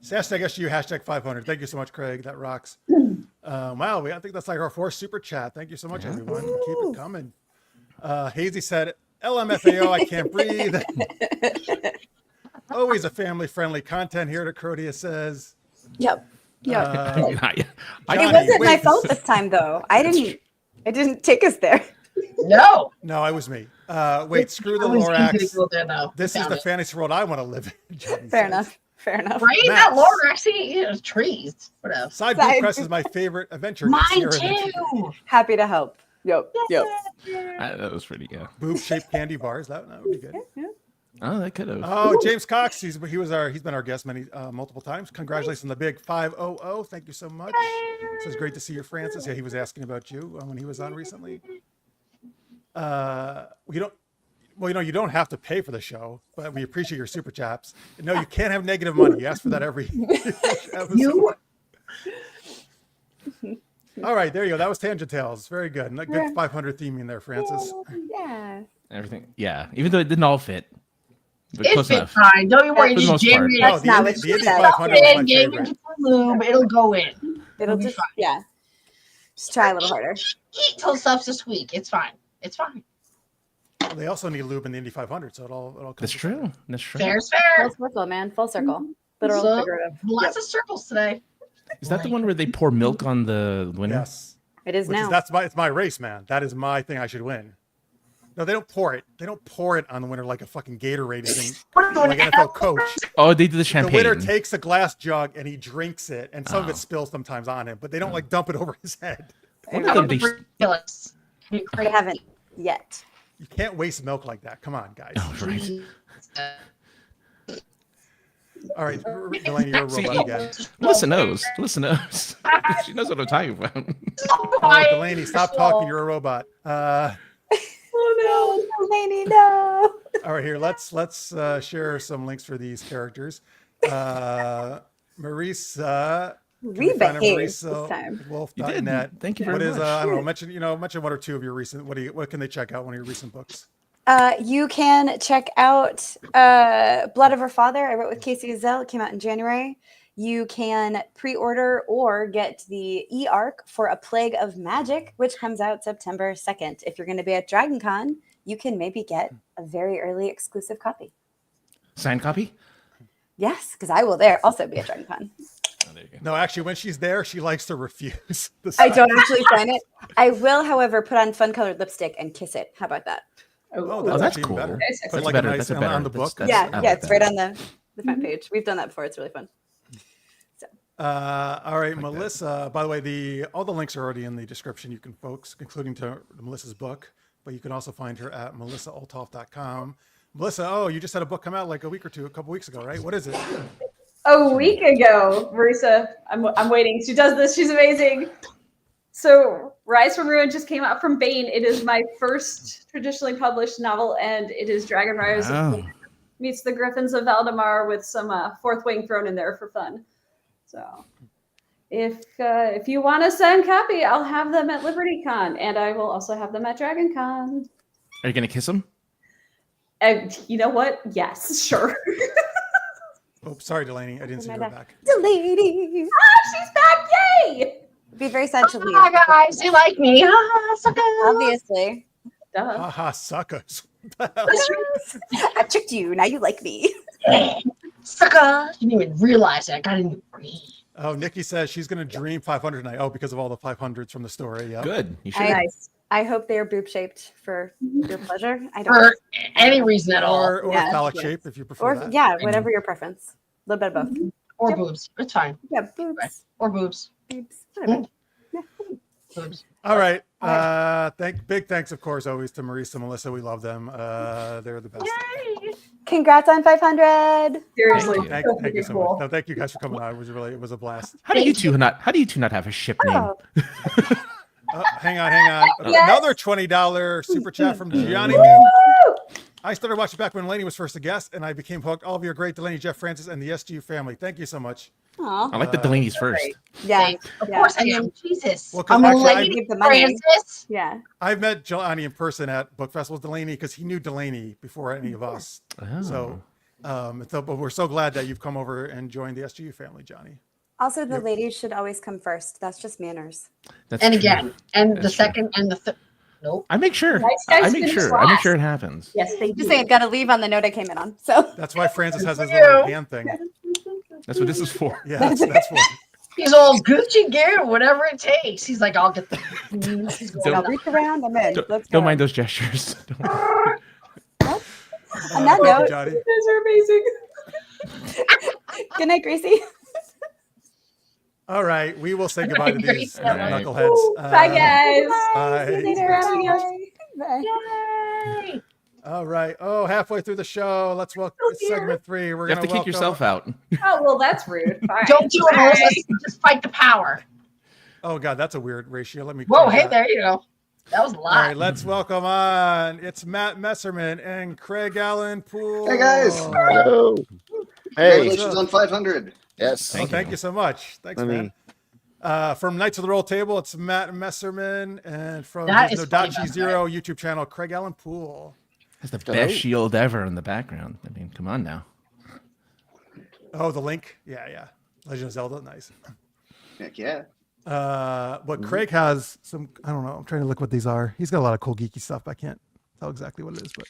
S1: Hashtag SU, hashtag 500. Thank you so much, Craig. That rocks. Wow, I think that's like our fourth super chat. Thank you so much, everyone. Keep it coming. Hazy said, LMFAO, I can't breathe. Always a family-friendly content here, to Crotia says.
S5: Yep.
S2: I
S5: It wasn't my fault this time, though. I didn't take us there.
S3: No.
S1: No, it was me. Wait, screw the
S3: I was eager to
S1: Lorax.
S3: go there, though.
S1: This is
S3: Found
S1: the
S3: it.
S1: fantasy world I want to live in. Johnny
S5: Fair
S1: says.
S5: enough.
S3: Right? That
S1: Max.
S3: Lorax, trees. Whatever.
S1: Side
S5: Side
S1: Boot Press is my favorite adventure.
S3: Mine
S1: Sierra adventure.
S3: too.
S5: Happy to help. Yep.
S2: that was pretty good.
S1: Boob-shaped candy bars. That would be good.
S2: Oh, that could have.
S1: Oh, James Cox. He's been our guest multiple times. Congratulations on the big 500. Thank you so much. It says great to see you, Francis. Yeah, he was asking about you when he was on recently. You don't have to pay for the show, but we appreciate your super chats. No, you can't have negative money. You ask for that every episode. All right, there you go. That was Tangent Tales. Very good. Good 500 theming there, Francis.
S5: Yeah.
S2: Everything. Yeah, even though it didn't all fit. But
S3: It
S2: close
S3: fit
S2: enough.
S3: fine. Don't you worry.
S2: For the
S3: Just
S2: most
S3: jam
S2: part.
S3: it
S1: No,
S3: in.
S1: the
S5: not
S1: Indy,
S5: what
S1: the
S5: she
S1: Indy
S5: said.
S1: 500 was my
S3: Game
S1: favorite.
S3: into lube. It'll go in.
S5: It'll
S3: be
S5: just,
S3: fine.
S5: yeah. Just try a little harder.
S3: Eat till stuff's just weak. It's fine. It's fine.
S1: Well, they also need lube in the Indy 500, so it all comes
S2: That's
S1: together.
S2: true. That's true.
S3: Fair's fair.
S5: Full circle, man. Full circle. Literal
S3: So,
S5: figurative.
S3: lots of circles today.
S2: Is that the one where they pour milk on the winner?
S1: Yes.
S5: It is now.
S1: It's my race, man. That is my thing I should win. No, they don't pour it. They don't pour it on the winner like a fucking Gatorade thing, like an NFL coach.
S2: Oh, they did the
S1: The
S2: champagne.
S1: winner takes a glass jug and he drinks it, and some of
S2: Oh.
S1: it spills sometimes on him, but they don't like dump it over his head.
S2: One of them, they-
S3: Ridiculous.
S5: I haven't yet.
S1: You can't waste milk like that. Come on, guys.
S2: Oh, right.
S1: All right, Delaney, you're a robot again.
S2: Listen knows. She knows what I'm talking about.
S1: All right, Delaney, stop talking. You're a robot.
S5: Oh no, Delaney, no.
S1: All right, here. Let's share some links for these characters. Marisa.
S5: We behaved this
S1: Marisa
S5: time.
S2: You did.
S1: Wolf.net.
S2: Thank you very
S1: What is
S2: much.
S1: I don't know. Mention one or two of your recent. What can they check out? One of your recent books.
S5: You can check out Blood of Her Father. I wrote with Casey Gazelle. It came out in January. You can pre-order or get the e-arc for A Plague of Magic, which comes out September 2nd. If you're going to be at Dragon Con, you can maybe get a very early exclusive copy.
S2: Signed copy?
S5: Yes, because I will there also be at Dragon Con.
S2: Oh, there you go.
S1: No, actually, when she's there, she likes to refuse.
S5: I don't actually sign it. I will, however, put on fun colored lipstick and kiss it. How about that?
S1: Oh,
S2: that's
S1: that's actually
S2: cool.
S1: better.
S6: That's
S1: Put
S2: That's
S1: like
S2: better.
S1: a nice
S2: That's a
S1: on
S2: better.
S1: the book.
S5: Yeah,
S2: I
S5: yeah,
S2: like
S5: it's
S2: that.
S5: right on the front page. We've done that before. It's really fun.
S1: All right,
S2: like that.
S1: Melissa. By the way, all the links are already in the description. You can, folks, including to Melissa's book, but you can also find her at melissaolthoff.com. Melissa, you just had a book come out like a couple weeks ago, right? What is it?
S6: A week ago, Marisa, I'm waiting. She does this. She's amazing. So, Rise from Ruin just came out from Baen. It is my first traditionally published novel, and it is Dragon Riders
S2: Wow.
S6: meets the Griffins of Valdemar with some Fourth Wing thrown in there for fun. So, if you want a signed copy, I'll have them at LibertyCon, and I will also have them at DragonCon.
S2: Are you gonna kiss him?
S6: And you know what? Yes, sure.
S1: Oh, sorry, Delaney. I didn't see her back.
S5: Delaney.
S6: She's back! Yay!
S5: It'd be very sad to leave.
S3: Hi guys, you like me? Ah, sucker.
S5: Obviously.
S6: Duh.
S1: Haha, suckers.
S5: I tricked you. Now you like me.
S3: Sucker. You didn't even realize it. I got a new brain.
S1: Oh, Nikki says she's going to dream 500 tonight. Oh, because of all the 500s from the story. Yeah.
S2: Good. You should.
S6: Nice.
S5: I hope they are boob shaped for your pleasure. I don't.
S3: For any reason at all.
S1: Or
S5: Yeah.
S1: phallic
S5: Yes.
S1: shape if you prefer
S5: Or
S1: that.
S5: yeah, whatever your preference. A little bit of both.
S3: Or
S5: Yep.
S3: boobs. It's fine.
S5: Yeah, boobs.
S3: Or boobs.
S5: Boobs. Whatever.
S3: Boobs.
S1: All right. Big thanks, of course, always to Marisa, Melissa. We love them. They're the best.
S5: Congrats on 500.
S6: Seriously.
S1: Thank you so
S6: cool.
S1: much. No, thank you guys for coming on. It was a blast.
S2: How do you two not have a ship name?
S5: Oh,
S1: Hang on.
S5: Yes.
S1: Another $20 super chat from Gianni. I started watching back when Delaney was first a guest, and I became hooked. All of you are great, Delaney, Jeff Francis, and the SGU family. Thank you so much.
S5: aw.
S2: I like the Delaney's first.
S5: Yeah.
S3: Of
S5: Yeah.
S3: course I am. Jesus.
S1: Well, 'cause
S3: I'm a
S1: actually,
S3: lady,
S5: Give the money.
S3: Francis.
S5: Yeah.
S1: I've met Gianni in person at book festivals, Delaney, because he knew Delaney before any of us.
S2: Oh.
S1: So, but we're so glad that you've come over and joined the SGU family, Johnny.
S5: Also, the ladies should always come first. That's just manners.
S2: That's
S3: And
S2: true.
S3: again, and the
S2: That's true.
S3: second and the third. Nope.
S2: I make sure.
S6: Nice guys
S2: I make
S6: finish
S2: sure. I make
S6: last.
S2: sure it happens.
S6: Yes, they
S5: Just
S6: do.
S5: saying, I've got to leave on the note I came in on. So
S1: That's why Francis has his
S3: You.
S1: little hand thing.
S2: That's what this is for.
S1: Yeah, that's what.
S3: He's all Gucci gear, whatever it takes. He's like, I'll get the. He's going
S5: I'll
S3: up.
S5: reach around. I'm in. Let's go.
S2: Don't mind those gestures. Don't-
S5: On that
S1: Thank you,
S5: note,
S1: Johnny.
S6: You guys are amazing.
S5: good night, Gracie.
S1: All right, we will say goodbye to these
S3: All
S2: right.
S1: knuckleheads.
S6: Bye, guys.
S1: Bye.
S5: See you later. Bye. Bye.
S3: Yay!
S1: All right. Oh, halfway through the show, let's welcome segment 3. We're
S2: You have
S1: gonna
S2: to kick yourself out.
S6: Oh, well, that's rude. Fine.
S3: Don't do it, Melissa. Just fight the power.
S1: Oh God, that's a weird ratio. Let me.
S3: Whoa,
S1: change
S3: hey,
S1: that.
S3: there you go. That was a
S1: All
S3: lot.
S1: right, let's welcome on. It's Matt Messerman and Craig Allen Poole.
S7: Hey guys.
S8: Hello. Hey.
S7: Congratulations on 500.
S8: Yes.
S1: Oh, thank you so much. Thanks,
S8: I
S1: man.
S8: mean-
S1: From Knights of the Roll Table, it's Matt Messerman, and from
S3: That
S1: his
S3: is funny,
S1: Nodachi
S3: by the
S1: Zero YouTube channel, Craig Allen Poole.
S2: That's the
S8: Hello.
S2: best shield ever in the background. I mean, come on now.
S1: Oh, the link. Yeah. Legend of Zelda, nice.
S7: Heck yeah.
S1: But Craig has some. I don't know. I'm trying to look what these are. He's got a lot of cool geeky stuff. I can't tell exactly what it is, but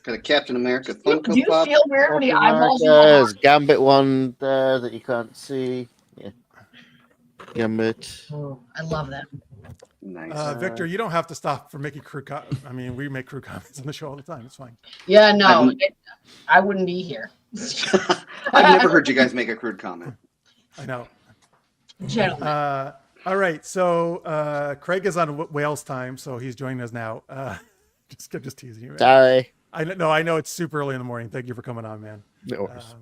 S7: Got a Captain America
S3: Do
S7: Funko
S3: you
S7: Pop.
S3: feel weird when the
S8: Captain
S3: eyeballs
S8: America's Gambit one there that you can't see. Yeah. Gambit.
S3: Oh, I love that.
S7: Nice.
S1: Victor, you don't have to stop for making crew. I mean, we make crew comments on the show all the time. It's fine.
S3: Yeah, no,
S7: I'm-
S3: I wouldn't be here.
S7: I've never heard you guys make a crude comment.
S1: I know.
S3: Gentlemen.
S1: All right. So Craig is on Wales time, so he's joining us now. Just teasing you. Man.
S8: Sorry.
S1: I know it's super early in the morning. Thank you for coming on, man.
S8: No worries.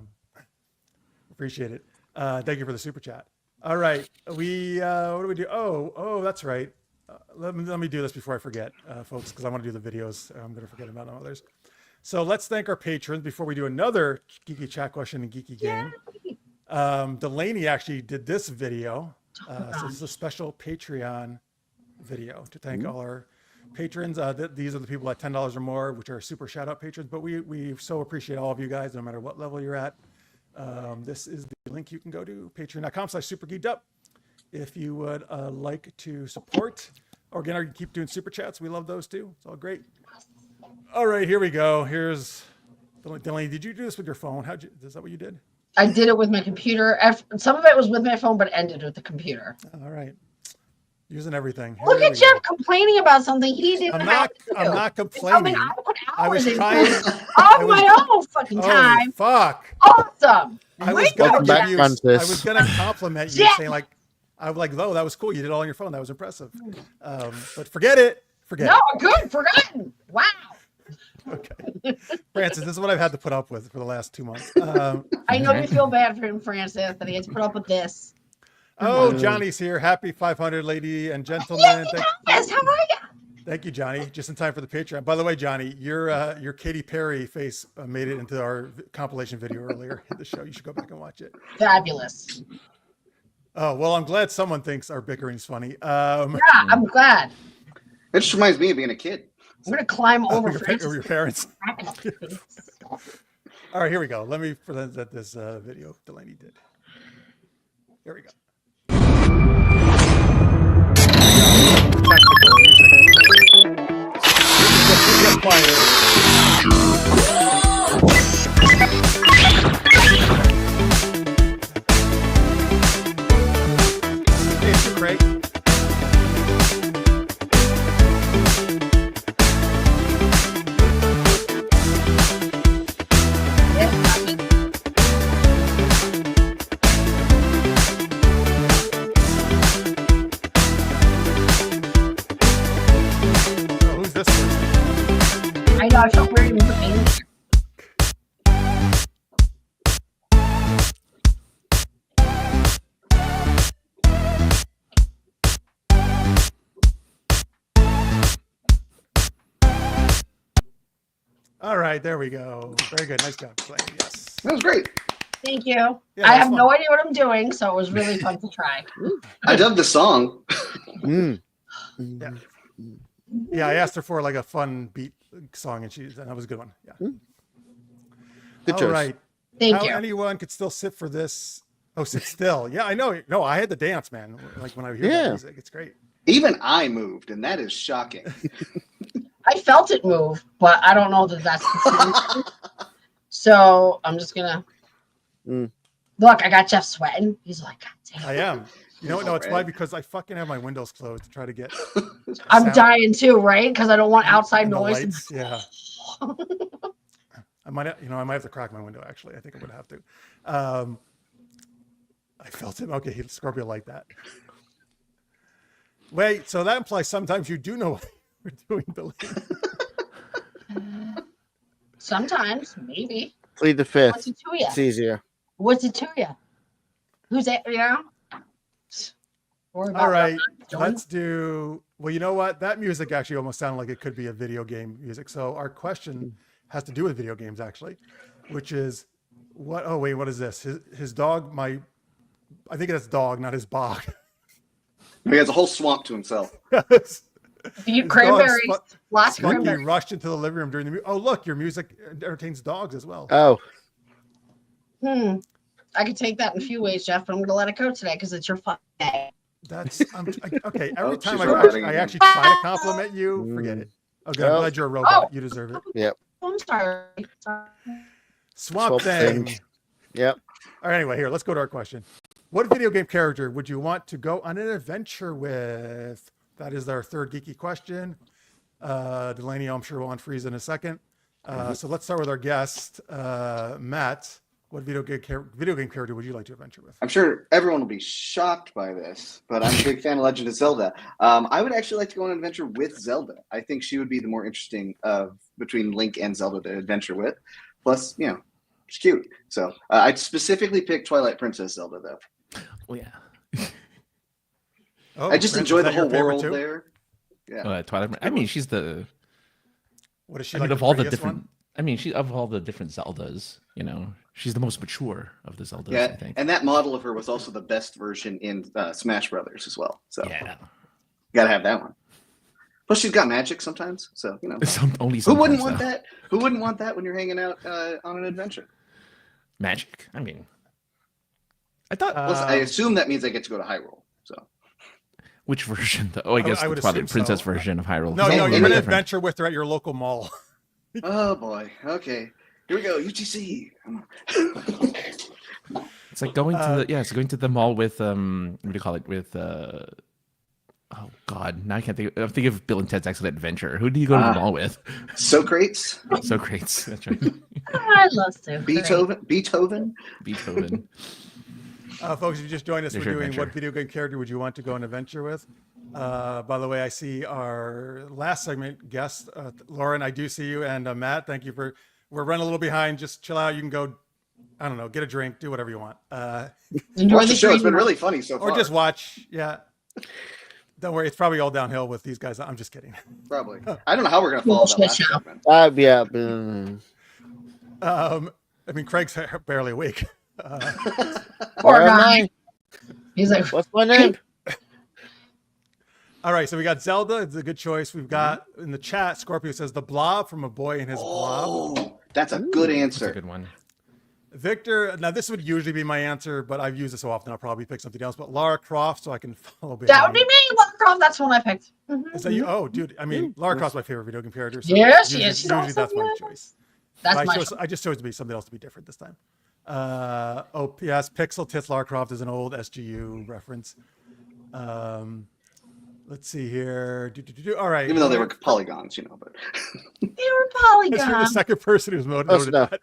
S1: Appreciate it. Thank you for the super chat. All right. What do we do? Oh, that's right. Let me do this before I forget, folks, because I want to do the videos. I'm going to forget about others. So let's thank our patrons before we do another geeky chat question and geeky game. Delaney actually did this video. So this is a special Patreon video to thank all our patrons. These are the people at $10 or more, which are super shout out patrons, but we so appreciate all of you guys, no matter what level you're at. This is the link you can go to, patreon.com/supergeekedup. If you would like to support, or again, keep doing super chats. We love those too. It's all great. All right, here we go. Here's Delaney. Did you do this with your phone? Is that what you did?
S3: I did it with my computer. Some of it was with my phone, but ended with the computer.
S1: All right. Using everything.
S3: Look
S1: Here
S3: at
S1: we
S3: Jeff
S1: go.
S3: complaining about something he didn't
S1: I'm
S3: have
S1: not.
S3: to do.
S1: I'm not
S3: It's something
S1: complaining.
S3: I put
S1: I was
S3: hours
S1: trying.
S3: into
S1: I
S3: on
S1: was-
S3: my own fucking
S1: Holy
S3: time.
S1: fuck!
S3: Awesome.
S1: I was
S3: Great
S1: gonna
S8: Welcome
S1: give
S8: back,
S1: you.
S8: Francis.
S1: I was gonna compliment you,
S3: Yeah.
S1: saying like, I was like, "Oh, that was cool. You did it all on your phone. That was impressive." But forget it. Forget
S3: No,
S1: it.
S3: good, forgotten. Wow.
S1: Okay, Francis, this is what I've had to put up with for the last 2 months.
S3: I know you feel bad for him, Francis, that he has to put up with this.
S1: Oh, Johnny's here. Happy 500, lady and gentlemen.
S3: Yes, Thomas, how are you?
S1: Thank you, Johnny. Just in time for the Patreon. By the way, Johnny, your Katy Perry face made it into our compilation video earlier in the show. You should go back and watch it.
S3: Fabulous.
S1: Oh, well, I'm glad someone thinks our bickering's funny.
S3: Yeah, I'm glad.
S7: It just reminds me of being a kid.
S3: I'm gonna climb over
S1: your parents.
S3: Francis.
S1: All right, here we go. Let me present this video Delaney did. Here we go. Technical music. Get quiet. Hey, it's great. Oh, who's this person?
S3: I know, I felt weird even putting it.
S1: All right, there we go. Very good. Nice job, Delaney. Yes.
S7: That was great.
S3: Thank you.
S1: Yeah,
S3: I
S1: that's
S3: have
S1: fun.
S3: no idea what I'm doing, so it was really fun to try.
S7: I dug the song.
S8: Mm.
S1: Yeah. Yeah, I asked her for like a fun beat song, and that was a good one. Yeah.
S8: Good
S1: All
S8: choice.
S1: right.
S3: Thank
S1: How
S3: you.
S1: anyone could still sit for this? Oh, sit still. Yeah, I know. No, I had to dance, man. Like when I hear that
S8: Yeah.
S1: music, it's great.
S7: Even I moved, and that is shocking.
S3: I felt it move, but I don't know that that's the same. So I'm just gonna look. I got Jeff sweating. He's like, God damn.
S1: I am. You know what? No, it's why
S7: Alright.
S1: because I fucking have my windows closed to try to get.
S3: I'm
S1: sound
S3: dying too, right? Because I don't want outside
S1: and the
S3: noise.
S1: lights. Yeah. I might have to crack my window. Actually, I think I'm gonna have to. I felt him. Okay, Scorpio like that. Wait, so that implies sometimes you do know what you're doing, Delaney.
S3: Sometimes, maybe.
S8: Plead the
S3: What's
S8: fifth.
S3: it to you?
S8: It's easier.
S3: What's it to you? Who's that? Yeah.
S1: All right, let's do. Well, you know what? That music actually almost sounded like it could be a video game music. So our question has to do with video games, actually, which is what? Oh wait, what is this? His dog. I think that's dog, not his bog.
S7: He has a whole swamp to himself.
S3: You cranberries. Lots of
S1: Spunky
S3: cranberries.
S1: rushed into the living room during the music. Oh, look, your music entertains dogs as well.
S8: Oh,
S3: I could take that in a few ways, Jeff, but I'm going to let it go today because it's your fun day.
S1: That's okay. Every
S7: Oh,
S1: time
S7: she's
S1: I
S7: roboting
S1: actually
S7: again.
S1: try to compliment you, forget it. Okay, I'm
S8: Oh.
S1: glad you're a robot.
S3: Oh.
S1: You deserve it.
S8: yep.
S3: I'm sorry.
S1: Swamp
S8: Swamp
S1: Thing.
S8: Thing. Yep.
S1: All right, anyway, here, let's go to our question. What video game character would you want to go on an adventure with? That is our third geeky question. Delaney, I'm sure will unfreeze in a second. So let's start with our guest, Matt. What video game character would you like to adventure with?
S7: I'm sure everyone will be shocked by this, but I'm a big fan of Legend of Zelda. I would actually like to go on an adventure with Zelda. I think she would be the more interesting of between Link and Zelda to adventure with. Plus, she's cute. So I'd specifically pick Twilight Princess Zelda, though.
S2: Oh yeah.
S1: Oh,
S7: I just
S1: Francis,
S7: enjoy
S1: is
S7: the
S1: that your
S7: whole
S1: favorite
S7: world
S1: too?
S7: there. Yeah.
S2: Twilight. I mean, she's the.
S1: What is she
S2: I
S1: like?
S2: mean, of
S1: the
S2: all the
S1: prettiest
S2: different.
S1: one?
S2: I mean, she of all the different Zeldas, she's the most mature of the Zeldas. I
S7: Yeah,
S2: think.
S7: and that model of her was also the best version in Smash Brothers as well. So
S2: Yeah.
S7: gotta have that one. Plus, she's got magic sometimes, so
S2: Only
S7: who wouldn't
S2: sometimes,
S7: want
S2: though.
S7: that? Who wouldn't want that when you're hanging out on an adventure?
S2: Magic. I mean, I thought
S7: Plus, I assume that means I get to go to Hyrule. So
S2: which version? Oh, I guess
S1: I
S2: the
S1: would
S2: Twilight
S1: assume
S2: Princess
S1: so.
S2: version of Hyrule.
S1: No,
S7: Oh,
S1: you're
S7: any
S1: going to
S7: different.
S1: adventure with her at your local mall.
S7: oh boy, okay, here we go. UTC.
S2: It's like going to the it's going to the mall with what do you call it with Oh God, now I can't think. I'm thinking of Bill and Ted's Excellent Adventure. Who do you go to the mall with?
S7: Socrates,
S2: Socrates. That's right.
S3: I love Socrates.
S7: Beethoven.
S2: Beethoven.
S1: Folks, if you just joined us,
S2: There's
S1: we're
S2: your
S1: doing
S2: adventure.
S1: what video game character would you want to go on adventure with? By the way, I see our last segment guest, Lauren. I do see you, and Matt. Thank you for. We're running a little behind. Just chill out. You can go. I don't know. Get a drink. Do whatever you want.
S3: Enjoy
S7: Watch the
S3: the
S7: show. It's been
S3: treatment.
S7: really funny so far.
S1: Or just watch. Yeah. Don't worry. It's probably all downhill with these guys. I'm just kidding.
S7: Probably. I don't know how we're gonna follow that last
S3: Bullshit show.
S7: segment.
S8: Yeah.
S1: I mean, Craig's barely awake.
S3: Poor
S8: Where am
S3: guy.
S8: I?
S3: He's like,
S8: What's my name?
S1: All right, so we got Zelda. It's a good choice. We've got in the chat, Scorpio says the Blob from A Boy and His Blob.
S7: Oh, that's a good
S2: That's
S7: answer.
S2: a good one.
S1: Victor, now this would usually be my answer, but I've used it so often I'll probably pick something else. But Lara Croft, so I can follow behind.
S3: that would be me. Lara Croft. That's the one I picked.
S1: Is that you? Oh, dude. I mean, Lara Croft's my favorite video game character. So
S3: Yeah, she
S1: usually,
S3: is. She's
S1: usually
S3: awesome,
S1: that's my
S3: yeah.
S1: choice.
S3: That's
S1: I
S3: my
S1: chose,
S3: choice.
S1: I just chose to be something else to be different this time. Oh, yes, Pixel Tits Lara Croft is an old SGU reference. Let's see here. All right.
S7: Even though they were polygons, you know, but
S3: They were
S1: You're the
S3: polygon.
S1: second person who's
S8: Close
S1: noted
S8: enough.
S1: that.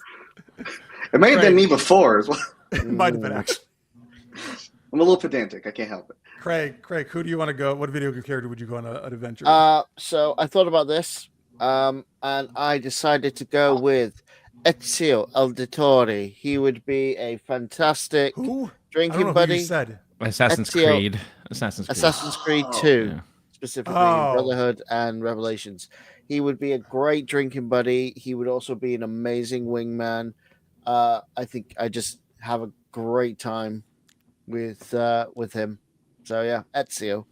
S7: it may have
S1: Right.
S7: been me before as well.
S1: It might have been actually.
S7: I'm a little pedantic. I can't help it.
S1: Craig, who do you want to go? What video game character would you go on an adventure with?
S8: So I thought about this, and I decided to go with Ezio Auditore. He would be a fantastic
S1: Who? I don't know
S8: drinking
S1: who you
S8: buddy.
S1: said.
S2: Assassin's
S8: Ezio-
S2: Creed. Assassin's Creed.
S8: Assassin's Creed
S7: Oh.
S8: 2,
S2: Yeah.
S8: specifically
S1: Oh.
S8: Brotherhood and Revelations. He would be a great drinking buddy. He would also be an amazing wingman. I think I just have a great time with him. So yeah, Ezio.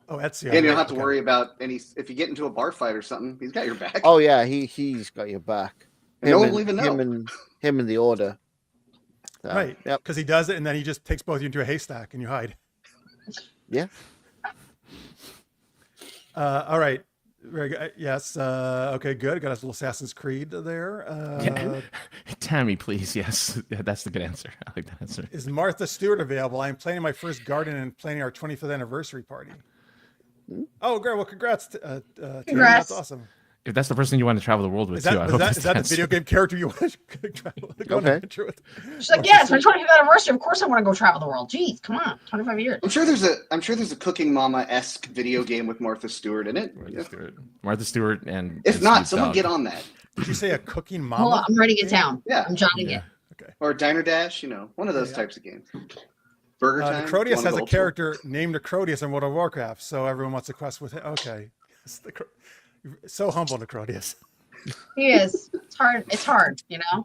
S1: Oh, Ezio.
S7: And you don't have to
S1: Okay.
S7: worry about any. If you get into a bar fight or something, he's got your back.
S8: Oh yeah, he's got your back.
S7: And no one will even know.
S8: Him and the Order. So,
S1: Right.
S8: Yep.
S1: Because he does it, and then he just takes both of you into a haystack, and you hide.
S8: Yeah.
S1: All right. Very good. Yes. Okay. Good. Got a little Assassin's Creed there.
S2: Yeah. Tammy, please. Yes, yeah, that's the good answer. I like that answer.
S1: Is Martha Stewart available? I'm planning my first garden and planning our 25th anniversary party. Oh, great. Well, congrats. Tammy.
S3: Congrats.
S1: That's awesome.
S2: If that's the person you want to travel the world with,
S1: Is that,
S2: too, I
S1: is
S2: hope
S1: that, is that the
S2: that's-
S1: video game character you want to travel, go on an
S8: Okay.
S1: adventure with?
S3: She's like, yeah, it's my 25th anniversary. Of course I want to go travel the world. Jeez, come on. 25 years.
S7: I'm sure there's a Cooking Mama-esque video game with Martha Stewart in it.
S2: Martha Stewart and
S7: If
S2: and
S7: not,
S2: Snoop
S7: someone
S2: Dogg.
S7: get on that.
S1: Did you say a cooking
S3: Hold on,
S1: mama?
S3: I'm writing it down.
S7: Yeah.
S3: I'm jotting
S2: Yeah.
S3: it.
S1: Okay.
S7: Or Diner Dash, one of those
S1: Yeah.
S7: types of games. Burger Time.
S1: Necrodius
S7: one of
S1: has
S7: the
S1: a
S7: old school.
S1: character named Necrodius in World of Warcraft, so everyone wants to quest with him. Okay. So humble, Necrodius.
S3: He is. It's hard. It's hard,
S1: All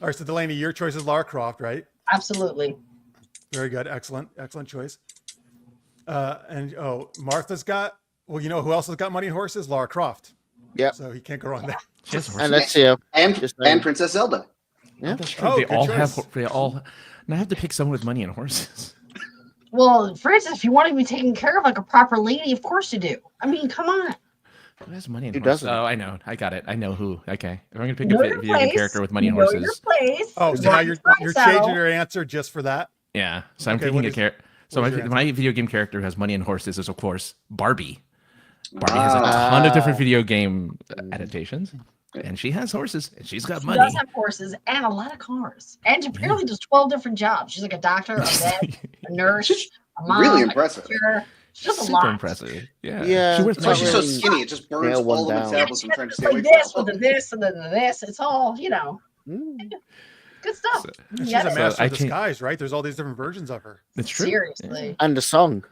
S1: right, so Delaney, your choice is Lara Croft, right?
S3: Absolutely.
S1: Very good. Excellent choice. And Martha's got, well, you know who else has got money and horses? Lara Croft.
S8: Yep.
S1: So he can't go wrong there.
S2: She has
S8: And
S2: horses.
S8: Ezio.
S7: And
S8: Just saying.
S7: Princess Zelda.
S8: Yeah.
S2: That's true.
S1: Oh,
S2: they
S1: good
S2: all
S1: choice.
S2: have. They all. And I have to pick someone with money and horses.
S3: Well, Francis, if you want to be taken care of like a proper lady, of course you do. I mean, come on.
S2: Who has money and
S8: Who
S2: horses?
S8: doesn't?
S2: Oh, I know. I got it. I know who. Okay. If I'm gonna pick
S3: Know
S2: a
S3: your
S2: video game
S3: place.
S2: character with money and
S3: Know
S2: horses.
S3: your place.
S1: Oh, so now
S3: Right
S1: you're
S3: side
S1: changing
S3: saddle.
S1: your answer just for that?
S2: Yeah. So I'm
S1: Okay,
S2: picking
S1: what
S2: a
S1: is-
S2: character. So
S1: what is your
S2: my video game character who has money and horses is of course Barbie. Barbie has a
S7: Ah.
S2: ton of different video game adaptations, and she has horses, and she's got
S3: She
S2: money.
S3: does have horses and a lot of cars. And she apparently does 12 different jobs. She's like a doctor, a vet, a nurse, a mom,
S7: Really
S3: a
S7: impressive.
S3: teacher. She does a
S2: Super
S3: lot.
S2: impressive. Yeah.
S8: Yeah,
S2: She wears
S7: That's why
S8: Not
S7: she's so
S8: really.
S7: skinny. It just burns
S8: Nail one
S7: all the
S8: down.
S7: metabolism
S3: Yeah,
S7: trying to
S3: it's
S7: stay away
S3: like
S7: from
S3: this,
S7: it.
S3: with the this, and then the this. It's all,
S8: Mm.
S3: good stuff.
S2: So-
S1: And she's
S3: Yeah.
S1: a master
S2: I
S1: of
S2: can't-
S1: disguise, right? There's all these different versions of her.
S2: It's true.
S3: Seriously.
S8: And a song.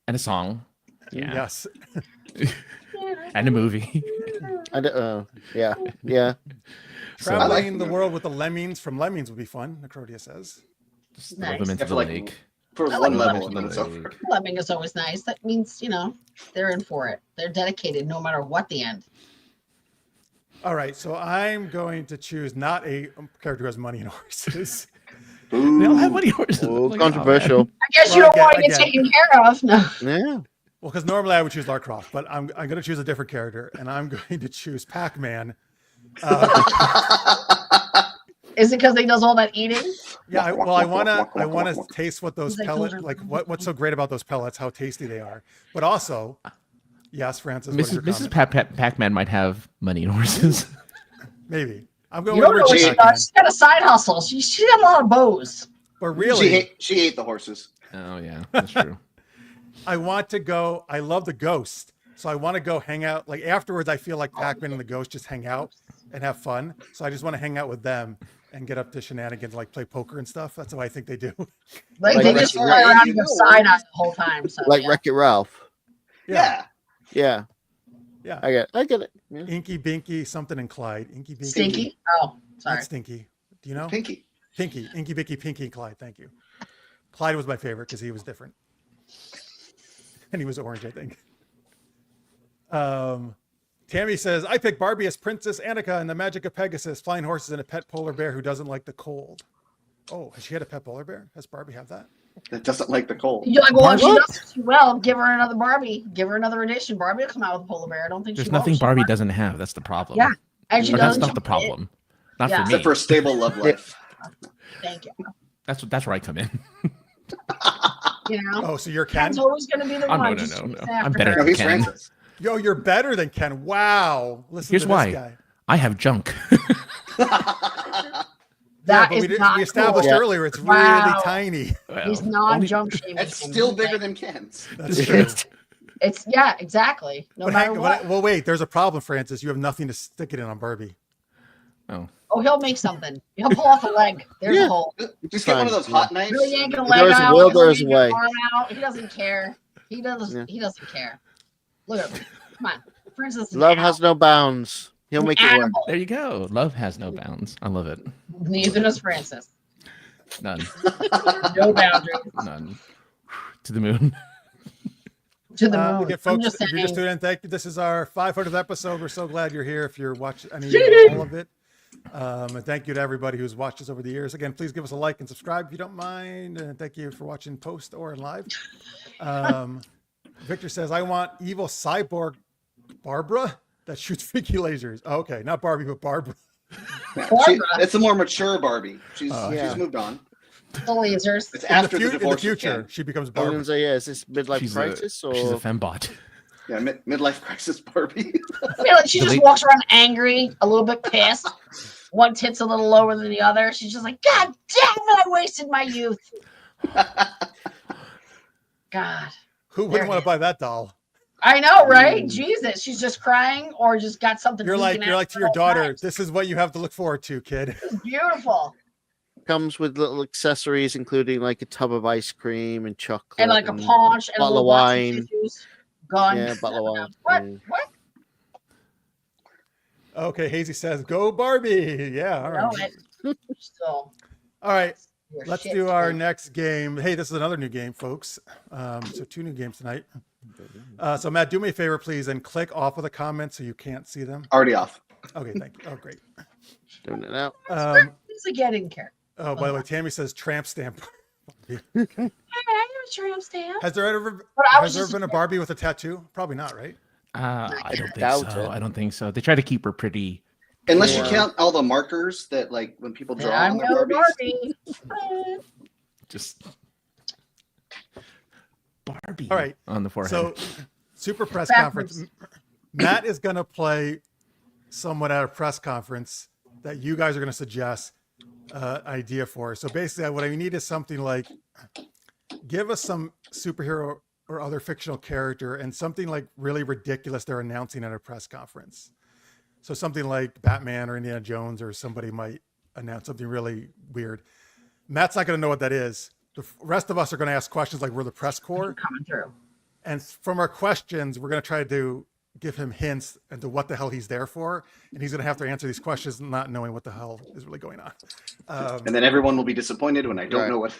S2: And a song. Yeah.
S1: Yes.
S2: And a movie.
S8: I don't, yeah.
S2: So-
S1: Traveling
S7: like-
S1: the world with the lemmings from Lemmings would be fun, Necrodia says.
S2: Just throw
S3: Nice.
S2: them into
S7: Yeah,
S2: the
S7: for like
S2: lake.
S7: for
S3: I
S7: one
S3: like
S7: level, and then it's over.
S3: Lemming is always nice. That means, they're in for it. They're dedicated no matter what the end.
S1: All right, so I'm going to choose not a character who has money and horses.
S2: They all have money and horses.
S8: Oh,
S2: Like,
S8: controversial.
S3: I guess
S1: Well,
S3: you don't
S1: again-
S3: want to get
S1: again.
S3: taken care of. No.
S8: Yeah.
S1: Well, because normally I would choose Lara Croft, but I'm going to choose a different character, and I'm going to choose Pac-Man.
S3: Is it because he does all that eating?
S1: Yeah, I wanna taste what those
S3: He's like,
S1: pellets
S3: those are-
S1: like. What's so great about those pellets? How tasty they are. But also, yes, Francis. What is your
S2: Mrs.
S1: comment?
S2: Pac-Man might have money and horses.
S1: Maybe I'm going
S3: You
S1: with
S3: don't know what she
S1: Richard Pac-Man.
S3: does. She's got a side hustle. She got a lot of bows.
S1: But really,
S7: she ate the horses.
S2: Oh yeah, that's true.
S1: I want to go. I love the ghost, so I want to go hang out. Like afterwards, I feel like Pac-Man and the ghost just hang out and have fun. So I just want to hang out with them and get up to shenanigans, like play poker and stuff. That's what I think they do.
S3: Like,
S8: Like
S3: they
S8: Wreck-It
S3: just fly
S7: Ralph.
S3: around and go side eye the whole time. So,
S8: Like
S3: yeah.
S8: Wreck-It Ralph.
S7: Yeah.
S8: Yeah,
S1: Yeah.
S8: I get it. Yeah.
S1: Inky Binky, something and Clyde. Inky Binky.
S3: Stinky. Oh, sorry.
S1: Not Stinky. Do you know?
S7: Pinky.
S1: Pinky. Inky Binky, Pinky, and Clyde. Thank you. Clyde was my favorite because he was different. And he was orange, I think. Tammy says, I pick Barbie as Princess Annika in The Magic of Pegasus, flying horses and a pet polar bear who doesn't like the cold. Oh, has she had a pet polar bear? Has Barbie have that?
S7: That doesn't like the cold.
S3: You're like, well, if she
S1: What?
S3: does too well, give her another Barbie. Give her another edition. Barbie will come out with a polar bear. I don't think
S2: There's
S3: she
S2: nothing
S3: won't.
S2: Barbie doesn't have. That's the problem.
S3: Yeah. And she
S2: But that's
S3: doesn't.
S2: not the problem. Not
S3: Yeah.
S2: for me.
S7: Except for a stable love life.
S3: Thank you.
S2: That's where I come in.
S3: You know?
S1: Oh, so you're Ken?
S3: Ken's always going to be the
S2: Oh,
S3: one.
S2: no.
S3: Just
S2: I'm
S3: after
S2: better
S3: her.
S7: No,
S2: than
S7: he's
S2: Ken.
S7: Francis.
S1: Yo, you're better than Ken. Wow. Listen
S2: Here's
S1: to
S2: why.
S1: this guy.
S2: I have junk.
S3: That
S1: but
S3: is not
S1: we established
S3: cool.
S1: earlier it's
S3: Wow.
S1: really tiny.
S3: He's
S2: Well,
S3: not
S2: only-
S3: jump shaming.
S7: It's
S3: him.
S7: still
S3: He's
S7: bigger
S3: like-
S7: than Ken's.
S1: That's true.
S3: It's yeah, exactly. No
S1: But
S3: matter
S1: hang,
S3: what.
S1: well, wait, there's a problem, Francis. You have nothing to stick it in on Barbie.
S2: Oh.
S3: Oh, he'll make something. He'll pull off a leg. There's
S8: Yeah.
S3: a hole.
S7: Just get one of those hot knives.
S3: Really yank a
S8: If
S3: leg
S8: there's a
S3: out.
S8: will,
S3: he'll
S8: there's a
S3: yank an
S8: way.
S3: arm out. He doesn't care. He doesn't.
S8: Yeah.
S3: He doesn't care. Look at him. Come on. Princess.
S8: Love has no bounds. He'll make it work.
S3: animal.
S2: There you go. Love has no bounds. I love it.
S3: Neither does Francis.
S2: None.
S3: No boundaries.
S2: None. To the moon.
S3: To the moon.
S1: Again,
S3: I'm
S1: folks,
S3: just
S1: if you're just
S3: saying.
S1: tuning in, thank you. This is our 500th episode. We're so glad you're here. If you're watching all of it, and thank you to everybody who's watched us over the years. Again, please give us a like and subscribe if you don't mind. And thank you for watching post or in live. Victor says, "I want evil cyborg Barbara that shoots freaky lasers." Oh, okay, not Barbie, but Barbara.
S7: Yeah,
S3: Barbara.
S7: it's a more mature Barbie. She's
S1: yeah.
S7: moved on.
S3: The lasers.
S7: It's
S1: In
S7: after
S1: the,
S7: the
S1: in the
S7: divorce. with
S1: future,
S7: Ken.
S1: she becomes
S8: I was
S1: Barbara.
S8: gonna say, yeah, is this midlife crisis or
S2: she's a fembot.
S7: Yeah, midlife crisis Barbie.
S3: I feel like she just
S2: Delete-
S3: walks around angry, a little bit pissed. One tit's a little lower than the other. She's just like, God damn it, I wasted my youth. God.
S1: Who wouldn't want to buy that doll?
S3: I know, right? Jesus. She's just crying or just got something.
S1: You're like
S3: leaking out
S1: to your
S3: the whole
S1: daughter.
S3: time.
S1: This is what you have to look forward to, kid.
S3: It's beautiful.
S8: comes with little accessories, including like a tub of ice cream and chocolate
S3: And like a paunch and a
S8: bottle
S3: little
S8: of
S3: box
S8: wine.
S3: tissues. Gun.
S8: Yeah, bottle of wine.
S3: What?
S8: Yeah.
S3: What?
S1: Okay, Hazy says, "Go Barbie!" Yeah, all
S3: No,
S1: right.
S3: Still.
S1: All right,
S3: your
S1: let's
S3: shit,
S1: do our
S3: dude.
S1: next game. Hey, this is another new game, folks. So 2 new games tonight. So Matt, do me a favor, please, and click off of the comments so you can't see them.
S7: Already off.
S1: Okay, thank you. Oh, great.
S8: Doing it now.
S3: It's like I didn't care.
S1: Oh, by the way, Tammy says tramp stamp.
S3: Hey, I have a tramp stamp.
S1: Has there ever
S3: But I was
S1: has there
S3: just
S1: been a Barbie with a tattoo? Probably not, right?
S2: I don't think
S8: doubt
S2: so.
S8: it.
S2: I don't think so. They try to keep her pretty.
S7: Unless you
S8: Yeah.
S7: count all the markers that, like, when people draw
S3: I'm
S7: on their
S3: no
S7: Barbies.
S3: Barbie.
S2: Just Barbie.
S1: All right.
S2: On the forehead.
S1: So, super press
S3: Backwards.
S1: conference. Matt is going to play someone at a press conference that you guys are going to suggest idea for. So basically, what I need is something like, give us some superhero or other fictional character and something like really ridiculous they're announcing at a press conference. So something like Batman or Indiana Jones, or somebody might announce something really weird. Matt's not going to know what that is. The rest of us are going to ask questions like we're the press corps.
S3: Coming through.
S1: And from our questions, we're going to try to give him hints into what the hell he's there for. And he's going to have to answer these questions not knowing what the hell is really going on.
S7: And then everyone will be disappointed when I don't
S8: Right.
S7: know what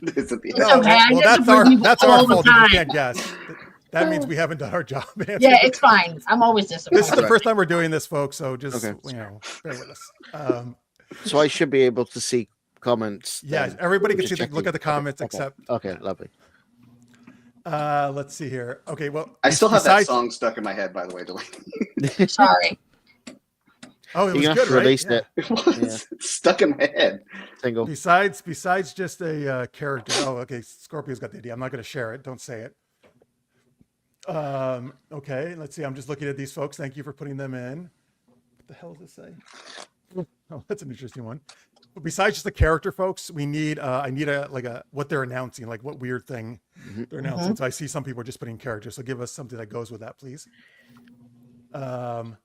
S7: it is at the
S3: It's
S7: end.
S3: okay. I
S1: well,
S3: get
S1: that's
S3: to
S1: our
S3: bring you
S1: that's
S3: all
S1: our
S3: the
S1: fault if you
S3: time.
S1: can't guess. That means we haven't done our job.
S3: Yeah, it's fine. I'm always
S1: This is
S3: disappointed.
S1: the first time we're doing this, folks. So just
S8: Okay.
S1: bear with us.
S8: So I should be able to see comments.
S1: Yeah,
S8: then.
S1: everybody can
S8: Just
S1: see look
S8: checking.
S1: at the comments
S8: Okay.
S1: except
S8: Okay, lovely.
S1: let's see here. Okay, well,
S7: I still have that
S1: besides-
S7: song stuck in my head, by the way, Delaney.
S3: Sorry.
S1: Oh, it was
S8: You're gonna have
S1: good,
S8: to
S1: right?
S8: release
S1: Yeah.
S8: it.
S7: It was It's stuck in my head.
S8: Single.
S1: Besides just a character. Oh, okay. Scorpio's got the idea. I'm not going to share it. Don't say it. Okay. Let's see. I'm just looking at these folks. Thank you for putting them in. What the hell does this say? Oh, that's an interesting one. But besides just the character, folks, we need. I need what they're announcing, like what weird thing they're announcing. So I see some people are just putting characters. So give us something that goes with that, please. Oh,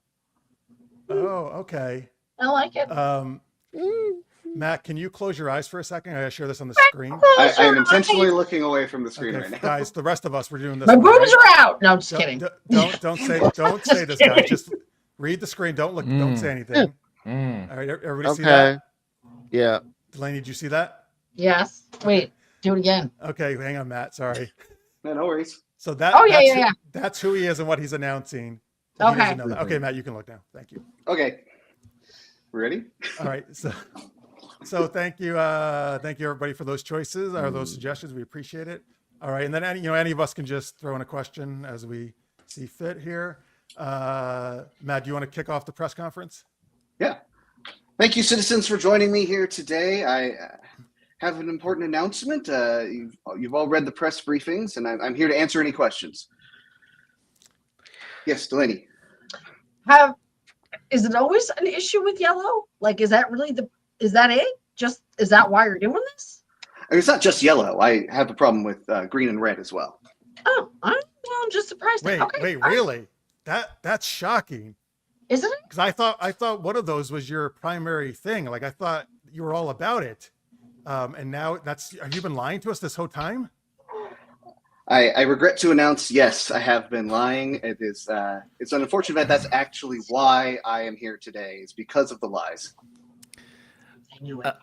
S1: okay.
S3: I like it.
S1: Matt, can you close your eyes for a second? I gotta share this on the screen.
S7: I am intentionally looking away from the screen
S1: Okay,
S7: right now.
S1: guys, the rest of us, we're doing this.
S3: My
S1: one,
S3: boobs
S1: right?
S3: are out. No, I'm just kidding.
S1: Don't say this, guys. Just read the screen. Don't look. Don't say anything. All right, everybody see that?
S8: Yeah.
S1: Delaney, did you see that?
S3: Yes. Wait. Do it again.
S1: Okay, hang on, Matt. Sorry.
S7: No worries.
S1: So that.
S3: Oh, yeah.
S1: That's who he is and what he's announcing. He
S3: Okay.
S1: doesn't know that. Okay, Matt, you can look now. Thank you.
S7: Okay. Ready?
S1: All right. So thank you everybody for those choices or those suggestions. We appreciate it. All right, and then any of us can just throw in a question as we see fit here. Matt, do you want to kick off the press conference?
S7: Yeah. Thank you, citizens, for joining me here today. I have an important announcement. You've all read the press briefings, and I'm here to answer any questions. Yes, Delaney.
S3: Is it always an issue with yellow? Like, is that it? Is that why you're doing this?
S7: I mean, it's not just yellow. I have a problem with green and red as well.
S3: Oh, I'm just surprised.
S1: Wait,
S3: Okay,
S1: really? That's shocking.
S3: Isn't it?
S1: Because I thought one of those was your primary thing. Like I thought you were all about it. And now have you been lying to us this whole time?
S7: I regret to announce, yes, I have been lying. It's unfortunate that that's actually why I am here today. Is because of the lies.
S3: I knew it.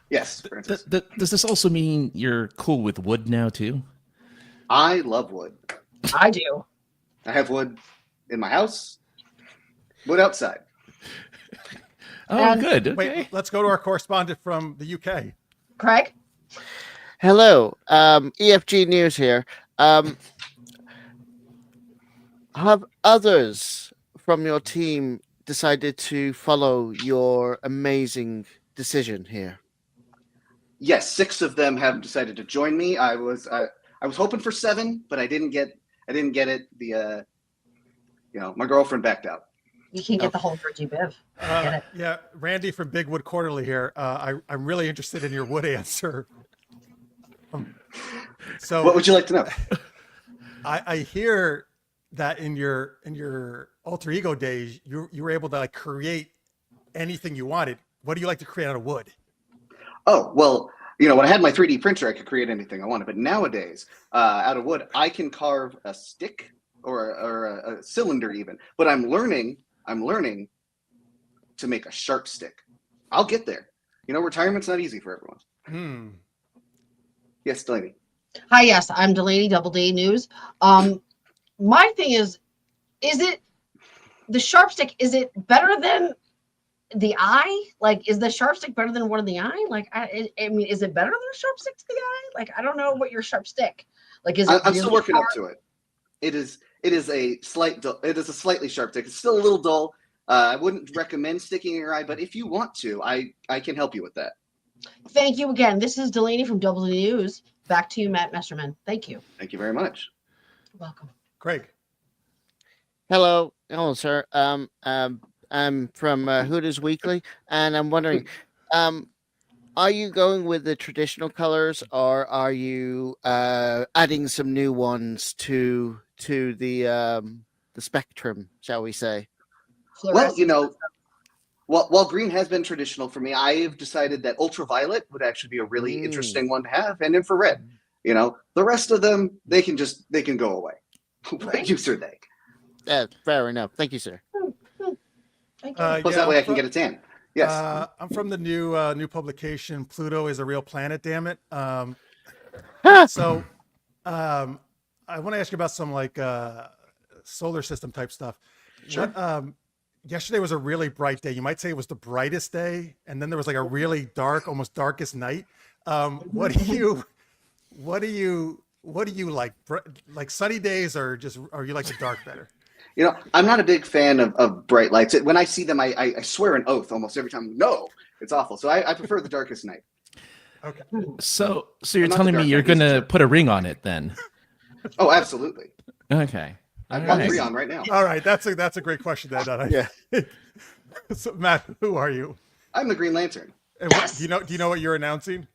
S7: Yes, Francis.
S2: Does this also mean you're cool with wood now too?
S7: I love wood.
S3: I do.
S7: I have wood in my house, wood outside.
S2: Oh, good. Okay.
S1: Wait, let's go to our correspondent from the UK.
S3: Craig?
S8: Hello, EFG News here. Have others from your team decided to follow your amazing decision here?
S7: Yes, 6 of them have decided to join me. I was hoping for 7, but I didn't get it. My girlfriend backed out.
S3: You can't get the whole Virgie Biv. Get it.
S1: Yeah, Randy from Big Wood Quarterly here. I'm really interested in your wood answer. So
S7: What would you like to know?
S1: I hear that in your alter ego days, you were able to create anything you wanted. What do you like to create out of wood?
S7: Oh, well, when I had my 3D printer, I could create anything I wanted. But nowadays, out of wood, I can carve a stick or a cylinder even. But I'm learning to make a sharp stick. I'll get there. Retirement's not easy for everyone. Yes, Delaney.
S3: Hi, yes, I'm Delaney, Double D News. My thing is it the sharp stick? Is it better than the eye? Like, is the sharp stick better than one of the eye? Like, I mean, is it better than a sharp stick to the eye? Like, I don't know what your sharp stick. Like, is it?
S7: I'm still working up to it. It is a slightly sharp stick. It's still a little dull. I wouldn't recommend sticking in your eye, but if you want to, I can help you with that.
S3: Thank you again. This is Delaney from Double D News. Back to you, Matt Messerman. Thank you.
S7: Thank you very much.
S3: You're welcome.
S1: Craig.
S8: Hello, sir. I'm from Hooters Weekly, and I'm wondering, are you going with the traditional colors, or are you adding some new ones to the spectrum, shall we say?
S3: Fluorescent.
S7: Well, while green has been traditional for me, I've decided that ultraviolet would actually be a really interesting one to have, and infrared. The rest of them, they can go away. What use are they?
S8: Fair enough. Thank you, sir.
S3: Thank you.
S7: Plus, that way I can get a tan. Yes.
S1: I'm from the new publication. Pluto is a real planet. Damn it. So, I want to ask you about some solar system type stuff.
S7: Sure.
S1: Yesterday was a really bright day. You might say it was the brightest day, and then there was a really dark, almost darkest night. What do you like? Like sunny days, or you like the dark better?
S7: You know, I'm not a big fan of bright lights. When I see them, I swear an oath almost every time. No, it's awful. So I prefer the darkest night.
S1: Okay.
S2: So you're
S7: Not
S2: telling
S7: the
S2: me
S7: Dark
S2: you're
S7: Knight, he's
S2: gonna
S7: true.
S2: put a ring on it then?
S7: Oh, absolutely.
S2: Okay.
S7: I've
S2: All
S7: got
S2: right.
S7: 3 on right now.
S1: All right. That's a great question, then.
S8: Yeah.
S1: So, Matt, who are you?
S7: I'm the Green Lantern.
S1: And what, do you know what you're announcing?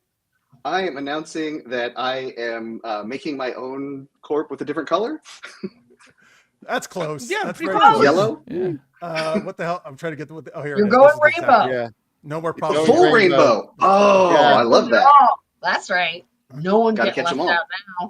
S7: I am announcing that I am making my own corp with a different color.
S1: That's close.
S2: Yeah,
S1: That's
S2: pretty
S1: very
S2: close.
S1: close.
S7: Yellow.
S2: Yeah.
S1: What the hell? I'm trying to get the. Oh, here
S3: You're
S1: it is.
S3: going
S1: This is the
S3: rainbow.
S8: Yeah.
S1: No more
S7: A
S1: problems.
S7: full
S8: rainbow.
S7: rainbow. Oh,
S8: Yeah.
S7: I love that.
S3: Oh, that's right. No one
S7: Gotta
S3: get
S7: catch
S3: left
S7: 'em all.
S3: out now.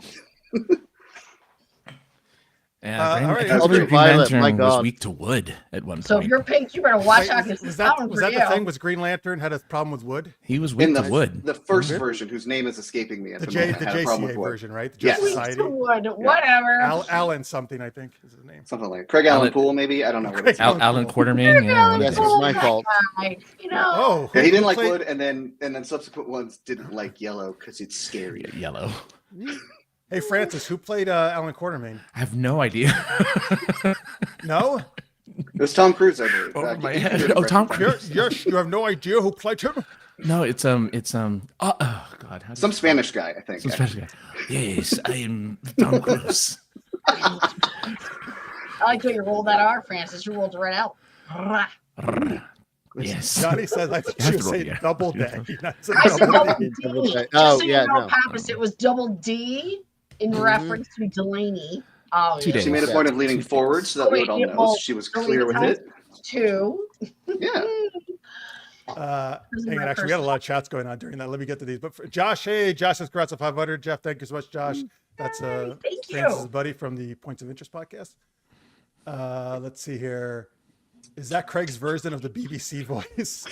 S2: Yeah,
S1: all right,
S2: I
S1: that's
S2: thought
S1: great.
S2: Green
S8: Violet, my
S2: Lantern was
S8: God.
S2: weak to wood at one
S3: So if
S2: point.
S3: you're pink, you better watch
S1: Wait,
S3: out.
S1: was
S3: 'Cause it's
S1: that
S3: coming for
S1: the
S3: you.
S1: thing? Was Green Lantern had a problem with wood?
S2: He was
S7: In
S2: weak to
S7: the
S2: wood.
S7: the first
S1: Mhm.
S7: version, whose name is escaping me at
S1: The
S7: the moment,
S1: the
S7: had a problem
S1: JCA
S7: with wood.
S1: version, right? The
S7: Yes.
S1: Justice
S3: Weak
S1: Society.
S3: to wood, whatever.
S1: Alan something, I think, is his name.
S7: Something like Craig Allen
S2: Alan-
S7: Poole, maybe. I don't know what it's.
S1: Craig-
S2: Alan Quartermain. Yeah, one of
S8: Yes,
S2: those.
S8: it's my fault.
S3: You know.
S1: Oh,
S7: Yeah, he didn't
S1: who
S7: like
S1: played-
S7: wood, and then subsequent ones didn't like yellow because it's scary.
S2: Yellow.
S1: Hey, Francis, who played Alan Quartermain?
S2: I have no idea.
S1: No,
S7: It was Tom Cruise, I believe.
S2: Over my
S7: he
S2: head.
S7: did a
S2: Oh, Tom
S7: impression.
S1: yes, you have no idea who played him.
S2: No, it's oh God, how do
S7: Some
S2: you-
S7: Spanish guy, I think.
S2: Some Spanish guy. Yes, I am Tom Cruise.
S3: I like how you rolled that R, Francis. You rolled it right out. I
S2: Yes.
S1: Johnny says I think
S2: You have
S1: you
S2: to roll,
S1: say
S2: yeah.
S1: double day. Not
S3: said
S1: double
S3: double
S1: D.
S3: D. Just
S8: Oh,
S3: so you
S8: yeah,
S3: know,
S8: no.
S3: Pappas, it was double D in reference to Delaney. Oh,
S2: Two
S3: yeah.
S2: days.
S7: She made a point of leaning forward so that we would all know she was clear with it.
S3: Two.
S7: Yeah.
S1: Hang on, actually, we got a lot of chats going on during that. Let me get to these. But for Josh, hey, Josh says congrats on 500. Jeff, thank you so much, Josh. That's
S3: Thank you.
S1: Francis' buddy from the Points of Interest podcast. Let's see here. Is that Craig's version of the BBC voice?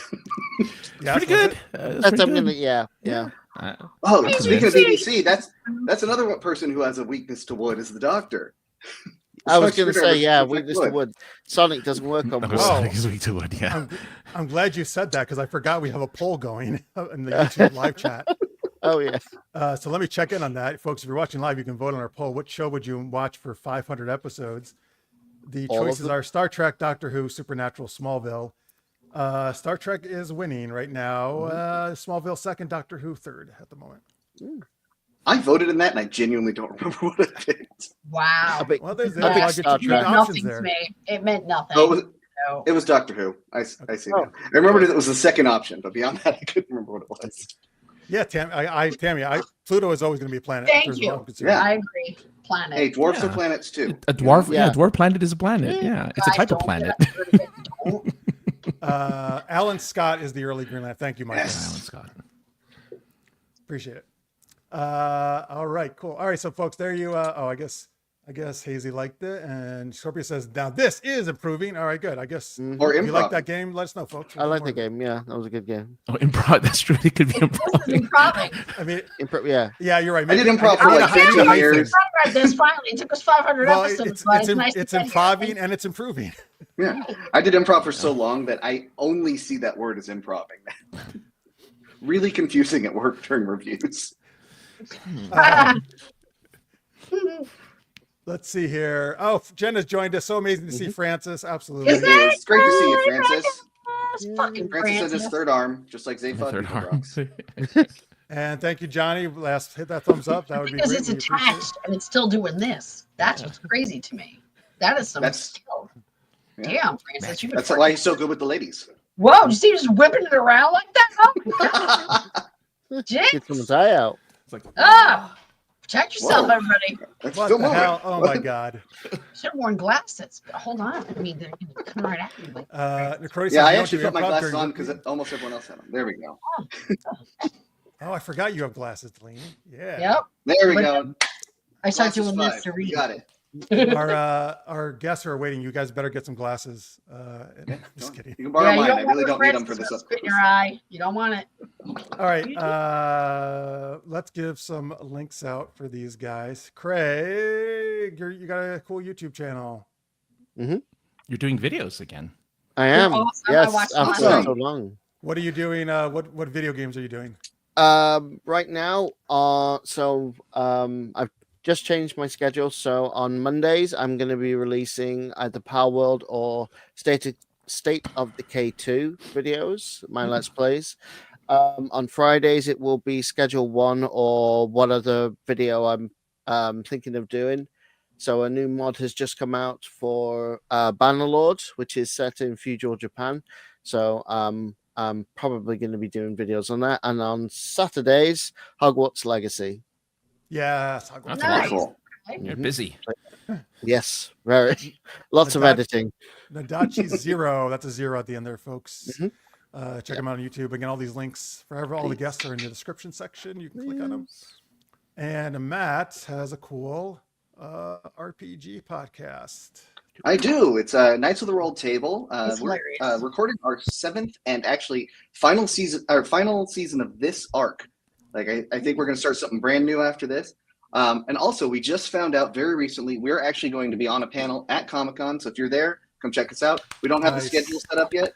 S1: Yeah,
S2: Pretty good.
S8: That's I'm gonna yeah.
S7: Oh,
S2: That's
S7: speaking of
S3: amazing.
S7: BBC, that's another person who has a weakness to wood is the Doctor.
S8: I was gonna
S7: Screwdriver
S8: say yeah.
S7: looks like
S8: Weakness to wood. Sonic doesn't work on
S2: Oh,
S8: wood.
S2: Sonic is weak to wood. Yeah.
S1: I'm glad you said that because I forgot we have a poll going in the YouTube live chat.
S8: Oh yeah.
S1: So let me check in on that. Folks, if you're watching live, you can vote on our poll. What show would you watch for 500 episodes? The
S8: All of
S1: choices
S8: them?
S1: are Star Trek, Doctor Who, Supernatural, Smallville. Star Trek is winning right now. Smallville second, Doctor Who third at the moment.
S7: I voted in that and I genuinely don't remember what I picked.
S3: Wow.
S8: A big,
S1: Well, there's
S8: a
S1: a
S8: big
S1: lot of
S8: Star
S1: good
S8: Trek.
S1: options
S3: Nothing to
S1: there.
S3: me. It meant nothing.
S7: Oh,
S3: So,
S7: it was Doctor Who. I see
S8: Oh.
S7: now. I remembered it was the second option, but beyond that, I couldn't remember what it was.
S1: Yeah, Tammy, Pluto is always going to be a planet.
S3: Thank
S1: as
S3: you.
S1: well, I'm concerned.
S7: Yeah.
S3: I agree. Planet.
S7: Hey, dwarfs
S2: Yeah.
S7: are planets too.
S2: A dwarf,
S8: Yeah.
S2: dwarf planet is a planet. Yeah, it's a
S3: Guys,
S2: type of
S3: don't
S2: planet.
S3: get rid of it. Don't.
S1: Alan Scott is the early Green Lantern. Thank you, Michael.
S7: Yes.
S2: Alan Scott.
S1: Appreciate it. All right, cool. All right, so folks, there you. I guess Hazy liked it, and Scorpio says, "Now this is improving." All right, good. I guess
S7: Or
S1: if you like
S7: improv.
S1: that game, let us know, folks.
S8: I like the game. Yeah, that was a good game.
S2: Oh, improv. That's true. It could be
S3: This is
S2: improv.
S3: improving.
S1: I mean,
S8: Yeah.
S1: yeah, you're right.
S7: I did improv for
S1: I need
S7: like
S1: a hyphen.
S7: 15
S3: I'm
S7: years.
S3: read this finally. It took us 500
S1: Well,
S3: episodes, but it's nice
S1: it's
S3: to get
S1: improving
S3: here.
S1: and it's improving.
S7: Yeah, I did improv for so long that I only see that word as improving. Really confusing at work during reviews.
S1: Let's see here. Oh, Jenna's joined us. So amazing to see Francis. Absolutely.
S3: Is
S7: It
S3: it?
S7: is great to see you, Francis.
S3: It's fucking
S7: Francis has his
S3: Francis.
S7: third arm, just like
S2: My
S7: Zaphod
S2: third
S7: Beetle
S2: arm.
S1: And thank you, Johnny. Hit that thumbs up. That would be
S3: Because
S1: great.
S3: it's
S1: We appreciate it.
S3: attached and it's still doing this. That's what's crazy to me. That is some
S7: That's-
S3: skill.
S7: Yeah.
S3: Damn, Francis. You
S7: That's why he's so good with the ladies.
S3: Whoa, you see him just whipping it around like that? Oh,
S8: Get
S3: Jinx.
S8: someone's eye out.
S2: It's like,
S3: Ah, protect yourself,
S7: Whoa.
S3: everybody.
S7: That's
S1: What
S7: still
S1: the
S7: moving.
S1: hell? Oh my God.
S3: Should have worn glasses. But hold on. I mean, they're gonna come right at me. Like,
S1: Necroti says
S7: Yeah, I
S1: you don't
S7: actually
S1: do
S7: put my
S1: improv
S7: glasses
S1: during-
S7: on because almost everyone else had them. There we go.
S1: Oh, I forgot you have glasses, Delaney. Yeah.
S3: yep.
S7: There we
S3: But
S7: go.
S3: I start
S7: Glasses
S3: doing
S7: five.
S3: this to
S7: You
S3: read.
S7: got it.
S1: Our guests are waiting. You guys better get some glasses. Just kidding.
S7: You can borrow
S3: you
S7: mine.
S3: don't
S7: I
S3: want
S7: really
S3: the
S7: don't need them for
S3: Francis
S7: this.
S3: to spit in your eye. You don't want it.
S1: All right. Let's give some links out for these guys. Craig, you got a cool YouTube channel.
S2: you're doing videos again.
S8: I am.
S3: Awesome. I
S8: Yes,
S3: watched
S8: after
S7: last
S8: so long.
S1: What are you doing? What video games are you doing?
S8: Right now, I've just changed my schedule. So on Mondays, I'm going to be releasing either Power World or State of Decay 2 videos, my Let's Plays. On Fridays, it will be Schedule 1 or what other video I'm thinking of doing. So a new mod has just come out for Bannerlord, which is set in feudal Japan. So I'm probably going to be doing videos on that. And on Saturdays, Hogwarts Legacy.
S1: Yes.
S2: That's
S3: Nice.
S7: Cool.
S2: You're busy.
S8: Yes, very. Lots of editing.
S1: Nadachi Zero. That's a zero at the end there, folks.
S8: Mhm.
S1: Check them out on YouTube. Again, all these links for all the guests are in the description section. You can click on them. And Matt has a cool RPG podcast.
S7: I do. It's Knights of the Roll Table.
S3: It's
S7: We're
S3: hilarious.
S7: recording our 7th and actually final season of this arc. Like I think we're going to start something brand new after this. And also, we just found out very recently we're actually going to be on a panel at Comic-Con. So if you're there, come check us out. We don't have
S1: Nice.
S7: the schedule set up yet,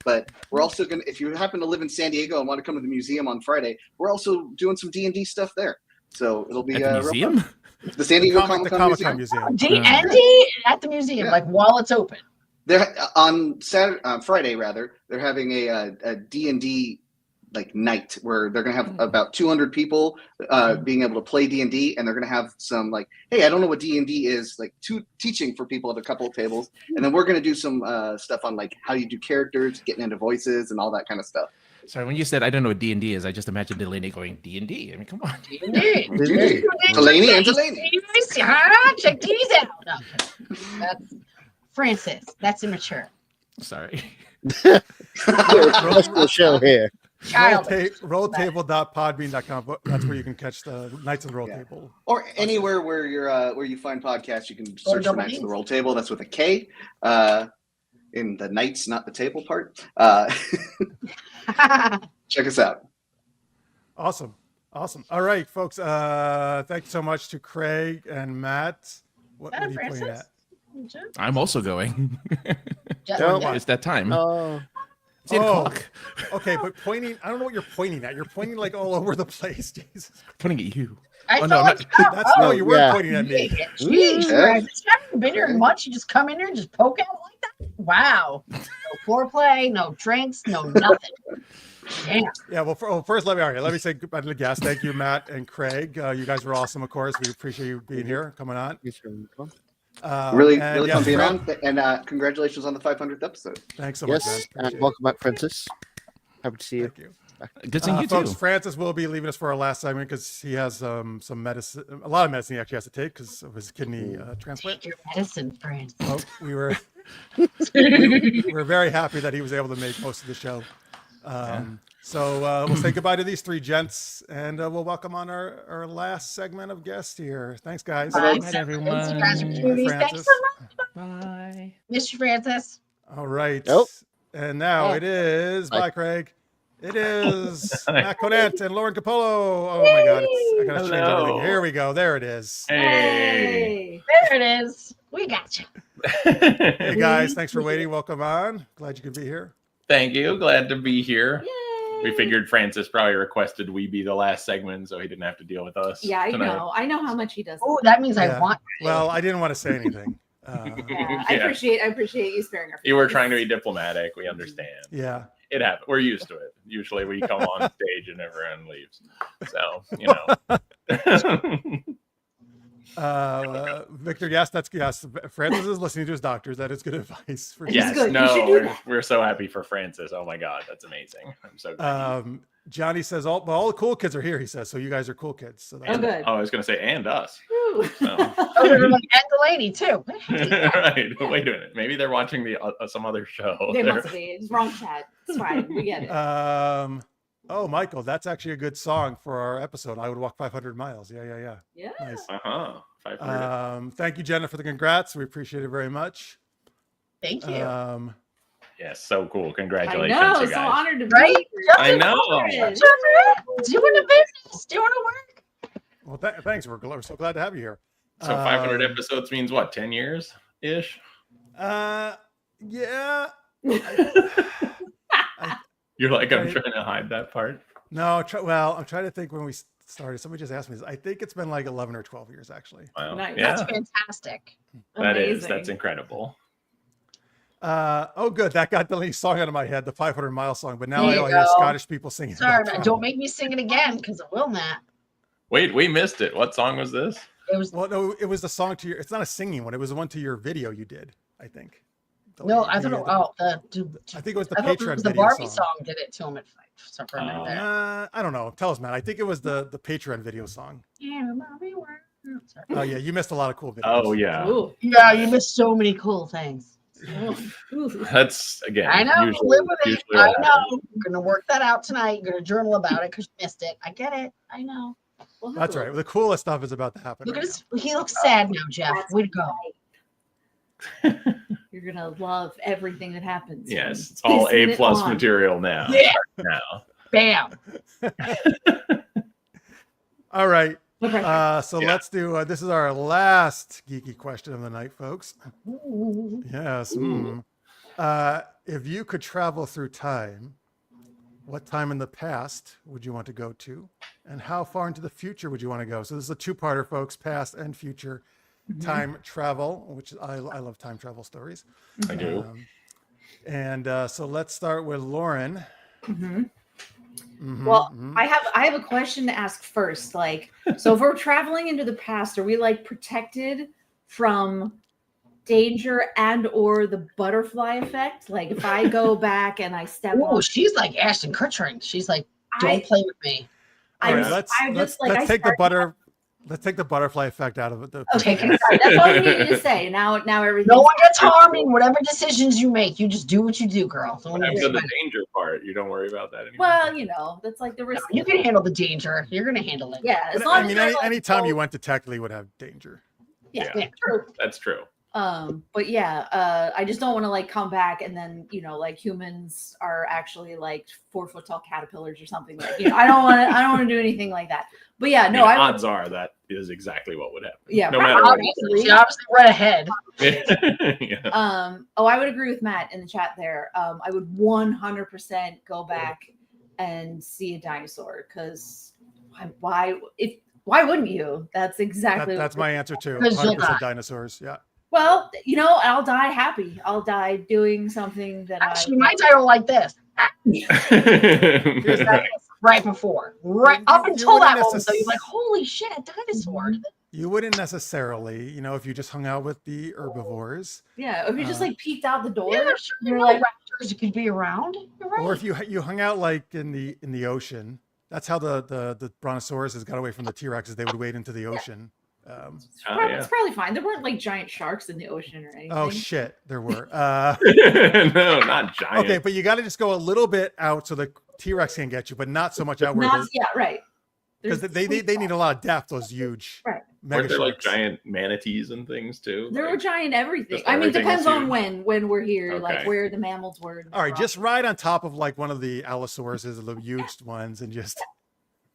S7: but we're also going to, if you happen to live in San Diego and want to come to the museum on Friday, we're also doing some D&D stuff there. So it'll be
S2: At the
S7: real fun.
S2: museum?
S7: The San Diego
S1: The
S7: Comic-Con
S1: Comic-Con
S7: Museum.
S1: Museum.
S3: D&D at the museum,
S7: Yeah.
S3: like while it's open.
S7: They're on Friday rather. They're having a D&D like night where they're going to have about 200 people being able to play D&D, and they're going to have some like, hey, I don't know what D&D is, like teaching for people at a couple of tables, and then we're going to do some stuff on like how you do characters, getting into voices, and all that kind of stuff.
S2: Sorry, when you said I don't know what D&D is, I just imagined Delaney going D&D. I mean, come on.
S3: D&D.
S7: Delaney and Delaney.
S3: Check these out. No, that's Francis. That's immature.
S2: Sorry.
S8: Let's go show here.
S3: Childish.
S1: Rolltable.podbean.com. That's where you can catch the Knights of the Roll
S7: Yeah.
S1: Table.
S7: Or anywhere where you find podcasts, you can search for
S3: double
S7: Knights of the
S3: Ds.
S7: Roll Table. That's with a K in the Knights, not the table part. Check us out.
S1: Awesome. All right, folks. Thank you so much to Craig and Matt. What are you pointing at?
S2: I'm also going.
S8: Don't-
S2: It's that time.
S8: Oh,
S2: It's 8
S1: Oh.
S2: o'clock.
S1: Okay, but pointing, I don't know what you're pointing at. You're pointing like all over the place. Jesus.
S2: Pointing at you.
S3: I
S2: Oh,
S3: felt
S2: no,
S3: like
S1: That's no, you weren't
S8: yeah.
S1: pointing at me.
S3: Jeez,
S7: Yeah.
S3: Greg, this haven't been here much. You just come in here and just poke out like that. Wow. No foreplay, no drinks, no nothing. Damn.
S1: Yeah, well, first let me say goodbye to the guests. Thank you, Matt and Craig. You guys were awesome, of course. We appreciate you being here, coming on.
S7: Really
S1: and
S7: fun being
S1: Fran-
S7: on, and congratulations on the 500th episode.
S1: Thanks so much,
S8: yes,
S1: man.
S8: and welcome back, Francis. Happy to see you.
S1: Thank you.
S2: Good seeing you
S1: Folks,
S2: too.
S1: Francis will be leaving us for our last segment because he has some medicine, a lot of medicine he actually has to take because of his kidney transplant.
S3: Take your medicine, friends.
S1: Oh, we were very happy that he was able to make most of the show. So we'll say goodbye to these three gents, and we'll welcome on our last segment of guests here. Thanks, guys.
S3: Bye,
S2: night, everyone.
S3: Thanks, you guys are
S1: Bye,
S3: cuties. Thanks
S1: Francis.
S3: so much,
S2: Bye.
S3: Mr. Francis.
S1: All right.
S8: Nope.
S1: And now
S8: Oh.
S1: it is,
S8: Bye.
S1: bye, Craig. It is Matt Conant and Lauren Cipollo. Oh my God. I got to change everything. Here we go. There it is.
S9: Hey.
S3: There it is. We got you.
S1: Hey, guys. Thanks for waiting. Welcome on. Glad you could be here.
S9: Thank you. Glad to be here. We figured Francis probably requested we be the last segment so he didn't have to deal with us.
S6: Yeah, I
S9: tonight.
S6: know. I know how much he does.
S3: Oh, that means
S1: Yeah.
S3: I want.
S1: Well, I didn't want to say anything.
S6: Yeah, I
S9: Yeah.
S6: appreciate you sparing our.
S9: You were
S6: feelings.
S9: trying to be diplomatic. We understand.
S1: Yeah.
S9: It happens. We're used to it. Usually we come on stage and everyone leaves. So, you know.
S1: Victor, yes. Francis is listening to his doctors. That is good advice. For
S9: Yes,
S6: good. You
S9: no,
S6: should do that.
S9: we're so happy for Francis. Oh my God, that's amazing. I'm so glad.
S1: Johnny says all the cool kids are here. He says so. You guys are cool kids. So that's
S6: Oh, good.
S9: Oh, I was going to say, and us.
S6: Whew.
S9: So.
S3: Oh, they're like, and Delaney too.
S9: Right. Wait a minute. Maybe they're watching the some other show.
S6: They
S9: They're-
S6: must be. It's wrong chat. It's fine. We get it.
S1: Oh, Michael, that's actually a good song for our episode. I would walk 500 miles. Yeah.
S6: Yeah.
S1: Nice.
S9: 500.
S1: Thank you, Jenna, for the congrats. We appreciate it very much.
S3: Thank you.
S9: Yes, so cool.
S6: I
S9: Congratulations,
S6: know.
S9: you
S6: So
S9: guys.
S6: honored to be
S3: Right?
S6: here.
S9: I know.
S3: Doing the business, doing the work.
S1: Well, thanks. We're so glad to have you here.
S9: So 500
S1: Um,
S9: episodes means what? 10 years ish?
S1: Yeah.
S9: You're like, I'm
S1: Right.
S9: trying to hide that part.
S1: No, I'm trying to think when we started. Somebody just asked me this. I think it's been like 11 or 12 years, actually.
S9: Wow.
S6: Nice.
S9: Yeah,
S3: That's fantastic.
S9: that's
S6: Amazing.
S9: incredible.
S1: Oh, good. That got the song out of my head, the 500 Mile song. But now
S3: There
S1: I
S3: you
S1: all hear
S3: go.
S1: Scottish people singing.
S3: Sorry,
S1: about
S3: man.
S1: travel.
S3: Don't make me sing it again because it will not.
S9: Wait, we missed it. What song was this?
S3: It was
S1: Well, no, it was the song to your. It's not a singing one. It was the one to your video you did. I think.
S3: no. I don't know. Oh,
S1: I think it was the
S3: I thought it
S1: Patreon
S3: was the
S1: video
S3: Barbie
S1: song.
S3: song. Did it to him for a minute there.
S1: I don't know. Tell us, Matt. I think it was the Patreon video song.
S3: Yeah, Barbie world. Sorry.
S1: Oh yeah, you missed a lot of cool videos.
S9: Oh yeah,
S6: Ooh.
S3: Yeah, you missed so many cool things.
S6: Ooh.
S9: that's again.
S3: I know.
S9: Usually,
S3: Live with it.
S9: usually
S3: I
S9: what
S3: know.
S9: happens.
S3: I'm gonna work that out tonight. You're gonna journal about it because you missed it. I get it. I know.
S6: We'll have
S1: That's
S6: a
S1: right. The coolest stuff is about to happen.
S3: Look
S1: right
S3: at his. He looks sad now, Jeff.
S6: That's
S3: Way to go.
S6: You're gonna love everything that happens.
S9: Yes, it's
S6: from
S9: all
S6: this
S9: A
S6: minute
S9: plus
S6: on.
S9: material now.
S3: Yeah.
S9: Now.
S3: Bam.
S1: All right.
S6: No pressure.
S1: So
S9: Yeah.
S1: let's do. This is our last geeky question of the night, folks.
S3: Ooh.
S1: Yes. If you could travel through time, what time in the past would you want to go to, and how far into the future would you want to go? So this is a two-parter, folks: past and future time travel, which I love time travel stories.
S9: I do.
S1: So let's start with Lauren.
S6: Well, I have a question to ask first. Like, so if we're traveling into the past, are we like protected from danger and or the butterfly effect? Like, if I go back and I step
S3: Ooh,
S6: on,
S3: she's like Ashton Kutcher. She's like, don't
S6: I,
S3: play with me.
S1: All right,
S6: I
S1: let's
S6: just like I
S1: take the
S6: started-
S1: let's take the butterfly effect out of it.
S6: Okay, sorry, that's all you needed to say. Now everything.
S3: No one gets harmed in whatever decisions you make. You just do what you do, girl. Don't
S9: After
S3: worry
S9: the
S3: about it.
S9: danger part, you don't worry about that anymore.
S6: Well, you know, that's like the risk.
S3: You can handle the danger. You're gonna handle it.
S6: Yeah, as
S1: But,
S6: long
S1: I
S6: as
S1: mean,
S6: you're like,
S1: any time you went to technically would have danger.
S6: yeah,
S9: Yeah.
S6: true.
S9: That's true.
S6: But yeah, I just don't want to like come back and then, you know, like humans are actually like 4 foot tall caterpillars or something. Like, you know, I don't want to do anything like that. But yeah, no,
S9: odds are that is exactly what would happen.
S6: Yeah,
S9: no matter what.
S3: Obviously, she obviously read ahead.
S9: Yeah.
S6: I would agree with Matt in the chat there. I would 100% go back and see a dinosaur because why wouldn't you? That's exactly
S1: That's my answer too.
S3: 'Cause you'll
S1: 100%
S3: die.
S1: dinosaurs. Yeah.
S6: well, you know, I'll die happy. I'll die doing something that
S3: Actually, my title like this. Right before. Right up
S1: You
S3: until that
S1: wouldn't
S3: moment, though, you're like, holy shit, a dinosaur.
S1: You wouldn't necessarily, if you just hung out with the herbivores,
S6: yeah, if you just like peeked out the door,
S3: Yeah, sure.
S6: you're
S3: You're
S6: like,
S3: like raptors. You could be around. You're right.
S1: or if you hung out like in the ocean. That's how the brontosauruses got away from the T-Rexes. They would wade into the ocean.
S6: it's probably fine. There weren't like giant sharks in the ocean or anything.
S1: Oh shit, there were.
S9: No, not giant.
S1: Okay, but you got to just go a little bit out so the T-Rex can get you, but not so much out where
S6: Not, yeah, right.
S1: because they need a lot of depth. Those huge
S6: Right.
S1: mega
S9: Weren't there like
S1: sharks.
S9: giant manatees and things too?
S6: There were
S9: Like,
S6: giant everything.
S9: just
S6: I mean,
S9: everything
S6: depends
S9: was
S6: on
S9: huge.
S6: when we're here, like
S9: Okay.
S6: where the mammals were.
S1: All right, just ride on top of like one of the Allosauruses, the huge ones, and just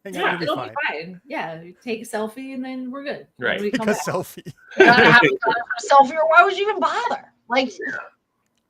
S1: hang out.
S6: yeah,
S1: It'll
S6: it'll
S1: be
S6: be
S1: fine.
S6: fine. Yeah, you take a selfie and then we're good.
S9: Right.
S6: When we
S1: Take
S6: come
S1: a
S6: back.
S1: selfie.
S3: You gotta have a selfie, or why would you even bother? Like,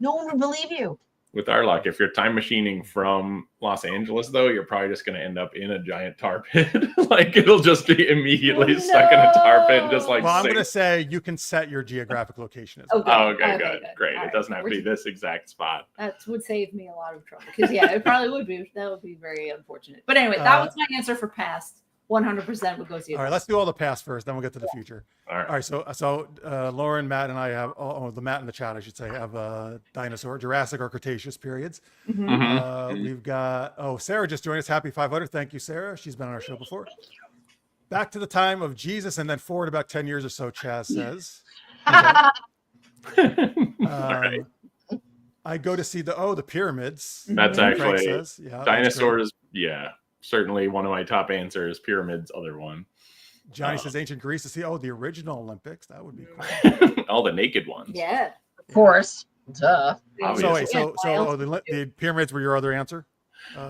S3: no one would believe you.
S9: With our luck, if you're time machining from Los Angeles, though, you're probably just going to end up in a giant tar pit. Like it'll just be immediately stuck in a tar pit and just like.
S1: Well, I'm
S9: sink.
S1: going to say you can set your geographic location as well.
S6: Okay.
S9: Oh, okay,
S6: Okay,
S9: good,
S6: good.
S9: great.
S6: All
S9: It
S6: right.
S9: doesn't have to
S6: We're
S9: be this exact spot.
S6: That would save me a lot of trouble. Because yeah, it probably would be. That would be very unfortunate. But anyway, that was my answer for past. 100% would go see.
S1: All right, let's do all the past first, then we'll get to the future.
S9: All right.
S1: All right, so Lauren, Matt, and I have the Matt in the chat, I should say, have dinosaur, Jurassic or Cretaceous periods.
S6: Mhm.
S9: Mhm.
S1: We've got Sarah just joined us. Happy 500. Thank you, Sarah. She's been on our show before. Back to the time of Jesus and then forward about 10 years or so, Chaz says.
S9: All right.
S1: I go to see the pyramids.
S9: That's
S1: Frank
S9: actually
S1: says. Yeah, that's great.
S9: dinosaurs. Yeah, certainly one of my top answers. Pyramids, other one.
S1: Johnny says ancient Greece to see the original Olympics. That would be cool.
S9: All the naked ones.
S6: Yeah.
S3: Of course. Duh.
S9: Obviously.
S1: So wait, the pyramids were your other answer,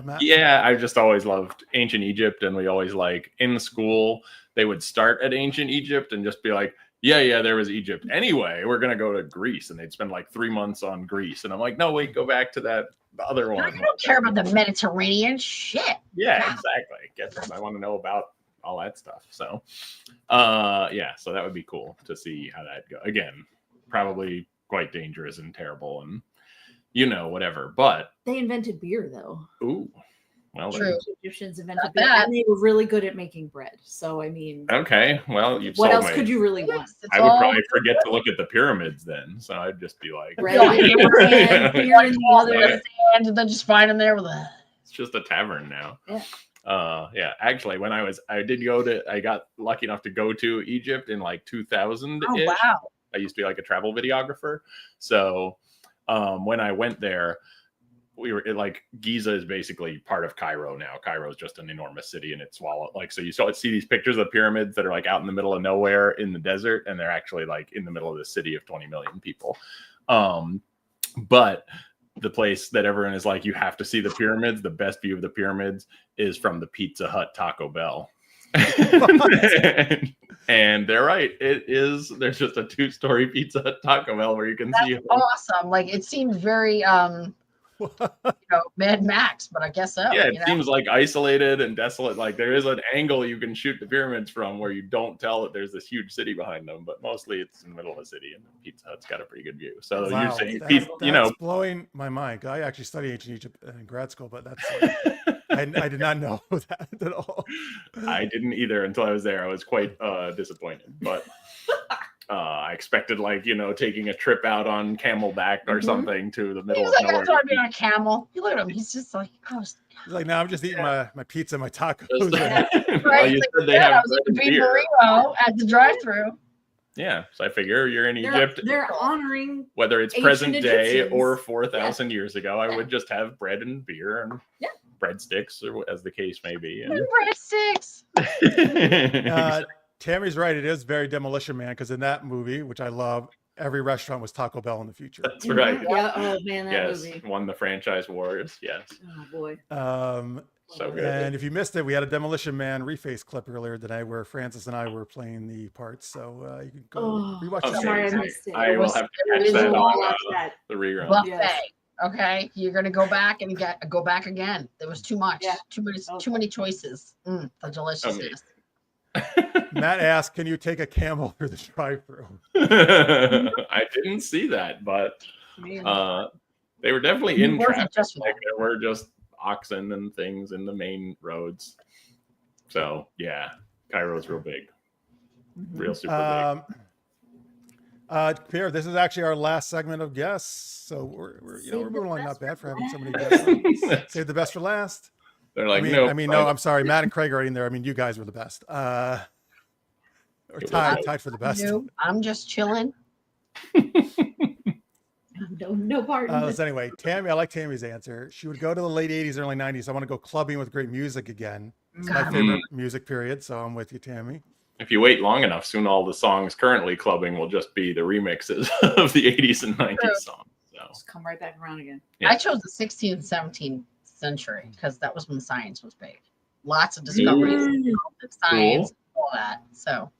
S1: Matt?
S9: Yeah, I just always loved ancient Egypt, and we always like in school they would start at ancient Egypt and just be like, yeah, there was Egypt. Anyway, we're gonna go to Greece, and they'd spend like 3 months on Greece, and I'm like, no, wait, go back to that other
S3: I
S9: one.
S3: don't care about the Mediterranean shit.
S9: Yeah, exactly. I want to know about all that stuff. So, yeah, so that would be cool to see how that go. Again, probably quite dangerous and terrible, and whatever. But
S10: They invented beer, though.
S9: ooh, well,
S3: True.
S9: then.
S10: The Egyptians invented
S3: Not
S10: beer,
S3: bad.
S10: and they were really good at making bread. So I mean,
S9: Okay, well, you've
S10: what
S9: sold
S10: else
S9: me.
S10: could you really want?
S3: It's
S9: I would
S3: all
S9: probably forget to look at the pyramids then, so I'd just be like,
S10: Bread and beer and beer in the
S3: all in
S10: other.
S3: the sand, and then just find them there with a.
S9: it's just a tavern now.
S10: Yeah.
S9: Yeah. Actually, when I got lucky enough to go to Egypt in like 2000.
S3: Oh wow!
S9: I used to be like a travel videographer. So when I went there, like Giza is basically part of Cairo now. Cairo is just an enormous city, and it's swallowed. Like, so you see these pictures of the pyramids that are like out in the middle of nowhere in the desert, and they're actually like in the middle of the city of 20 million people. But the place that everyone is like, you have to see the pyramids. The best view of the pyramids is from the Pizza Hut Taco Bell. And they're right. It is. There's just a 2-story Pizza Hut Taco Bell where you can see.
S3: Awesome. Like it seems very Mad Max, but I guess so.
S9: Yeah, it seems like isolated and desolate. Like there is an angle you can shoot the pyramids from where you don't tell that there's this huge city behind them, but mostly it's in the middle of the city, and Pizza Hut's got a pretty good view. So
S1: Wow,
S9: you're saying,
S1: that's blowing my mind. I actually studied ancient Egypt in grad school, but that's I did not know that at all.
S9: I didn't either until I was there. I was quite disappointed, but I expected taking a trip out on camelback or something to the middle
S3: He's
S9: of
S3: like, I
S9: nowhere.
S3: thought I'd be on a camel. You look at him. He's just like,
S1: He's like, no, I'm just eating my pizza, my tacos.
S9: Well, you said they
S3: I
S9: have
S3: was like a
S9: bread and
S3: beef
S9: beer.
S3: burrito at the drive-thru.
S9: Yeah, so I figure you're in Egypt.
S10: They're honoring
S9: Whether it's
S10: ancient
S9: present day
S10: Egyptians.
S9: or 4,000 years ago, I would just have bread and beer and breadsticks, or as the case may be. And...
S3: Breadsticks.
S1: Tammy's right. It is very Demolition Man, because in that movie, which I love, every restaurant was Taco Bell in the future.
S9: That's right.
S10: Yeah. Oh man, that movie.
S9: Won the franchise wars. Yes.
S10: Oh boy.
S9: So good.
S1: And if you missed it, we had a Demolition Man reface clip earlier today where Francis and I were playing the parts. So you can go rewatch
S9: Okay.
S1: the
S10: Sorry, I
S1: series.
S10: missed it.
S9: I will have to catch that on the rerun.
S3: Buffet.
S10: Yes.
S3: Okay, you're gonna go back and go back again. There was too much.
S10: Yeah.
S3: Too many choices. The deliciousness.
S1: Matt asked, "Can you take a camel through the drive-thru?"
S9: I didn't see that, but they were definitely in traffic. Like there were just oxen and things in the main roads. So yeah, Cairo's real big, real super big.
S1: Pierre, this is actually our last segment of guests, so we're moving along not bad for having so many guests. Save the best for last.
S9: They're like,
S1: no, I'm sorry, Matt and Craig are in there. I mean, you guys were the best. Or tied for the best.
S3: Nope, I'm just chilling.
S10: No pardon.
S1: So anyway, Tammy, I like Tammy's answer. She would go to the late 80s, early 90s. I want to go clubbing with great music again. It's my favorite music period, so I'm with you, Tammy.
S9: If you wait long enough, soon all the songs currently clubbing will just be the remixes of the 80s and 90s songs. So.
S10: Just come right back around again.
S9: Yeah.
S3: I chose the 16th and 17th century because that was when science was big. Lots of discoveries, science, all that. So,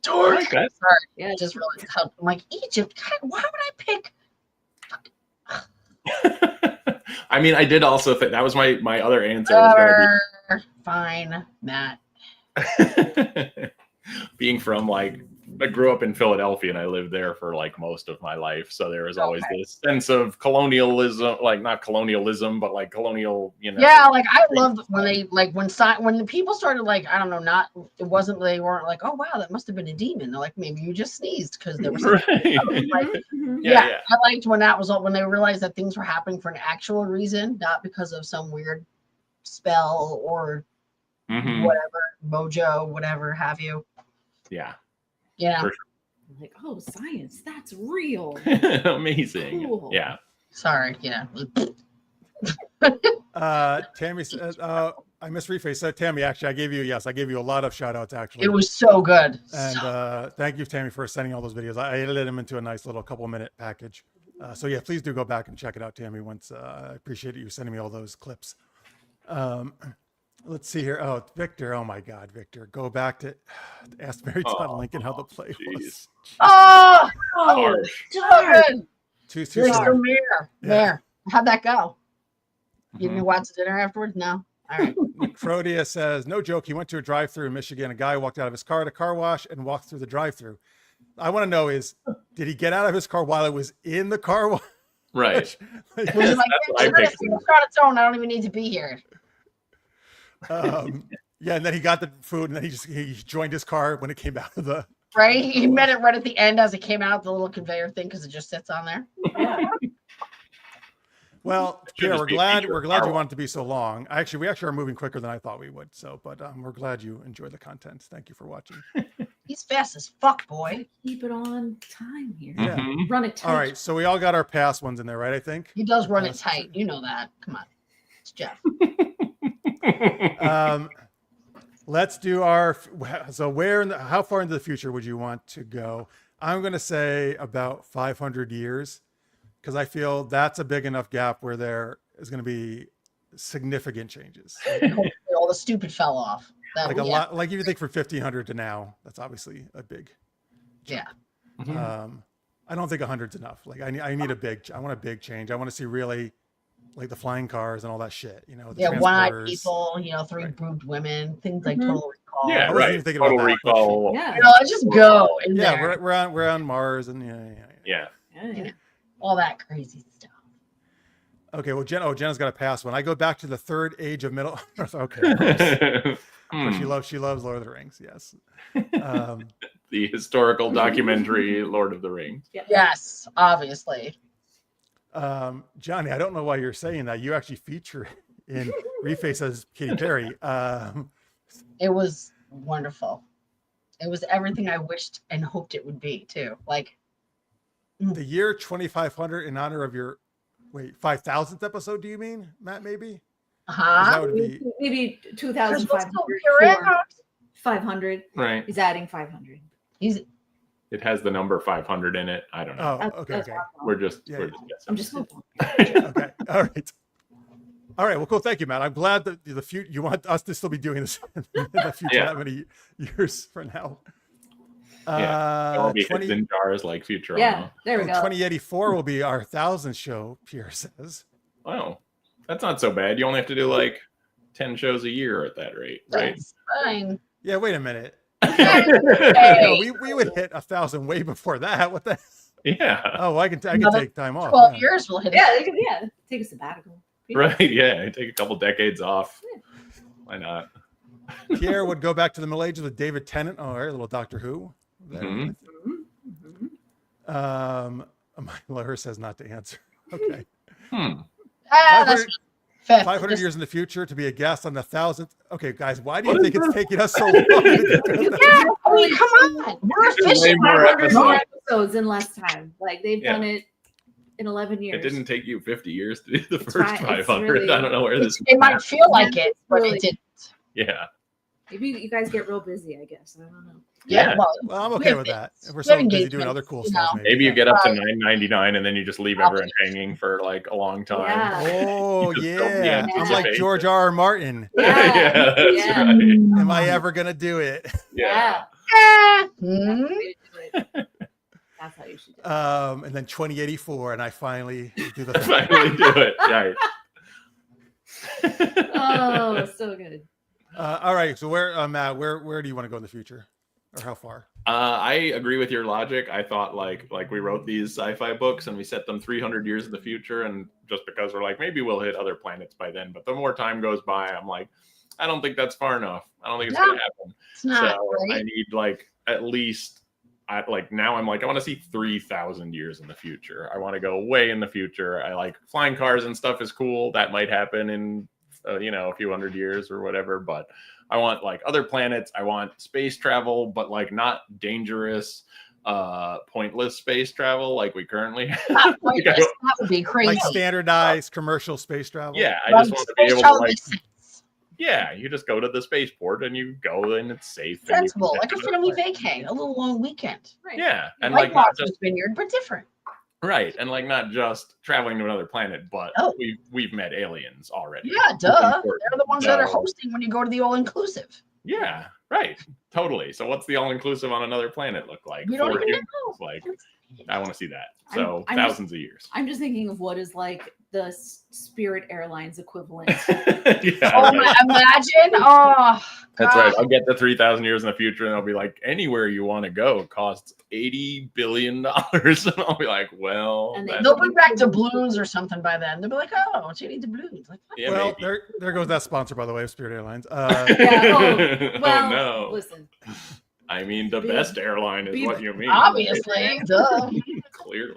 S9: Dork.
S3: Sorry, just really. I'm like Egypt. God, why would I pick?
S9: I mean, I did also think that was my other answer. Was
S3: Fine, Matt.
S9: being from I grew up in Philadelphia and I lived there for most of my life. So there was always this sense of colonialism, not colonialism, but colonial,
S3: Yeah, I loved when they when the people started I don't know, they weren't like, oh wow, that must have been a demon. They're like, maybe you just sneezed because there was
S9: right.
S3: I liked when that was when they realized that things were happening for an actual reason, not because of some weird spell or whatever, mojo, whatever have you.
S9: Yeah.
S3: Yeah.
S9: For sure.
S10: Like, oh, science, that's real.
S9: Amazing.
S10: Cool.
S9: Yeah.
S3: Sorry. Yeah.
S1: Tammy said, I missed reface. So Tammy, actually, I gave you a lot of shout outs actually.
S3: It was so good.
S1: And thank you, Tammy, for sending all those videos. I edited them into a nice little couple-minute package. So yeah, please do go back and check it out, Tammy. Once I appreciate you sending me all those clips. Let's see here. Oh, Victor. Oh my God, Victor. Go back to ask Mary Todd Lincoln how the play was.
S3: Oh,
S10: darn.
S3: good.
S1: Too
S3: There. How'd that go? You didn't watch dinner afterwards? No. All right.
S1: Crodia says, no joke, he went to a drive-thru in Michigan. A guy walked out of his car at a car wash and walked through the drive-thru. I want to know did he get out of his car while it was in the car wash?
S9: Right.
S3: Was
S1: Like,
S3: it like,
S9: That's what I
S3: "Sure, it's
S9: pictured.
S3: on its own. I don't even need to be here."
S1: yeah, and then he got the food, and then he joined his car when it came out of the.
S3: Right? He met it right at the end as it came out, the little conveyor thing, because it just sits on there.
S1: Well,
S9: Should
S1: Pierre,
S9: just
S1: we're
S9: be a
S1: glad
S9: feature
S1: we're
S9: of
S1: glad
S9: car
S1: you want it to be so long. We actually are moving quicker than I thought we would. So, but we're glad you enjoy the content. Thank you for watching.
S3: He's fast as fuck, boy.
S10: Keep it on time here.
S1: Yeah.
S9: Mhm.
S10: Run it tight.
S1: All right, so we all got our past ones in there, right? I think.
S3: He does run it
S1: Yes.
S3: tight. You know that. Come on. It's Jeff.
S1: Let's do how far into the future would you want to go? I'm going to say about 500 years, because I feel that's a big enough gap where there is going to be significant changes.
S3: All the stupid fell off.
S1: Like a lot, like if you think from 1500 to now, that's obviously a big.
S3: Yeah.
S1: I don't think 100's enough. Like I want a big change. I want to see really like the flying cars and all that shit, the
S3: One-eyed
S1: transporters.
S3: people, three
S1: Right.
S3: boobed women, things like
S10: Mhm.
S3: Total Recall.
S9: Yeah,
S1: I wasn't
S9: right.
S1: even thinking
S9: Total
S1: about that, but-
S9: Recall.
S10: Yeah.
S3: Let's just go in
S1: Yeah,
S3: there.
S1: we're on Mars and
S9: Yeah.
S10: Yeah.
S3: All that crazy stuff.
S1: Okay, well, Jenna's got to pass one. I go back to the third age of Middle Earth. Okay, but she loves Lord of the Rings. Yes.
S9: The historical documentary Lord of the Rings.
S3: Yes, obviously.
S1: Johnny, I don't know why you're saying that. You actually feature in Reface as Katy Perry.
S3: It was wonderful. It was everything I wished and hoped it would be too. Like
S1: The year 2500 in honor of your 5000th episode. Do you mean, Matt? Maybe. 'Cause that would be.
S10: Maybe
S3: Christmas
S10: 2,500.
S3: till you're out.
S10: 500.
S9: Right.
S10: He's adding 500.
S9: It has the number 500 in it. I don't know.
S1: Oh, okay.
S10: That's
S1: Okay.
S10: awesome.
S9: We're just
S1: Yeah.
S9: guessing.
S10: I'm just hoping.
S1: Okay. All right. All right. Well, cool. Thank you, Matt. I'm glad that the future you want us to still be doing this in the future.
S9: Yeah.
S1: That many years from now.
S9: It'll be
S1: 20,
S9: in jars like Futurama.
S10: Yeah, there we go.
S1: 2084 will be our 1000th show, Pierre says.
S9: Wow. That's not so bad. You only have to do like 10 shows a year at that rate, right?
S3: That's fine.
S1: Yeah, wait a minute.
S3: Hey.
S1: No, we would hit 1,000 way before that. What the?
S9: Yeah.
S1: Oh, I can
S3: Another
S1: take time off.
S3: 12
S1: yeah.
S3: years will hit it.
S10: Yeah. Take a sabbatical.
S9: Right. Yeah. Take a couple decades off. Why not?
S1: Pierre would go back to the Middle Ages with David Tennant. Oh, all right, a little Doctor Who. There.
S9: Mhm.
S1: My lawyer says not to answer. Okay.
S3: That's
S1: 500,
S3: fifth.
S1: 500 years in the future to be a guest on the 1000th. Okay, guys, why do you think it's taking us so long? To get through this?
S3: Yeah, I mean, come on. We're
S9: It's way
S3: efficient.
S9: more
S10: 500 more
S9: episodes.
S10: episodes in less time. Like they've
S9: Yeah.
S10: done it in 11 years.
S9: It didn't take you 50 years to do the
S10: It's
S9: first
S10: right, it's
S9: 500.
S10: really-
S9: I don't know where this.
S3: It might feel like it, but
S10: Really-
S3: it didn't.
S9: Yeah.
S10: Maybe you guys get real busy, I guess. I don't know.
S3: Yeah,
S9: Yeah.
S3: well,
S1: Well, I'm
S3: we
S1: okay
S3: have
S1: with that.
S3: bits.
S1: If we're
S3: We
S1: so
S3: have
S1: busy doing other
S3: engagements,
S1: cool
S3: you
S1: stuff,
S3: know.
S9: Maybe you get up to
S3: Right.
S9: $9.99 and then you just leave everyone hanging for like a long time.
S10: Yeah.
S1: Oh,
S9: You just
S1: yeah.
S9: don't- yeah,
S1: I'm like
S9: anticipate
S1: George
S9: it.
S1: R. Martin.
S9: Yeah, that's
S10: Yeah.
S9: right.
S1: Am I ever going to do it?
S9: Yeah.
S3: Ah,
S10: That's the
S3: hmm.
S10: way to do it. That's how you should do it.
S1: And then 2084, and I finally do the
S9: Finally do it. Right.
S10: Oh, so good.
S1: all right. So where, Matt, where do you want to go in the future, or how far?
S9: I agree with your logic. I thought like we wrote these sci-fi books and we set them 300 years in the future, and just because we're like maybe we'll hit other planets by then, but the more time goes by, I'm like, I don't think that's far enough. I don't think it's gonna happen.
S3: It's not,
S9: So I
S3: right?
S9: need like at least now I'm like I want to see 3,000 years in the future. I want to go way in the future. I like flying cars and stuff is cool. That might happen in a few hundred years or whatever, but I want like other planets. I want space travel, but like not dangerous, pointless space travel like we currently have.
S3: Not pointless. That would be crazy.
S1: Like standardized commercial space travel?
S9: Yeah, I
S3: Like,
S9: just want to be
S3: space
S9: able to
S3: travel
S9: like
S3: makes sense.
S9: yeah, you just go to the spaceport and you go and it's safe. and you can
S3: Sensible,
S9: get
S3: like a
S9: to the
S3: family
S9: place.
S3: vacay, a little long weekend.
S10: Right.
S9: Yeah, and
S3: Like
S9: like not
S3: Martha's
S9: just
S3: Vineyard, but different.
S9: right, and like not just traveling to another planet, but
S3: Oh.
S9: we've met aliens already.
S3: Yeah, duh.
S9: important.
S3: They're the ones that are
S9: So-
S3: hosting when you go to the all inclusive.
S9: Yeah, right. Totally. So what's the all-inclusive on another planet look like?
S3: We don't
S9: For
S3: even
S9: humans?
S3: know.
S9: Like, I want to see that. So
S10: I'm
S9: thousands of years.
S10: I'm just thinking of what is like the Spirit Airlines equivalent.
S9: Yeah,
S3: Oh
S9: right.
S3: my! Imagine. Oh,
S9: That's
S3: God.
S9: right. I'll get to 3,000 years in the future, and I'll be like, anywhere you want to go costs $80 billion. And I'll be like, well,
S10: And
S9: that's-
S3: They'll bring back doubloons or something by then. They'll be like, "Oh, it's any doubloons." Like, what?
S9: yeah,
S1: well,
S9: maybe.
S1: there goes that sponsor, by the way, of Spirit Airlines.
S10: Yeah. Well,
S9: Oh, no.
S10: listen.
S9: I mean, the
S10: Be-
S9: best airline is
S10: be-
S9: what you mean.
S3: Obviously, duh.
S9: Clearly.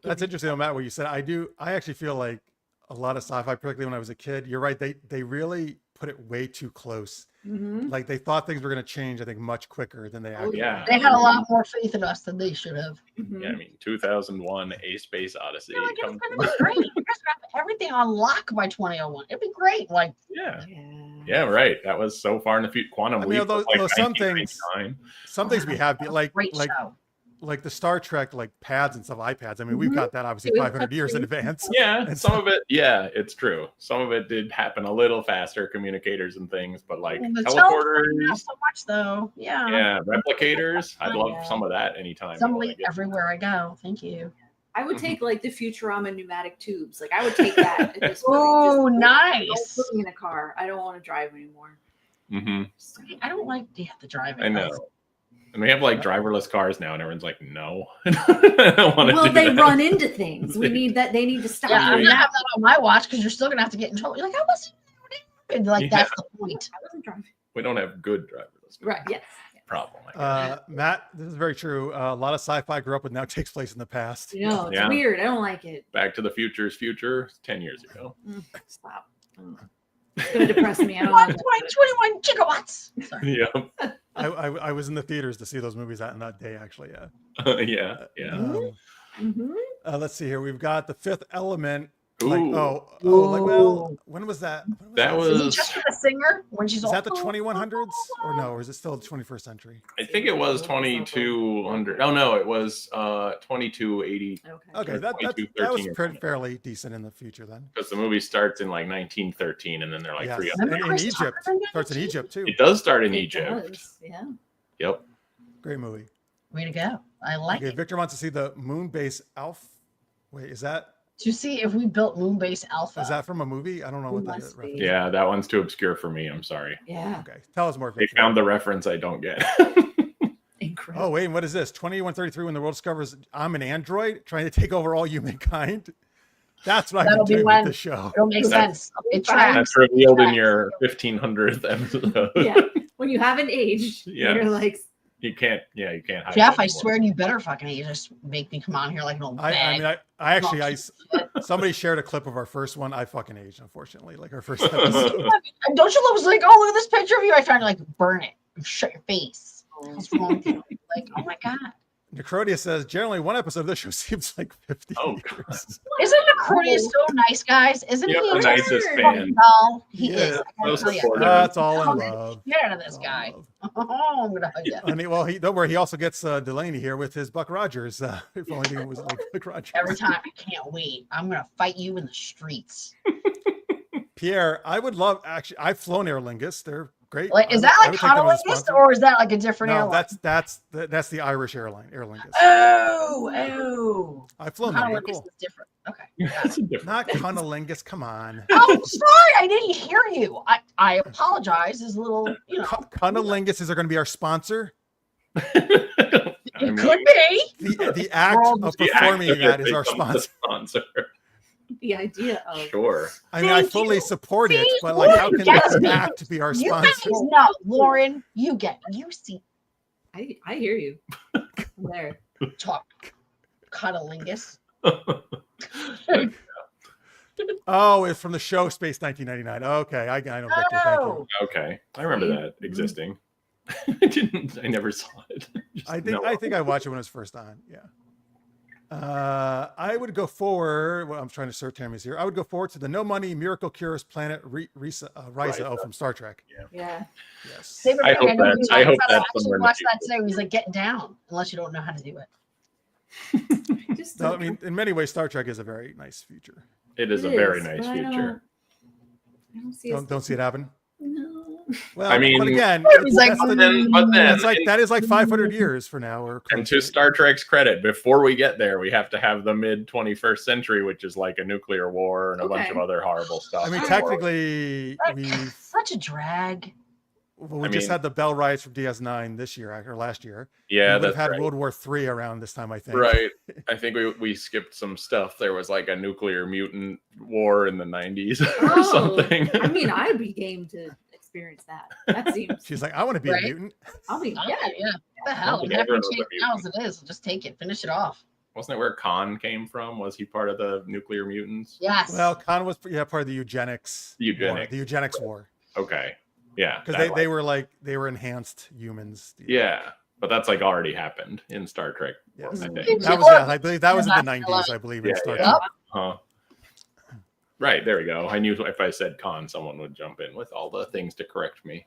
S1: That's interesting, though, Matt, what you said. I actually feel like a lot of sci-fi, particularly when I was a kid, you're right. They really put it way too close.
S10: Mhm.
S1: Like they thought things were going to change, I think, much quicker than they actually.
S9: Yeah.
S3: They had a lot more faith in us than they should have.
S10: Mhm.
S9: Yeah, I mean, 2001, A Space Odyssey.
S3: They're like, it's
S9: comes-
S3: gonna be great. You guys have everything on lock by 2001. It'd be great. Like,
S9: Yeah.
S10: Yeah.
S9: Yeah, right. That was so far in the future. Quantum
S1: I mean,
S9: Leap was
S1: although
S9: like
S1: some things-
S9: 1999.
S1: Some things we have,
S3: great show.
S1: like the Star Trek, like pads and stuff, iPads. I mean, we've
S10: Mhm.
S1: got that obviously
S10: Yeah,
S1: 500 years in advance.
S9: Yeah,
S1: And
S9: some
S1: so-
S9: of it. Yeah, it's true. Some of it did happen a little faster, communicators and things, but like
S3: The
S9: teleporters,
S3: not so much though. Yeah.
S9: yeah, replicators. I'd love
S10: Yeah.
S9: some of that anytime.
S3: Some
S9: you wanna
S3: leak
S9: get-
S3: everywhere I go. Thank you.
S10: I would take like the Futurama pneumatic tubes. Like I would take that at this point.
S3: Oh,
S10: Just
S3: nice.
S10: don't put me in a car. I don't want to drive anymore.
S9: Mhm.
S3: I don't like the driving.
S9: I know. And we have like driverless cars now, and everyone's like, "No, I don't want to."
S10: Well,
S9: do
S10: they
S9: that.
S10: run into things. We need that. They need to stop.
S3: Yeah, I'm
S10: doing
S3: not
S10: that.
S3: having that on my watch because you're still gonna have to get in trouble. You're like, I wasn't. And like
S9: Yeah.
S3: that's the point.
S10: I wasn't driving.
S9: We don't have good driverless. cars.
S10: Right. Yes.
S9: Problem. I guess.
S1: Matt, this is very true. A lot of sci-fi I grew up with now takes place in the past.
S10: You know, it's
S9: Yeah.
S10: weird. I don't like it.
S9: Back to the Future's future 10 years ago.
S10: Stop. It's gonna depress me. I don't
S3: What?
S10: want
S3: 21 gigawatts. Sorry.
S9: Yeah,
S1: I was in the theaters to see those movies on that day, actually. Yeah.
S9: yeah.
S1: Let's see here. We've got The Fifth Element.
S9: Ooh.
S1: Like, like, well, when was that? When
S9: That
S1: that?
S3: Is it
S9: was-
S3: just for the singer when she's
S1: Is
S3: all?
S1: that the 2100s or no? Or is it still the 21st century?
S9: I think it was 2200. Oh no, it was 2280
S10: Okay.
S1: Okay, that was
S9: 2213 or something.
S1: fairly decent in the future then.
S9: because the movie starts in like 1913, and then they're like
S1: Yes.
S9: 300.
S1: And
S3: Remember
S1: in
S3: Chris
S1: Egypt.
S3: Tucker in
S1: Starts in
S3: that?
S1: Egypt too.
S9: It does start in
S10: It
S9: Egypt.
S10: does, yeah.
S9: Yep.
S1: Great movie.
S3: Way to go. I like
S1: Okay,
S3: it.
S1: Victor wants to see the moon base Alpha. Wait, is that
S3: To see if we built Moonbase Alpha.
S1: from a movie? I don't know what that is.
S10: Must be.
S9: Yeah, that one's too obscure for me. I'm sorry.
S10: Yeah.
S1: Okay, tell us more.
S9: They
S1: Victor.
S9: found the reference I don't get.
S10: Incredible.
S1: Oh wait, what is this? 2133 when the world discovers I'm an android trying to take over all humankind. That's what I've
S3: That'll
S1: been
S3: be
S1: doing
S3: when-
S1: with the show.
S3: It'll make
S9: That's-
S3: sense. It tracks.
S9: That's revealed in your 1500th episode.
S10: Yeah. When you haven't aged,
S9: Yeah.
S10: you're like,
S9: You can't. Yeah, you can't. hide
S3: Jeff,
S9: it
S3: I
S9: anymore.
S3: swear you better fucking just make me come on here like an old
S1: I
S3: bag.
S1: mean, I actually,
S3: Shit.
S1: somebody shared a clip of our first one. I fucking aged, unfortunately, like our first episode.
S3: And don't you love like, oh, look at this picture of you? I tried to like burn it. Shut your face. What's wrong with you? Like, oh my God.
S1: Necrodia says generally one episode of this show seems like 50
S9: Oh,
S1: years.
S3: Isn't Accordion so nice, guys? Isn't
S9: You're
S3: he?
S9: the nicest fan.
S3: No, he
S1: Yeah,
S3: is. I gotta
S9: most
S3: tell you.
S9: supportive.
S1: That's all in love.
S3: Get out of this
S1: All in
S3: guy.
S1: love.
S3: Oh, I'm gonna hug you.
S1: And well, don't worry. He also gets Delaney here with his Buck Rogers. If only it was like Buck Rogers.
S3: Every time, I can't wait. I'm gonna fight you in the streets.
S1: Pierre, I would love actually. I've flown Aer Lingus. They're great.
S3: Like, is
S1: I
S3: that
S1: would
S3: like
S1: take them as a
S3: Conant
S1: sponsor.
S3: or is that like a different
S1: No,
S3: airline?
S1: that's the Irish airline, Aer Lingus.
S3: Oh.
S1: I've flown them. They're
S3: Conant
S1: cool.
S3: is different. Okay.
S9: That's a different.
S1: Not Conalingus. Come on.
S3: Oh, sorry, I didn't hear you. I apologize. Is a little, you know,
S1: Conalingus is going to be our sponsor.
S3: it
S9: mean,
S3: could be.
S1: The act
S3: World-
S1: of
S9: the act
S1: performing
S9: of
S1: that
S9: it
S1: is our
S9: becomes the
S1: sponsor.
S10: the idea of
S9: Sure.
S1: I mean, I
S3: Thank
S1: fully
S3: you.
S1: support it,
S3: See,
S1: but like, how can
S3: Lauren
S1: the
S3: gets me.
S1: act be our
S3: You guys
S1: sponsor?
S3: know, Lauren. You see,
S10: I hear you. I'm there.
S3: talk, Conalingus.
S1: Oh, it's from the show Space 1999. Okay, I know Victor. Thank you.
S3: Oh,
S9: Okay, I remember that existing. I never saw it. Just
S1: I
S9: know
S1: think I watched it when it was first on. Yeah. I would go forward. Well, I'm trying to search Tammy's here. I would go forward to the No Money Miracle Cures Planet Risa from Star Trek.
S10: Yeah.
S1: Yes.
S3: Saber
S9: I
S3: Bear,
S9: hope
S3: know
S9: that-
S3: he's
S9: I
S3: like,
S9: hope
S3: I
S9: that's
S3: actually
S9: somewhere in the
S3: watched that
S9: future.
S3: today. He's like, get down, unless you don't know how to do it.
S10: Just
S1: No, I mean, in many ways, Star Trek is a very nice future.
S9: it is
S10: It
S9: a very
S10: is,
S9: nice
S10: but I
S9: future.
S10: don't see us-
S1: Don't see it happen.
S10: No.
S1: Well,
S9: I mean,
S1: but again,
S3: He's like,
S9: but then
S1: that is like 500 years for now. Or
S9: and
S1: close
S9: to
S1: it.
S9: Star Trek's credit, before we get there, we have to have the mid 21st century, which is like a nuclear war and a bunch of
S10: Okay.
S9: other horrible stuff.
S1: I mean,
S10: Alright.
S1: technically, we've
S3: such a drag.
S1: well, we
S9: I
S1: just
S9: mean-
S1: had the Bell riots from DS9 this year or last year.
S9: Yeah,
S1: we would have
S9: that's
S1: had
S9: right.
S1: World War III around this time, I think.
S9: Right. I think we skipped some stuff. There was like a nuclear mutant war in the 90s or
S10: Oh,
S9: something.
S10: I mean, I'd be game to experience that. That seems.
S1: She's like, I want to be
S3: Right?
S1: a mutant.
S10: I'll be.
S3: Oh,
S10: Yeah.
S3: yeah. What the
S9: I
S3: hell?
S9: don't think
S3: Half
S9: everyone
S3: my
S9: was
S3: change
S9: a
S3: now as it is. So just take it. Finish it off.
S9: Wasn't it where Khan came from? Was he part of the nuclear mutants?
S3: Yes.
S1: Well, Conant was part of the eugenics. War, the eugenics war.
S9: Okay. Yeah.
S1: Because
S9: that
S1: they were enhanced humans.
S9: Yeah. But that's like already happened in Star Trek.
S1: Yes.
S9: I
S1: That
S9: think.
S1: was I believe that was in the
S3: Yeah.
S1: 90s, I believe, in
S9: Yeah,
S1: Star
S9: yeah.
S1: Trek.
S9: Huh. Right, there we go. I knew if I said Khan, someone would jump in with all the things to correct me.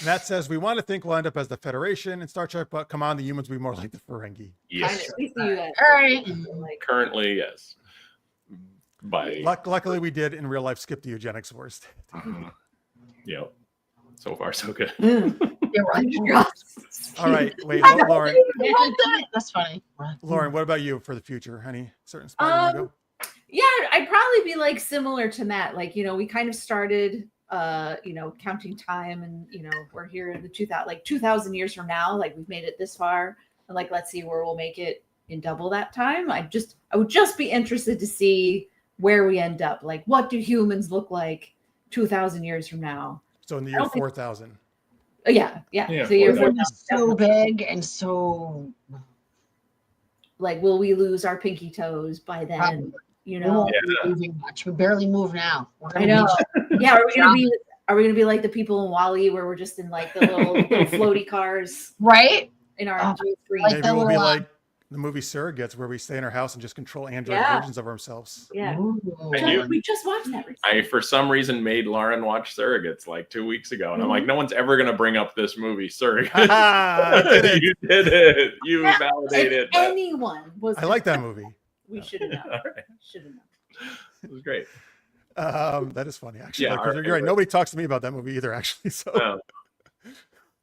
S1: Matt says, we want to think we'll end up as the Federation in Star Trek, but come on, the humans will be more like the Ferengi.
S9: Yes.
S10: We see you guys.
S3: All right.
S10: Like,
S9: Currently, yes. By
S1: Luckily, we did in real life skip the eugenics wars.
S9: Yep. So far, so good.
S3: You're right.
S1: All right, wait, Lauren.
S3: That's funny.
S1: Lauren, what about you for the future? Any certain spot you want to go?
S10: yeah, I'd probably be like similar to Matt. Like, we kind of started, counting time, and we're here in the 2000 years from now. Like, we've made it this far, and like, let's see where we'll make it in double that time. I would just be interested to see where we end up. Like, what do humans look like 2000 years from now?
S1: So in the year 4000.
S10: Yeah.
S9: Yeah,
S10: So you're
S9: 4000.
S3: So big and so
S10: like, will we lose our pinky toes by then?
S3: Probably.
S10: You
S3: we
S10: know?
S3: won't be moving much. We barely move now. We're
S10: I
S3: gonna
S10: know.
S3: be
S10: Yeah, are we gonna be like the people in Wall-E where we're just in like the little floaty cars
S3: right.
S10: in our
S3: Oh,
S10: G3?
S3: like
S1: Maybe
S3: the
S1: we'll be
S3: little,
S1: like the movie Surrogates, where we stay in our house and just control android
S10: Yeah.
S1: versions of ourselves.
S10: Yeah.
S3: Ooh.
S9: And you-
S10: We just watched that recently.
S9: I, for some reason, made Lauren watch Surrogates like 2 weeks ago. And I'm like, no one's ever going to bring up this movie, Surrogates.
S1: I did it.
S9: You did it. You
S10: Yeah,
S9: validated
S10: if anyone was
S1: I like that movie.
S10: we should have known.
S9: All right.
S10: Should have known.
S9: It was great.
S1: That is funny, actually.
S9: Yeah,
S1: Like,
S9: our
S1: you're right.
S9: favorite.
S1: Nobody talks to me about that movie either, actually. So
S9: Well,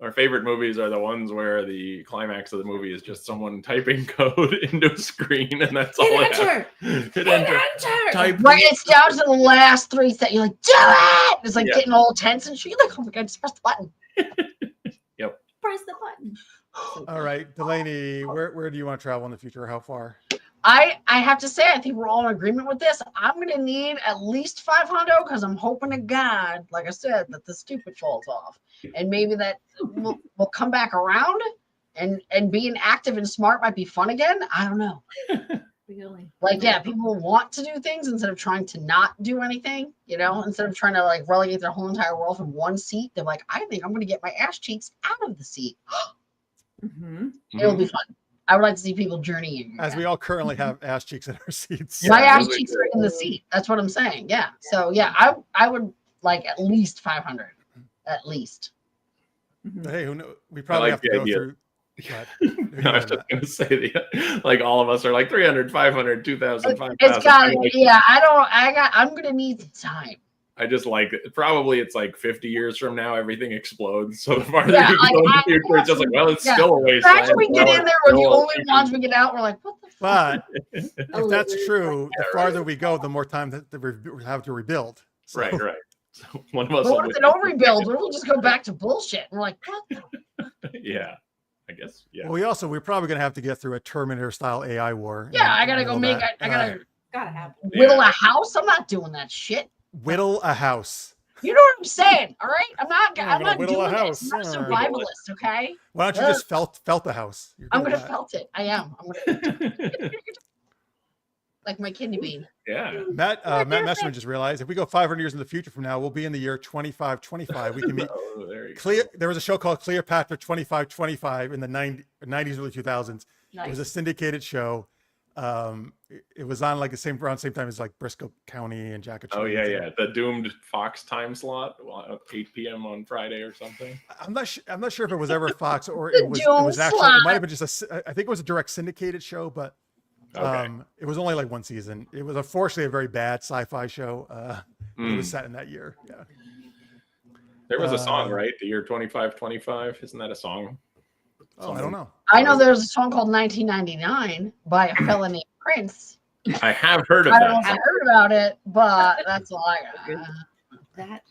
S9: our favorite movies are the ones where the climax of the movie is just someone typing code into a screen, and that's all
S10: Hit
S9: it
S10: enter!
S9: has. Hit
S10: Hit
S9: enter.
S10: enter!
S9: Type.
S3: Right, it's down to the last 3 seconds. You're like, do it! It's like
S9: Yeah.
S3: getting all tense and shit. You're like, oh my god, just press the button.
S10: Press the button.
S1: all right, Delaney, where do you want to travel in the future? How far?
S3: I have to say, I think we're all in agreement with this. I'm gonna need at least 500 because I'm hoping to God, like I said, that the stupid falls off, and maybe that we'll come back around, and being active and smart might be fun again. I don't know.
S10: Really.
S3: Like, yeah, people want to do things instead of trying to not do anything. Instead of trying to like relegate their whole entire world from one seat, they're like, I think I'm gonna get my ass cheeks out of the seat.
S10: Mm-hmm.
S3: It'll be fun. I would like to see people journeying.
S1: As we all currently have ass cheeks in our seats.
S3: My
S9: Yeah,
S3: ass
S9: really
S3: cheeks
S9: do.
S3: are in the seat. That's what I'm saying. Yeah. So yeah, I would like at least 500, at least.
S1: Hey, who knows? We probably
S9: like
S1: have to
S9: the
S1: go
S9: idea.
S1: through. What?
S9: No, I was just going to say, like, all of us are like 300, 500, 2,000, 5,000.
S3: It's got
S9: I'm like-
S3: yeah. I'm gonna need some time.
S9: I just like it. Probably it's like 50 years from now, everything explodes. So the farther
S3: Yeah,
S9: you
S3: like,
S9: go in the
S3: I-
S9: future, it's just like, well, it's
S3: yeah.
S9: still a wasteland.
S3: Imagine we get
S9: Well,
S3: in there,
S9: it's
S3: we're the
S9: still a
S3: only
S9: future.
S3: ones we get out. We're like, what the
S1: But
S10: A
S1: if that's
S10: lizard,
S1: true,
S9: Yeah,
S1: the farther we go, the more time that we have to rebuild. So,
S9: Right. So one of us.
S3: But
S9: will
S3: what if
S9: be-
S3: they don't rebuild? What if we just go back to bullshit? And we're like, what the?
S9: Yeah, I guess. Yeah.
S1: Well, we're probably going to have to get through a Terminator style AI war.
S3: Yeah, I
S1: and
S3: gotta go
S1: whittle
S3: make.
S1: that.
S3: I gotta
S10: Gotta happen.
S3: whittle a house. I'm not doing that shit.
S1: Whittle a house.
S3: You know what I'm saying? All right, I'm not.
S1: Yeah,
S3: I'm
S1: gonna
S3: not
S1: whittle a
S3: doing
S1: house.
S3: this. I'm not a
S1: Yeah.
S3: survivalist. Okay.
S1: Why don't you just felt the house? You're
S3: I'm
S1: good
S3: gonna
S1: at that.
S3: felt it. I am. I'm gonna like my kidney bean.
S9: Yeah.
S1: Matt Messerman just realized if we go 500 years in the future from now, we'll be in the year 2525. We can meet
S9: Oh, there you go.
S1: Cleo. There was a show called Cleopatra 2525 in the 90s, early 2000s. It was a
S10: Nice.
S1: syndicated show. It was on like around the same time as like Briscoe County and Jack.
S9: Oh yeah. The doomed Fox time slot, 8 p.m. on Friday or something.
S1: I'm not sure if it was ever Fox or
S3: The
S1: it was
S3: Doom
S1: actually.
S3: slot.
S1: It might have been just I think it was a direct syndicated show, but
S9: Okay.
S1: it was only like one season. It was unfortunately a very bad sci-fi show. It was set in that year. Yeah.
S9: There was a song, right? The year 2525. Isn't that a song?
S1: Oh, I don't know.
S3: I know there's a song called 1999 by a fella named Prince.
S9: I have heard of
S3: I don't know
S9: that.
S3: if I heard about it, but that's all I got.
S10: That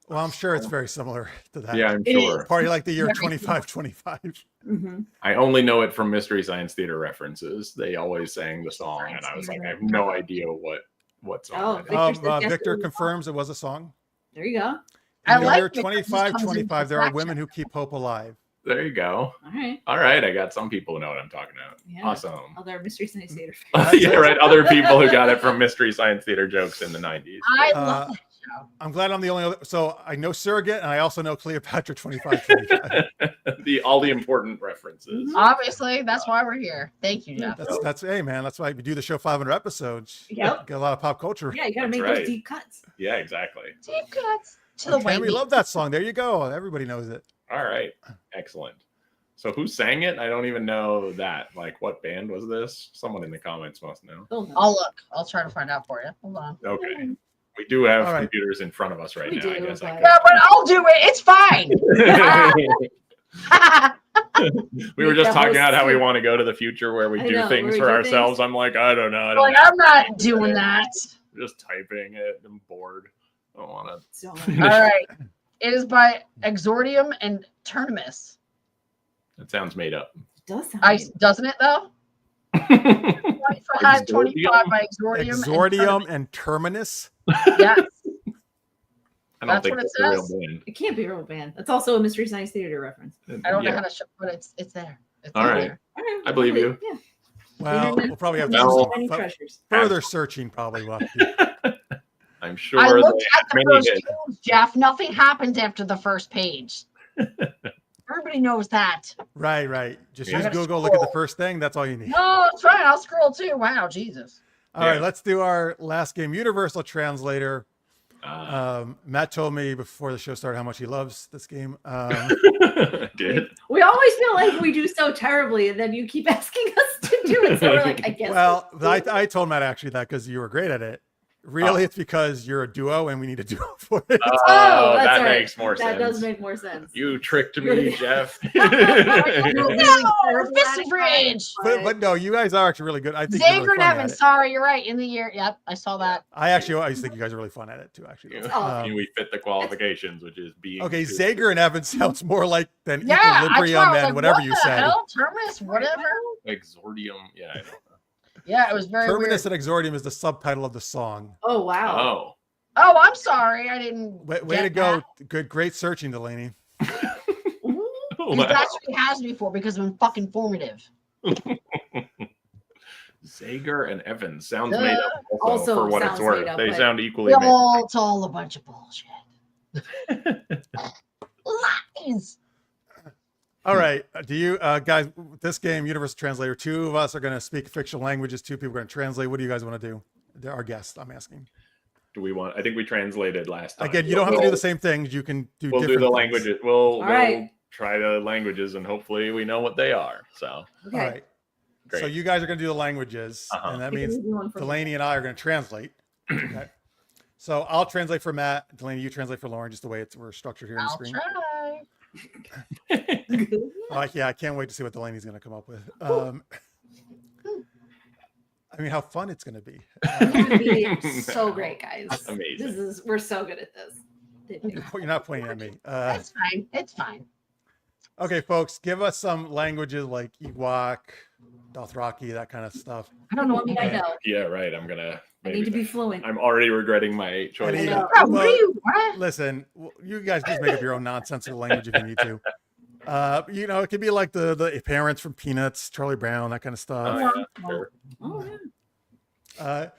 S1: Well, I'm sure it's very similar to that.
S9: Yeah, I'm
S3: It
S9: sure.
S1: Party like the year
S3: Very
S1: 2525.
S10: mm-hmm.
S9: I only know it from Mystery Science Theater references. They always sang the song, and I was like, I have no idea what song.
S10: Oh,
S9: that is.
S10: Victor said yes,
S1: Victor
S10: it was a
S1: confirms it was a song.
S10: There you go.
S1: In
S3: I
S1: the
S3: like
S1: year
S3: Victor, he just
S1: 2525,
S3: comes
S1: there are
S3: into
S1: women who keep hope alive.
S9: There you go.
S10: All right.
S9: All right, I got some people who know what I'm talking about.
S10: Yeah.
S9: Awesome.
S10: Other Mystery Science Theater fans.
S1: That's
S9: Yeah,
S1: it.
S9: right. Other people who got it from Mystery Science Theater jokes in the 90s.
S3: I love that show.
S1: I'm glad I'm the only other. So I know Surrogate, and I also know Cleopatra 2525.
S9: All the important references.
S3: Obviously, that's why we're here. Thank you, Jeff.
S1: That's hey man, that's why we do the show 500 episodes.
S10: Yep.
S1: Get a lot of pop culture.
S10: Yeah, you gotta
S9: That's
S10: make
S9: right.
S10: those deep cuts.
S9: Yeah, exactly.
S3: Deep cuts to the
S1: And we
S3: way.
S1: love that song. There you go. Everybody knows it.
S9: All right. Excellent. So who sang it? I don't even know that. Like, what band was this? Someone in the comments must know.
S10: They'll know.
S3: I'll look. I'll try to find out for you. Hold on.
S9: Okay. We do have
S1: All right.
S9: computers in front of us right
S10: We
S9: now. I
S10: do,
S9: guess I
S10: but-
S3: Yeah, but I'll do it. It's fine.
S9: we were
S10: Make
S9: just
S10: the
S9: talking about
S10: host
S9: how we
S10: sing.
S9: want to go to the future where we
S10: I
S9: do
S10: know,
S9: things
S10: where we
S9: for
S10: do
S9: ourselves.
S10: things.
S9: I'm like, I don't know. I don't
S3: Like, I'm not doing that.
S9: just typing it. I'm bored. I don't want to.
S10: So,
S3: All right. It is by Exordium and Terminus.
S9: It sounds made up.
S10: it does sound
S3: Doesn't it though?
S9: Exordium?
S3: 25 by Exordium.
S1: Exordium and Terminus.
S3: Yes.
S9: I don't
S3: That's
S9: think
S3: what it
S9: that's a real
S3: says.
S9: band.
S10: it can't be a real band. That's also a Mystery Science Theater reference.
S3: I don't know
S9: Yeah.
S3: how to show, but it's there. It's
S9: All
S3: in
S9: right.
S3: there.
S10: All right,
S9: I believe you.
S10: Yeah.
S1: Well, we'll probably have to
S9: No.
S1: do some
S10: Many treasures.
S1: further searching. Probably will have to do.
S9: I'm sure
S3: I
S9: they
S3: looked
S9: have
S3: at the
S9: many
S3: first
S9: hits.
S3: page, Jeff. Nothing happens after the first page. Everybody knows that.
S1: Right. Just
S9: Yeah.
S1: use
S3: I gotta
S1: Google. Look at the
S3: scroll.
S1: first thing. That's all you need.
S3: No, it's fine. I'll scroll too. Wow, Jesus.
S1: All right,
S9: Yeah.
S1: let's do our last game. Universal Translator. Matt told me before the show started how much he loves this game.
S9: Did
S10: We always feel like we do so terribly, and then you keep asking us to do it. So we're like, I guess.
S1: Well, I told Matt actually that because you were great at it. Really, it's because you're a duo and we need a duo for it.
S9: Oh,
S10: that's
S9: that
S10: right.
S9: makes more sense.
S10: That does make more sense.
S9: You tricked me, Jeff.
S3: No, Fist Bridge.
S1: But no, you guys are actually really good. I think you're
S3: Zager
S1: really
S3: and
S1: fun at
S3: Evans.
S1: it.
S3: Sorry, you're right. In the year. Yep, I saw that.
S1: I used to think you guys are really fun at it too. Actually,
S9: I mean, we fit the qualifications, which is being
S1: okay.
S9: two.
S1: Zager and Evans sounds more like than
S3: Yeah, I
S1: Equilibrium
S3: was
S1: and
S3: like,
S1: whatever
S3: what
S1: you
S3: the
S1: said.
S3: hell? Terminus, whatever.
S9: Exordium. Yeah, I know.
S3: Yeah, it was very
S1: Terminus
S3: weird.
S1: and Exordium is the subtitle of the song.
S10: Oh wow.
S9: Oh,
S3: Oh, I'm sorry. I didn't.
S1: Way
S3: get
S1: to go!
S3: that.
S1: Good, great searching, Delaney.
S10: Ooh.
S3: Because that's what he has me for because I'm fucking informative.
S9: Zager and Evans sounds
S3: Yeah.
S9: made up. Also,
S10: Also
S9: for what it's
S10: sounds
S9: worth,
S10: made up,
S9: they
S10: but-
S9: sound equally made up.
S3: It's all a bunch of bullshit. Lies.
S1: All right. Do you guys, this game, Universal Translator, two of us are going to speak fictional languages. Two people are going to translate. What do you guys want to do? They're our guests, I'm asking.
S9: Do we want? I think we translated last time.
S1: Again, you don't have to do the same things. You can do
S9: We'll do
S1: different
S9: the
S1: things.
S9: languages. We'll
S10: right.
S9: try the languages, and hopefully we know what they are. So
S1: All
S10: Okay.
S1: right.
S9: great.
S1: So you guys are going to do the languages,
S9: Uh-huh.
S1: and that
S10: Pick an
S1: means
S10: easy one for me.
S1: Delaney and I are going to translate. Okay. So I'll translate for Matt. Delaney, you translate for Lauren, just the way we're structured here on the
S3: I'll
S1: screen.
S3: try.
S1: Yeah, I can't wait to see what Delaney's going to come up with. I mean, how fun it's going to be.
S10: It's gonna be so great, guys.
S9: Amazing.
S10: We're so good at this.
S1: You're not pointing at me.
S3: It's fine. It's fine.
S1: Okay, folks, give us some languages like Ewok, Dothraki, that kind of stuff.
S10: I don't know. I mean, I know.
S9: Yeah, right. I'm gonna.
S10: I need to be fluent.
S9: I'm already regretting my choice.
S1: I need-
S10: know.
S3: Oh,
S1: well,
S3: what are you? What?
S1: Listen, you guys just make up your own nonsensical language if you need to. It could be like the parents from Peanuts, Charlie Brown, that kind of stuff.
S9: Oh, yeah, sure.
S10: Oh, yeah.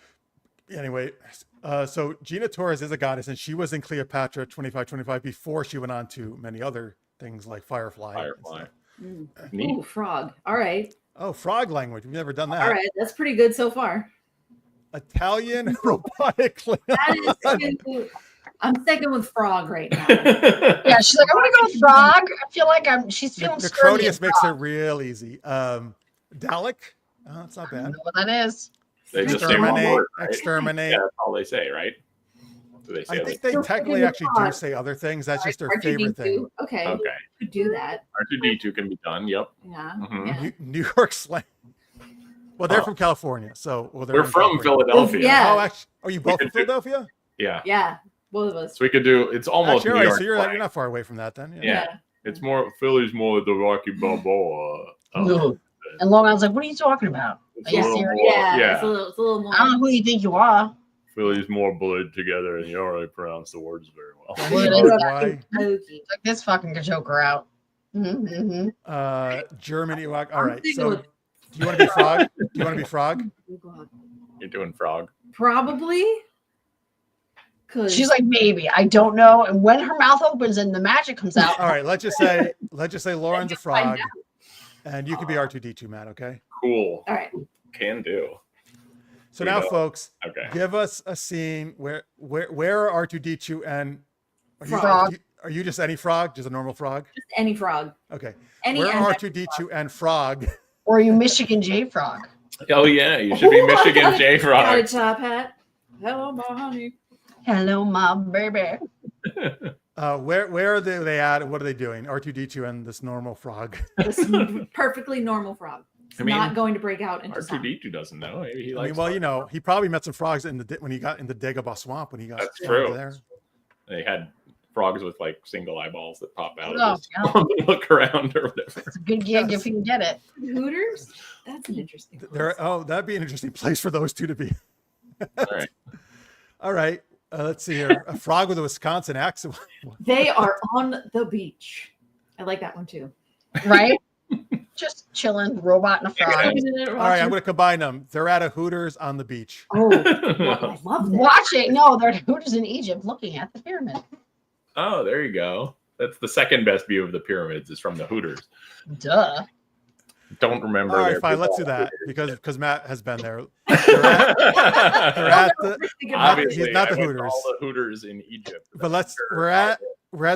S1: Anyway, so Gina Torres is a goddess, and she was in Cleopatra 2525 before she went on to many other things like Firefly. and
S9: Firefly.
S1: stuff.
S9: Neat.
S10: Ooh, frog. All right.
S1: Oh, frog language. We've never done that.
S10: All right. That's pretty good so far.
S1: Italian robotic
S10: That is I'm sticking with frog right now.
S3: Yeah, she's like, I want to go with frog. I feel like she's feeling scurvy.
S1: Necronius makes it real easy. Dalek. Oh, that's not
S3: I don't
S1: bad.
S3: know what that is.
S9: They just say one
S1: Exterminate.
S9: word, right?
S1: Exterminate.
S9: Yeah, that's all they say, right? Do they say
S1: I
S9: other
S1: think they
S10: So
S1: technically
S10: freaking
S1: actually do
S10: hard.
S1: say other things. That's just their
S10: R2D2.
S1: favorite thing.
S10: Okay.
S9: Okay.
S10: Could do that.
S9: R2D2 can be done. Yep.
S10: Yeah.
S9: Mhm.
S10: Yeah.
S1: New York slang. Well, they're
S9: Oh.
S1: from California, so they're
S9: We're
S1: in
S9: from
S1: California.
S9: Philadelphia.
S10: Yeah.
S1: Oh, actually, are you both from
S9: could do-
S1: Philadelphia?
S9: Yeah.
S10: Yeah. Both of us.
S9: So we could do. It's almost
S1: Actually, all
S9: New
S1: right,
S9: York
S1: so you're
S9: slang.
S1: not far away from that then.
S9: Yeah. It's more Philly's more the Rocky Balboa.
S3: No. And Long Island's like, what are you talking about?
S9: It's
S3: Are you
S9: a little
S3: serious?
S9: more-
S10: Yeah. It's a little more.
S3: I don't know who you think you are.
S9: Philly's more blurred together, and you already pronounce the words very well.
S3: Well, it
S1: Oh,
S3: is
S1: why?
S10: Spooky.
S3: Like this fucking Joker out. Mm-hmm.
S1: Germany. All right.
S10: thinking
S1: So,
S10: of-
S1: do you want to be frog? Do you want to be frog?
S10: Oh, God.
S9: You're doing frog.
S10: Probably. Cause
S3: She's like, maybe. I don't know. And when her mouth opens and the magic comes out,
S1: All right. Let's just say Lauren's a
S10: find
S1: frog, and you could be R2D2, Matt. Okay.
S9: Cool.
S10: all right.
S9: Can do.
S1: So
S9: We
S1: now,
S9: know.
S1: folks,
S9: Okay.
S1: give us a scene where are R2D2 and
S3: Frog.
S1: are you just any frog? Just a normal frog?
S10: Just any frog.
S1: Okay.
S10: Any
S1: Where
S10: and
S1: are
S10: every
S1: R2D2 and frog?
S3: or are you Michigan J Frog?
S9: Oh yeah, you should be
S10: Ooh, I
S9: Michigan
S10: got
S9: J
S10: Got a
S9: Frog.
S10: top hat. Hello, my honey.
S3: Hello, my baby.
S1: Where are they at? What are they doing? R2D2 and this normal frog.
S10: This perfectly normal frog. It's
S9: I mean,
S10: not going to break out into song.
S9: R2D2 doesn't know. Maybe he
S1: I
S9: likes.
S1: mean, well, you know, he probably met some frogs when he got in the Dagobah swamp when he got
S9: That's
S1: down
S9: true.
S1: there.
S9: They had frogs with like single eyeballs that pop out.
S3: Oh,
S9: of this look around or whatever.
S3: It's a good gig if you can get it.
S10: Hooters? That's an interesting place.
S1: That'd be an interesting place for those two to be.
S9: All right.
S1: All right. Let's see here. A frog with a Wisconsin accent.
S10: They are on the beach. I like that one too.
S3: Right? Just chilling, robot and a frog.
S1: All right, I'm going to combine them. They're at a Hooters on the beach.
S10: Oh, I love that.
S3: Watching. No, they're Hooters in Egypt looking at the pyramid.
S9: Oh, there you go. That's the second best view of the pyramids is from the Hooters.
S3: Duh.
S9: Don't remember.
S1: All right,
S9: their
S1: fine. Let's do
S9: football
S1: that because Matt has been there.
S9: Hooters.
S1: They're at the,
S9: Obviously,
S1: he's not the
S9: I went to
S1: Hooters.
S9: all the Hooters in Egypt.
S1: but we're at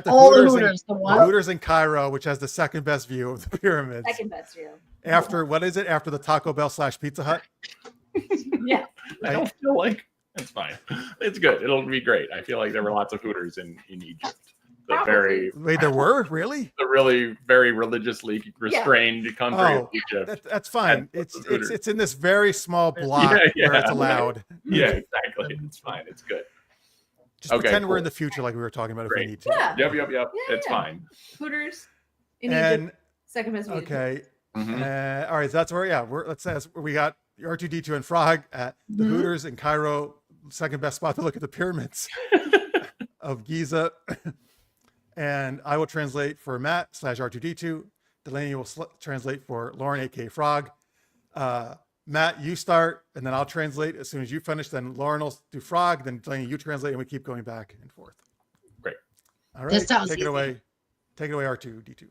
S1: the
S3: All the
S1: Hooters,
S3: Hooters. The
S1: the
S3: one.
S1: Hooters in Cairo, which has the second best view of the pyramids.
S10: Second best view.
S1: After what is it? After the Taco Bell / Pizza Hut.
S10: Yeah.
S9: I don't feel like it's fine. It's good. It'll be great. I feel like there were lots of Hooters in Egypt.
S1: Wait, there were really?
S9: The really very religiously restrained country of
S1: Oh,
S9: Egypt.
S1: that's fine.
S9: And
S1: It's
S9: Hooters.
S1: it's in this very small block
S9: Yeah,
S1: where it's
S9: yeah.
S1: allowed.
S9: Yeah, exactly. It's fine. It's good.
S1: Just
S9: Okay,
S1: pretend we're in
S9: cool.
S1: the future, like we were talking about, if
S9: Great.
S1: we need to.
S10: Yeah.
S9: Yep.
S10: Yeah,
S9: It's
S10: yeah.
S9: fine.
S10: Hooters in
S1: And
S10: Egypt. Second best view.
S1: okay,
S9: Mhm.
S1: all right. So that's where let's say we got R2D2 and Frog at the
S10: Mhm.
S1: Hooters in Cairo. Second best spot to look at the pyramids of Giza. And I will translate for Matt / R2D2. Delaney will translate for Lauren, aka Frog. Matt, you start, and then I'll translate as soon as you finish. Then Lauren will do Frog. Then Delaney, you translate, and we keep going back and forth.
S9: Great.
S1: All right.
S3: This sounds
S1: Take it
S3: easy.
S1: away. Take it away, R2D2.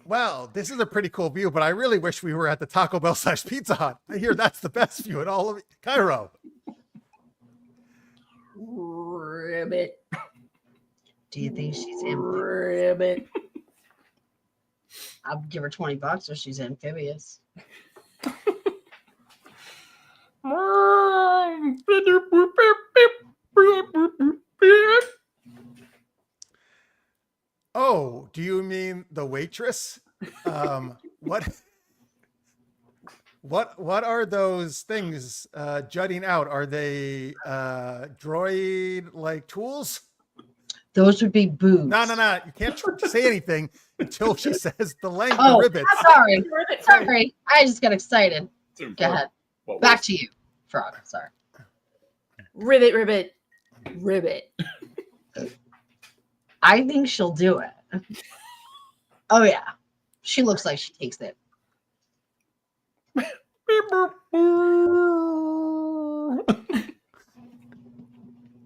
S1: Well, this is a pretty cool view, but I really wish we were at the Taco Bell / Pizza Hut. I hear that's the best view in all of Cairo.
S10: Ribbit.
S3: Do you think she's amphibious?
S10: Ribbit.
S3: I'll give her $20 if she's amphibious.
S1: Oh, do you mean the waitress? What are those things jutting out? Are they droid like tools?
S3: Those would be boobs.
S1: No. You can't say anything until she says the length
S3: Oh,
S1: of ribbits.
S3: sorry. Sorry. I just got excited. Go ahead.
S9: What
S3: Back
S9: was-
S3: to you, Frog. Sorry.
S10: Ribbit. Ribbit. Ribbit.
S3: I think she'll do it. Oh, yeah. She looks like she takes it.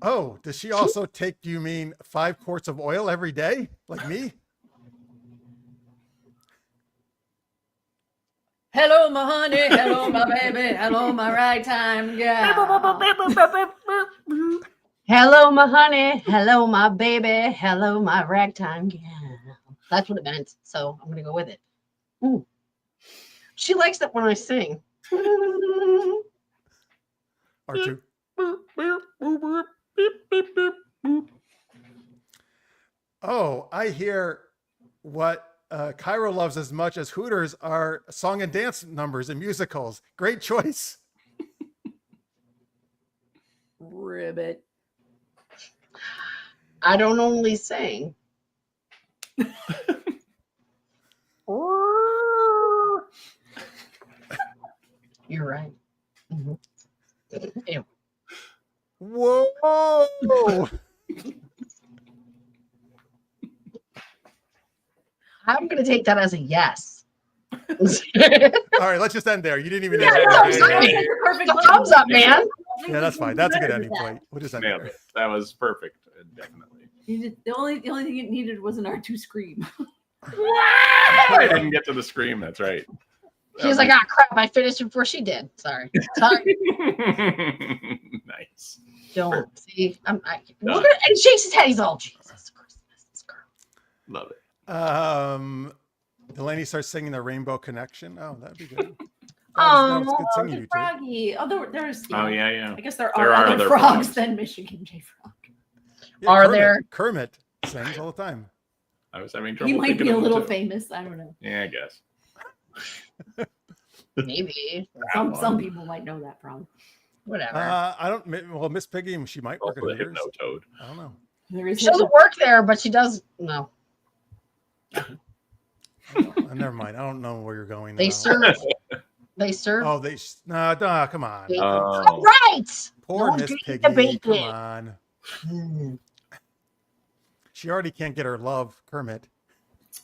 S1: Oh, does she also take, do you mean 5 quarts of oil every day? Like me?
S10: Hello, my honey. Hello, my baby. Hello, my ragtime gal.
S3: Hello, my honey. Hello, my baby. Hello, my ragtime gal. That's what it meant. So I'm going to go with it. Ooh. She likes that when I sing.
S1: R2. Oh, I hear what Cairo loves as much as Hooters are song and dance numbers and musicals. Great choice.
S6: Ribbit.
S3: I don't only sing. You're right. Mhm. Ew.
S1: Whoa.
S3: I'm going to take that as a yes.
S1: All right, let's just end there. You didn't even
S3: Yeah,
S1: end
S3: no,
S1: it.
S3: sorry.
S10: Perfect
S3: The thumbs up, man.
S1: Yeah, that's fine. That's a good ending
S10: That.
S1: point. We'll just end
S9: Nailed
S1: there.
S9: it. That was perfect. Definitely.
S10: The only thing it needed was an R2 scream.
S9: I didn't get to the scream. That's right.
S3: He was like, ah, crap, I finished before she did. Sorry.
S9: Nice.
S3: Don't. See, look at it, and shakes his head. He's all, Jesus Christ, this girl.
S9: Love it.
S1: Delaney starts singing the Rainbow Connection. Oh, that'd be good.
S3: Oh,
S1: That was good singing, you two.
S10: Froggy. Oh, there's.
S9: Oh yeah.
S10: I guess there
S9: There
S10: are
S9: are
S10: other
S9: other
S10: frogs
S9: frogs.
S10: than Michigan J Frog.
S1: Yeah,
S3: Are
S1: Kermit.
S3: there?
S1: Kermit sings all the time.
S9: I was having trouble.
S10: He might
S9: thinking
S10: be a
S9: of
S10: little
S9: them, too.
S10: famous. I don't know.
S9: Yeah, I guess.
S3: Maybe.
S10: Some people might know that frog.
S3: Whatever.
S1: I don't. Well, Miss Piggy, she might work at
S9: Also a
S1: Hooters.
S9: Hypno Toad.
S1: I don't know.
S10: There is
S3: She doesn't work there, but she does. No.
S1: Never mind. I don't know where you're going.
S3: They
S1: now.
S3: serve. They serve.
S1: Oh, no, come on.
S3: Bacon.
S9: Oh.
S3: All right.
S1: Poor
S3: No one's
S1: Miss
S3: gonna eat
S1: Piggy.
S3: the bacon.
S1: Come on.
S3: Mm.
S1: She already can't get her love, Kermit.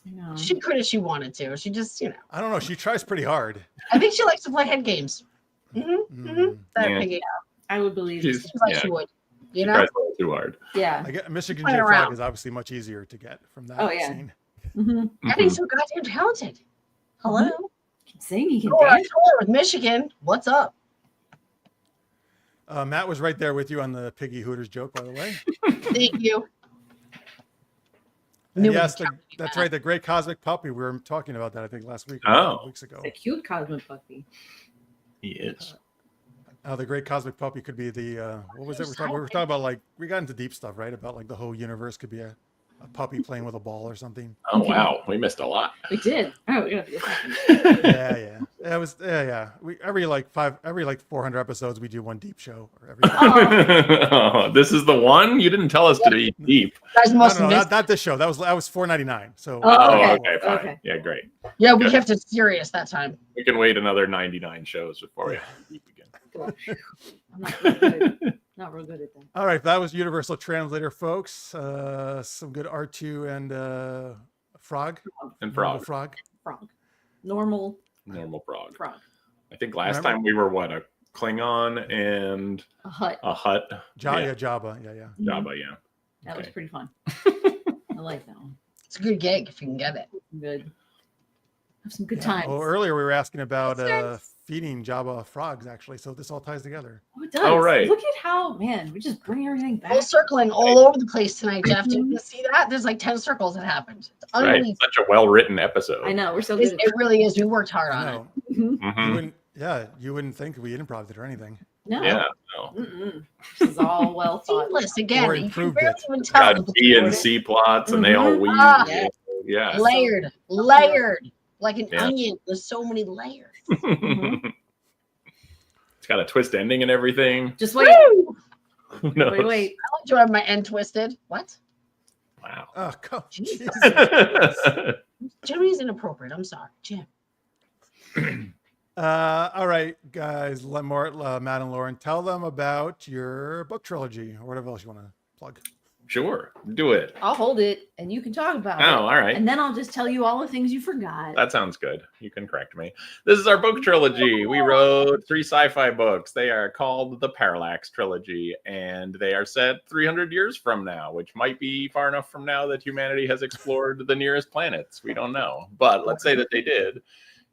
S10: No.
S3: She could if she wanted to. She just,
S1: I don't know. She tries pretty hard.
S3: I think she likes to play head games. That
S9: Yeah.
S3: Piggy.
S10: I would believe
S9: She's-
S10: it.
S3: She's like
S9: Yeah.
S3: she would.
S9: She
S3: You know?
S9: tries a little too hard.
S10: Yeah.
S1: I get Michigan
S3: Playing
S1: J Frog
S3: around.
S1: is obviously much easier to get from that
S10: Oh, yeah.
S1: scene.
S10: Mm-hmm.
S3: And he's so goddamn talented. Hello.
S10: He can sing. He can
S3: Go on
S10: dance.
S3: tour with Michigan. What's up?
S1: Matt was right there with you on the Piggy Hooters joke, by the way.
S3: Thank you.
S1: And
S3: Knew
S1: yes,
S3: it was coming,
S1: that's
S3: Matt.
S1: right. The Great Cosmic Puppy. We were talking about that, I think, last week. Or
S9: Oh.
S1: a couple weeks ago.
S10: It's a cute cosmic puppy.
S9: He is.
S1: The Great Cosmic Puppy could be the what was it? We were talking about, like, we got into deep stuff, right? About like the whole universe could be a puppy playing with a ball or something.
S9: Oh wow, we missed a lot.
S10: We did. Oh, we gotta get
S1: Yeah. It was We every 400 episodes we do one deep show. Or every
S9: Oh, this is the one you didn't tell us to be deep.
S3: You guys must
S1: no,
S3: miss.
S1: not this show. That was $4.99. So
S10: Oh,
S9: Oh,
S10: okay.
S9: okay, fine.
S10: Okay.
S9: Yeah, great.
S3: Yeah, we have to serious that time.
S9: We can wait another 99 shows before we have to deep again.
S10: I'm not real good. Not real good at that.
S1: all right, that was Universal Translator, folks. Some good R2 and Frog.
S9: And
S1: Normal
S9: frog,
S10: Frog. Normal
S9: normal frog.
S10: frog.
S9: I think last
S1: Remember?
S9: time we were what, a Klingon and
S10: A hut.
S9: a hut.
S1: Jabba. Yeah.
S9: Jabba, yeah.
S10: That was
S9: Okay.
S10: pretty fun. I like that one.
S3: It's a good gig if you can get it.
S10: Good. Have some good
S1: Yeah.
S10: times.
S1: Well, earlier we were asking about
S10: That's nice.
S1: feeding Jabba frogs, actually. So this all ties together.
S10: Oh, it does.
S9: Oh, right.
S10: Look at how, man, we just bring everything back.
S3: Full circling all over the place tonight, Jeff. Did you see that? There's like 10 circles that happened. It's
S9: Right.
S3: unbelievable.
S9: Such a well-written episode.
S10: I know. We're so good.
S3: It really is. We worked hard on it.
S1: No,
S10: Mhm.
S9: Mhm.
S1: you wouldn't think we improv it or anything.
S10: No.
S9: Yeah. No.
S10: Mm-mm. This is all well thought.
S3: Seamless again.
S1: Or
S3: You can
S1: improved
S3: barely
S1: it.
S3: even tell.
S9: Got B and C plots, and they all
S10: Mhm.
S9: weave.
S3: Ah.
S9: Yeah.
S3: Layered, like an
S9: Yeah.
S3: onion. There's so many layers.
S9: It's got a twist ending and everything.
S10: Just wait.
S3: Woo!
S9: Who knows?
S10: Wait.
S3: I like to have my end twisted. What?
S9: Wow.
S1: Oh, come.
S3: Jesus.
S9: All
S3: Jimmy's inappropriate. I'm sorry, Jim.
S1: All right, guys. Matt and Lauren, tell them about your book trilogy or whatever else you want to plug.
S9: Sure. Do it.
S10: I'll hold it and you can talk about
S9: Oh,
S10: it.
S9: all right.
S10: And then I'll just tell you all the things you forgot.
S9: That sounds good. You can correct me. This is our book trilogy. We wrote 3 sci-fi books. They are called the Parallax Trilogy, and they are set 300 years from now, which might be far enough from now that humanity has explored the nearest planets. We don't know, but let's say that they did.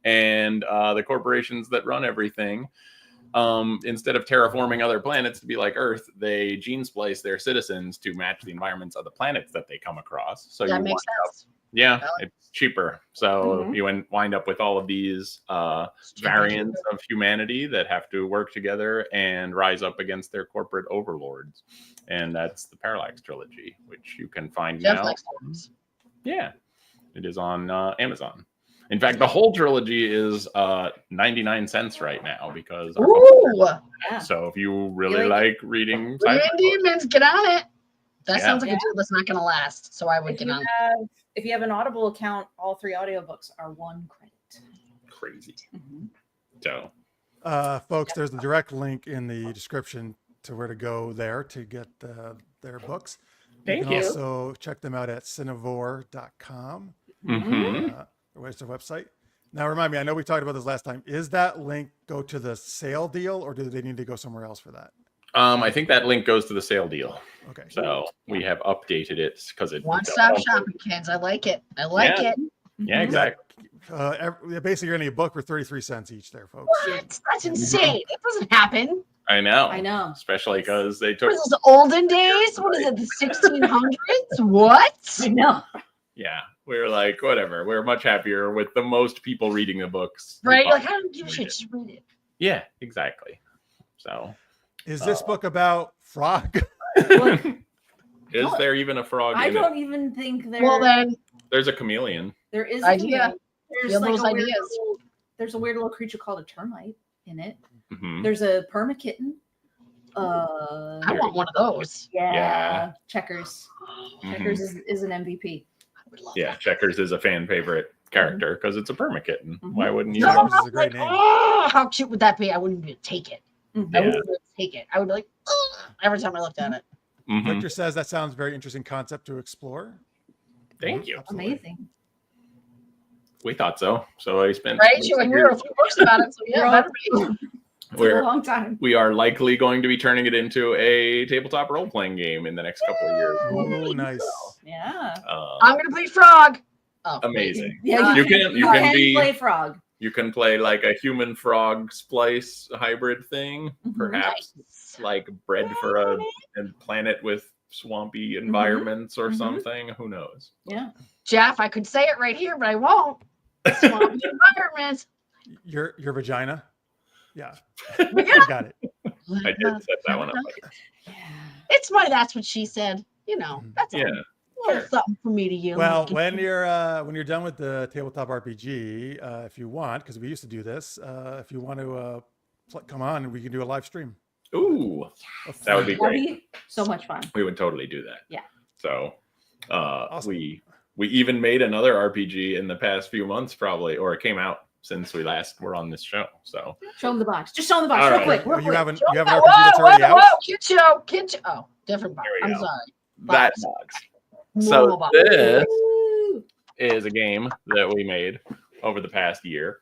S9: And the corporations that run everything, instead of terraforming other planets to be like Earth, they gene splice their citizens to match the environments of the planets that they come across. So
S3: That
S9: you
S3: makes
S9: wind up
S3: sense.
S9: Yeah, it's cheaper. So
S6: Mhm.
S9: you wind up with all of these variants of humanity that have to work together and rise up against their corporate overlords. And that's the Parallax trilogy, which you can find
S3: Jeff
S9: now.
S3: likes stories.
S9: Yeah, it is on Amazon. In fact, the whole trilogy is 99 cents right now because
S3: Ooh,
S6: Yeah.
S9: so if you really
S6: You
S9: like reading
S3: Reading
S9: sci-fi books,
S3: Demons, get on it. That
S9: Yeah.
S3: sounds like a deal that's not going to last. So I would get on.
S10: If you have an Audible account, all 3 audiobooks are 1 credit.
S9: crazy.
S10: Mhm.
S9: So
S1: Folks, there's the direct link in the description to where to go there to get their books.
S9: Thank
S1: can
S9: you.
S1: also check them out at cinevore.com. Where's their website? Now, remind me, I know we talked about this last time. Is that link go to the sale deal or do they need to go somewhere else for that?
S9: I think that link goes to the sale deal.
S1: Okay.
S9: So we have updated it because it
S3: One-stop shopping, kids. I like it. I like it.
S9: Yeah, exactly.
S1: Basically, you're going to get a book for 33 cents each there, folks.
S3: What? That's insane. It doesn't happen.
S9: I know.
S10: I know.
S9: Especially because they took.
S3: What is this, olden days? What is it, the 1600s? What?
S10: I know.
S9: Yeah, we were like, whatever. We're much happier with the most people reading the books.
S3: Right? Like, I don't give a shit. Just read it.
S9: Yeah, exactly. So,
S1: Is this book about frog?
S9: is there even a frog?
S10: I
S9: in
S10: don't
S9: it?
S10: even think there.
S3: Well, then,
S9: There's a chameleon.
S10: there is a
S3: Idea.
S10: chameleon. There's
S3: Feel
S10: like
S3: those
S10: a weird
S3: ideas.
S10: little, there's a weird little creature called a termite in it.
S9: Mhm.
S10: There's a perma kitten.
S3: I want one of those.
S10: Yeah. Checkers.
S9: Mhm.
S10: Checkers is an MVP.
S3: I would love
S9: Yeah,
S3: that.
S9: Checkers is a fan favorite character because it's a perma kitten. Why wouldn't you?
S3: No,
S1: Checkers is
S3: I'm
S1: a great
S3: like,
S1: name.
S3: oh, how cute would that be? I wouldn't even take it. I
S10: Mhm.
S9: Yeah.
S3: wouldn't even take it. I would be like, oh, every time I looked at it.
S9: Mhm.
S1: Victor says that sounds very interesting concept to explore.
S9: Thank you.
S1: Absolutely.
S10: Amazing.
S9: We thought so. So I spent.
S3: Right? You and we were a few books about it. So yeah,
S10: We're
S3: better be.
S10: It's been a
S9: We're,
S10: long time.
S9: we are likely going to be turning it into a tabletop role playing game in the next couple of years.
S1: Oh, nice.
S10: Yeah.
S3: I'm going to play Frog. Oh, wait.
S9: Amazing.
S10: Yeah,
S9: You can be
S10: play frog.
S9: you can play like a human frog splice hybrid thing,
S10: Mhm.
S9: perhaps
S3: Nice.
S9: like bred for a planet with swampy environments or
S10: Mhm.
S9: something. Who knows?
S10: Yeah.
S3: Jeff, I could say it right here, but I won't. Swampy environments.
S1: Your vagina? Yeah.
S3: Yeah.
S1: I got it.
S9: I did set that one up.
S3: It's my that's what she said. You know, that's
S9: Yeah.
S3: a little something for me to use.
S1: Well, when you're done with the tabletop RPG, if you want, because we used to do this, if you want to come on, we can do a live stream.
S9: Ooh, that would be
S10: That'd
S9: great.
S10: be so much fun.
S9: We would totally do that.
S10: Yeah.
S9: So
S1: Awesome.
S9: we even made another RPG in the past few months, probably, or it came out since we last were on this show. So
S10: Show them the box. Just show them the box
S9: All
S10: real
S9: right.
S10: quick.
S1: Oh,
S10: Real
S1: you
S10: quick.
S1: have an
S3: Whoa,
S1: RPG that's already
S3: whoa,
S1: out.
S3: whoa, kid show. Oh, different box.
S9: There we
S3: I'm
S9: go.
S3: sorry.
S9: that
S3: Box.
S9: box.
S3: Normal
S9: So
S3: box.
S9: this
S10: Woo.
S9: is a game that we made over the past year,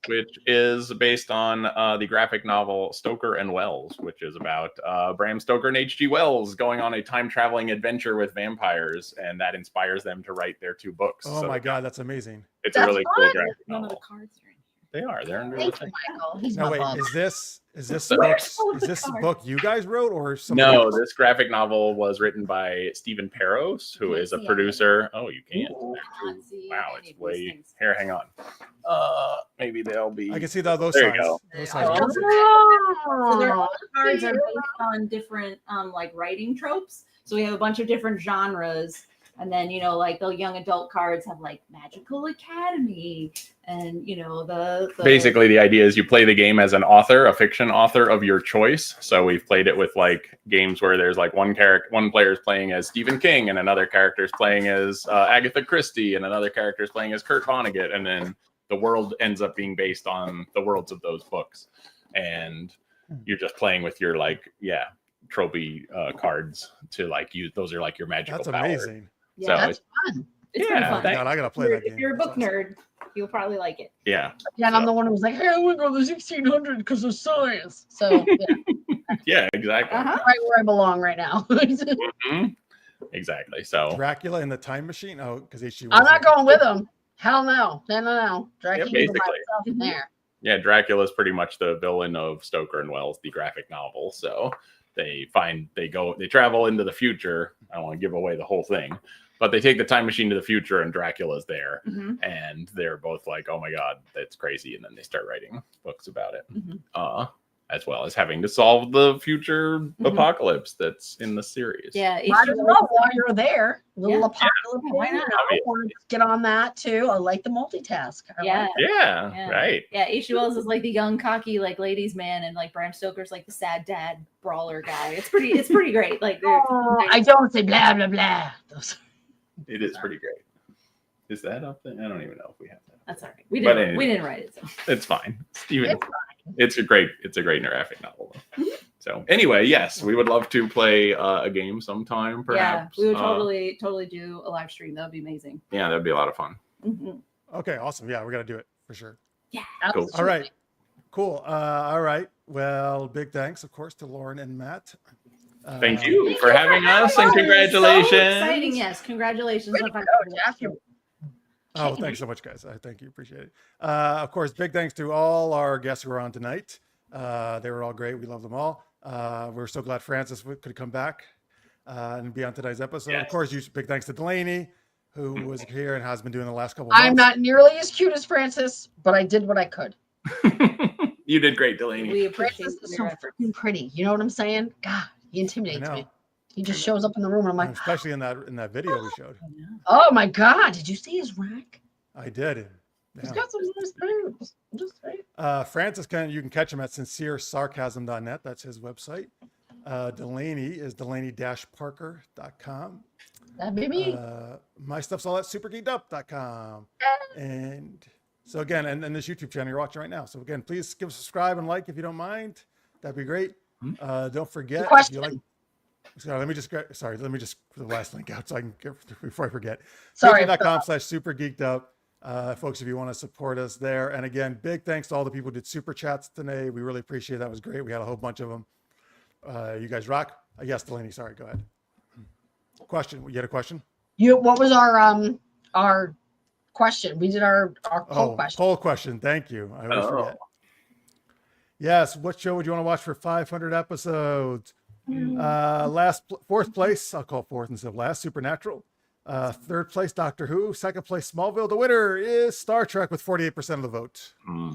S9: which is based on the graphic novel Stoker and Wells, which is about Bram Stoker and H.G. Wells going on a time-traveling adventure with vampires, and that inspires them to write their 2 books.
S1: Oh
S9: So
S1: my God, that's amazing.
S9: it's a
S3: That's
S9: really cool
S3: fun.
S9: graphic
S10: None of the
S9: novel.
S10: cards are in.
S9: They are. They're under the
S3: Thank you,
S9: thing.
S3: Michael. He's
S1: No,
S3: my
S1: wait,
S3: father.
S1: is this
S9: So-
S1: books?
S10: all of
S1: Is
S10: the
S1: this
S10: cards.
S1: book you guys wrote or somebody
S9: No,
S1: else?
S9: this graphic novel was written by Stephen Peros, who
S10: Can't
S9: is a
S10: see
S9: producer. Oh, you can't.
S10: Can't see
S9: Wow,
S10: any
S9: it's
S10: of these
S9: way
S10: things.
S9: here. Hang on. Maybe they'll be.
S1: I can see those
S9: There you
S1: signs.
S9: go.
S1: Those
S10: They
S1: signs
S10: are.
S1: are good.
S10: So they're, all the cards are
S3: Yeah.
S10: based on different like writing tropes. So we have a bunch of different genres. And then, like the young adult cards have like Magical Academy and the
S9: Basically, the idea is you play the game as an author, a fiction author of your choice. So we've played it with like games where there's like one player is playing as Stephen King, and another character is playing as Agatha Christie, and another character is playing as Kurt Vonnegut, and then the world ends up being based on the worlds of those books, and you're just playing with your trophy cards to like use. Those are like your magical
S1: That's
S9: powers.
S1: amazing.
S10: Yeah,
S9: So
S3: That's fun.
S10: it's
S9: yeah,
S10: pretty fun.
S1: God, I gotta play that
S10: If
S1: game.
S10: you're a
S1: That's
S10: book
S1: awesome.
S10: nerd, you'll probably like it.
S9: Yeah,
S3: Yeah, and I'm the one who was like, hey, I want to go to the 1600 because of science. So, yeah,
S9: yeah, exactly.
S10: Uh-huh.
S3: right where I belong right now.
S9: Mhm. Exactly. So
S1: Dracula in the time machine? Oh, because H.G.
S3: I'm not going with him. Hell no. No. Dracula by
S9: basically.
S3: himself in there.
S9: yeah, Dracula is pretty much the villain of Stoker and Wells, the graphic novel. So they travel into the future I don't want to give away the whole thing, but they take the time machine to the future and Dracula's there,
S10: Mhm.
S9: and they're both like, "Oh my god, that's crazy!" And then they start writing books about it, as well as having to solve the future apocalypse that's in the series.
S10: Yeah,
S3: Might as well while you're there. Little
S10: Yeah.
S3: apocalypse.
S10: Why not?
S3: Want to get on that too. I like the multitask. I
S10: Yeah.
S3: like
S9: Yeah, right.
S10: Yeah, H.G. Wells is like the young, cocky, like ladies' man, and like Bram Stoker's like the sad dad brawler guy. It's pretty great. Like,
S3: I don't say blah blah blah.
S9: It is pretty great. Is that up there? I don't even know if we have that.
S10: that's all right. We
S9: But
S10: didn't
S9: anyway.
S10: write it. So.
S9: It's fine. Steven,
S3: It's
S9: it's a great graphic novel. So anyway, yes, we would love to play a game sometime, perhaps.
S10: Yeah, we would totally do a live stream. That would be amazing.
S9: Yeah, that'd be a lot of fun.
S10: Mhm.
S1: Okay, awesome. Yeah, we're gonna do it for sure.
S9: Cool.
S1: All right, cool. All right. Well, big thanks, of course, to Lauren and Matt.
S9: Thank you for having us, and
S10: So
S9: congratulations.
S10: exciting! Yes, congratulations.
S3: Way to
S10: on
S3: go, Jeff. You're
S1: Oh, thanks so much, guys. I thank you. Appreciate it. Of course, big thanks to all our guests who were on tonight. They were all great. We love them all. We're so glad Francis could come back and be on tonight's episode.
S9: Yes.
S1: Of course, big thanks to Delaney, who was here and has been doing the last couple of months.
S3: I'm not nearly as cute as Francis, but I did what I could.
S9: You did great, Delaney.
S10: We appreciate
S3: Francis is so
S10: your effort.
S3: freaking pretty. You know what I'm saying? God, he
S1: I
S3: intimidates
S1: know.
S3: me. He just shows up in the room and I'm like,
S1: Especially in that video we showed.
S3: oh my God, did you see his rack?
S1: I did.
S3: He's
S1: Yeah.
S3: got some nice boobs. I'm just saying.
S1: Francis, you can catch him at sinceresarcasm.net. That's his website. Delaney is delaney-parker.com.
S3: That be me.
S1: My stuff's all at supergeekedup.com. And so again, and this YouTube channel you're watching right now. So again, please give subscribe and like if you don't mind. That'd be great. Don't forget. If
S3: Question.
S1: you like, let me just put the last link out so I can get before I forget.
S3: Sorry.
S1: Patreon.com/supergeekedup. Folks, if you want to support us there. And again, big thanks to all the people who did super chats today. We really appreciate it. That was great. We had a whole bunch of them. You guys rock. Yes, Delaney, sorry, go ahead. Question. You had a question?
S3: What was our question? We did our poll question.
S1: Poll question. Thank you. I always forget. Yes. What show would you want to watch for 500 episodes? Fourth place, I'll call fourth instead of last, Supernatural. Third place, Doctor Who. Second place, Smallville. The winner is Star Trek with 48% of the vote.
S10: I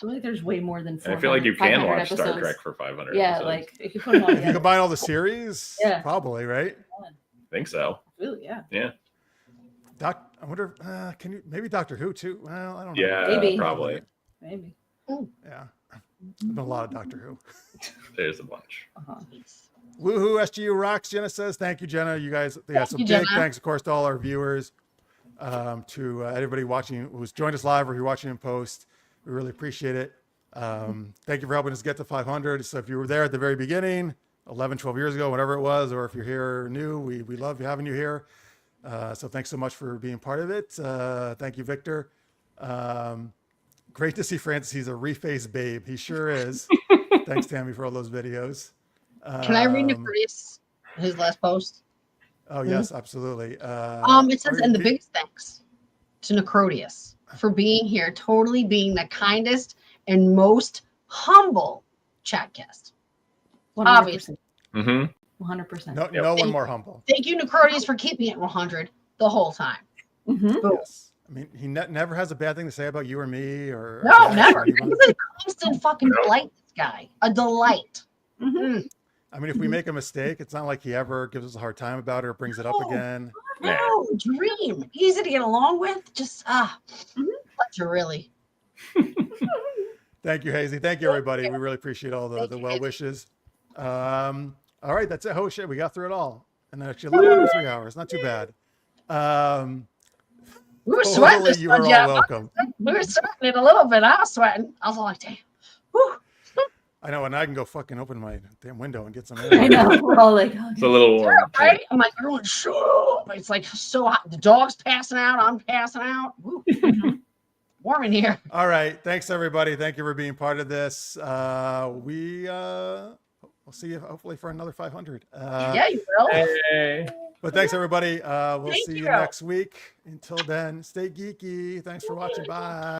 S10: feel like there's way more than 400,
S9: I feel like you can watch
S10: episodes.
S9: Star Trek for 500
S10: Yeah,
S9: episodes.
S10: like if you put them all
S1: If you
S10: together.
S1: combine all the series,
S10: Yeah.
S1: probably, right?
S9: I think so.
S10: Really, yeah.
S9: Yeah.
S1: I wonder, can you, maybe Doctor Who too? Well, I don't know.
S9: Yeah,
S10: Maybe.
S9: probably.
S10: Maybe.
S1: Yeah. There's been a lot of Doctor Who.
S9: There's a bunch.
S1: Woohoo, SGU rocks. Jenna says, thank you, Jenna. You guys, yeah, so
S3: you,
S1: big
S3: Jenna.
S1: thanks, of course, to all our viewers, to everybody watching who's joined us live or who's watching in post. We really appreciate it. Thank you for helping us get to 500. So if you were there at the very beginning, 11, 12 years ago, whatever it was, or if you're here new, we love having you here. So thanks so much for being part of it. Thank you, Victor. Great to see Francis. He's a refaced babe. He sure is. Thanks, Tammy, for all those videos.
S3: Can I read Nicorius, his last post?
S1: Oh, yes, absolutely.
S3: It says, and the biggest thanks to Necrotius for being here, totally being the kindest and most humble chat guest.
S10: 100%.
S3: Obviously.
S10: 100%.
S1: No one more humble.
S3: Thank you, Necrotius, for keeping it 100 the whole time. Boom.
S1: Yes. I mean, he never has a bad thing to say about you or me or
S3: No,
S1: Josh or
S3: never.
S1: anyone.
S3: He's a constant fucking delight, this guy. A delight.
S1: I mean, if we make a mistake, it's not like he ever gives us a hard time about it or brings it up again.
S3: No, dream. Easy to get along with. Just, pleasure, really.
S1: Thank you, Hazy. Thank you, everybody. We really appreciate all the well wishes. All right, that's it. Oh, shit, we got through it all. And then actually a little under 3 hours. Not too bad.
S3: We were sweating
S1: Totally,
S3: this
S1: you
S3: one,
S1: are all
S3: yeah.
S1: welcome.
S3: We were sweating it a little bit. I was sweating. I was like, damn. Whew.
S1: I know, and I can go fucking open my damn window and get some air.
S10: I know. We're all like, oh,
S9: It's a little warm.
S3: Right? I'm like, everyone's sure. But it's like so hot. The dog's passing out. I'm passing out. Woo. Warm in here.
S1: All right. Thanks, everybody. Thank you for being part of this. We'll see you hopefully for another 500.
S3: Yeah, you will.
S9: Hey.
S1: But thanks, everybody. We'll
S3: Thank
S1: see you
S3: you.
S1: next week. Until then, stay geeky. Thanks for watching. Bye.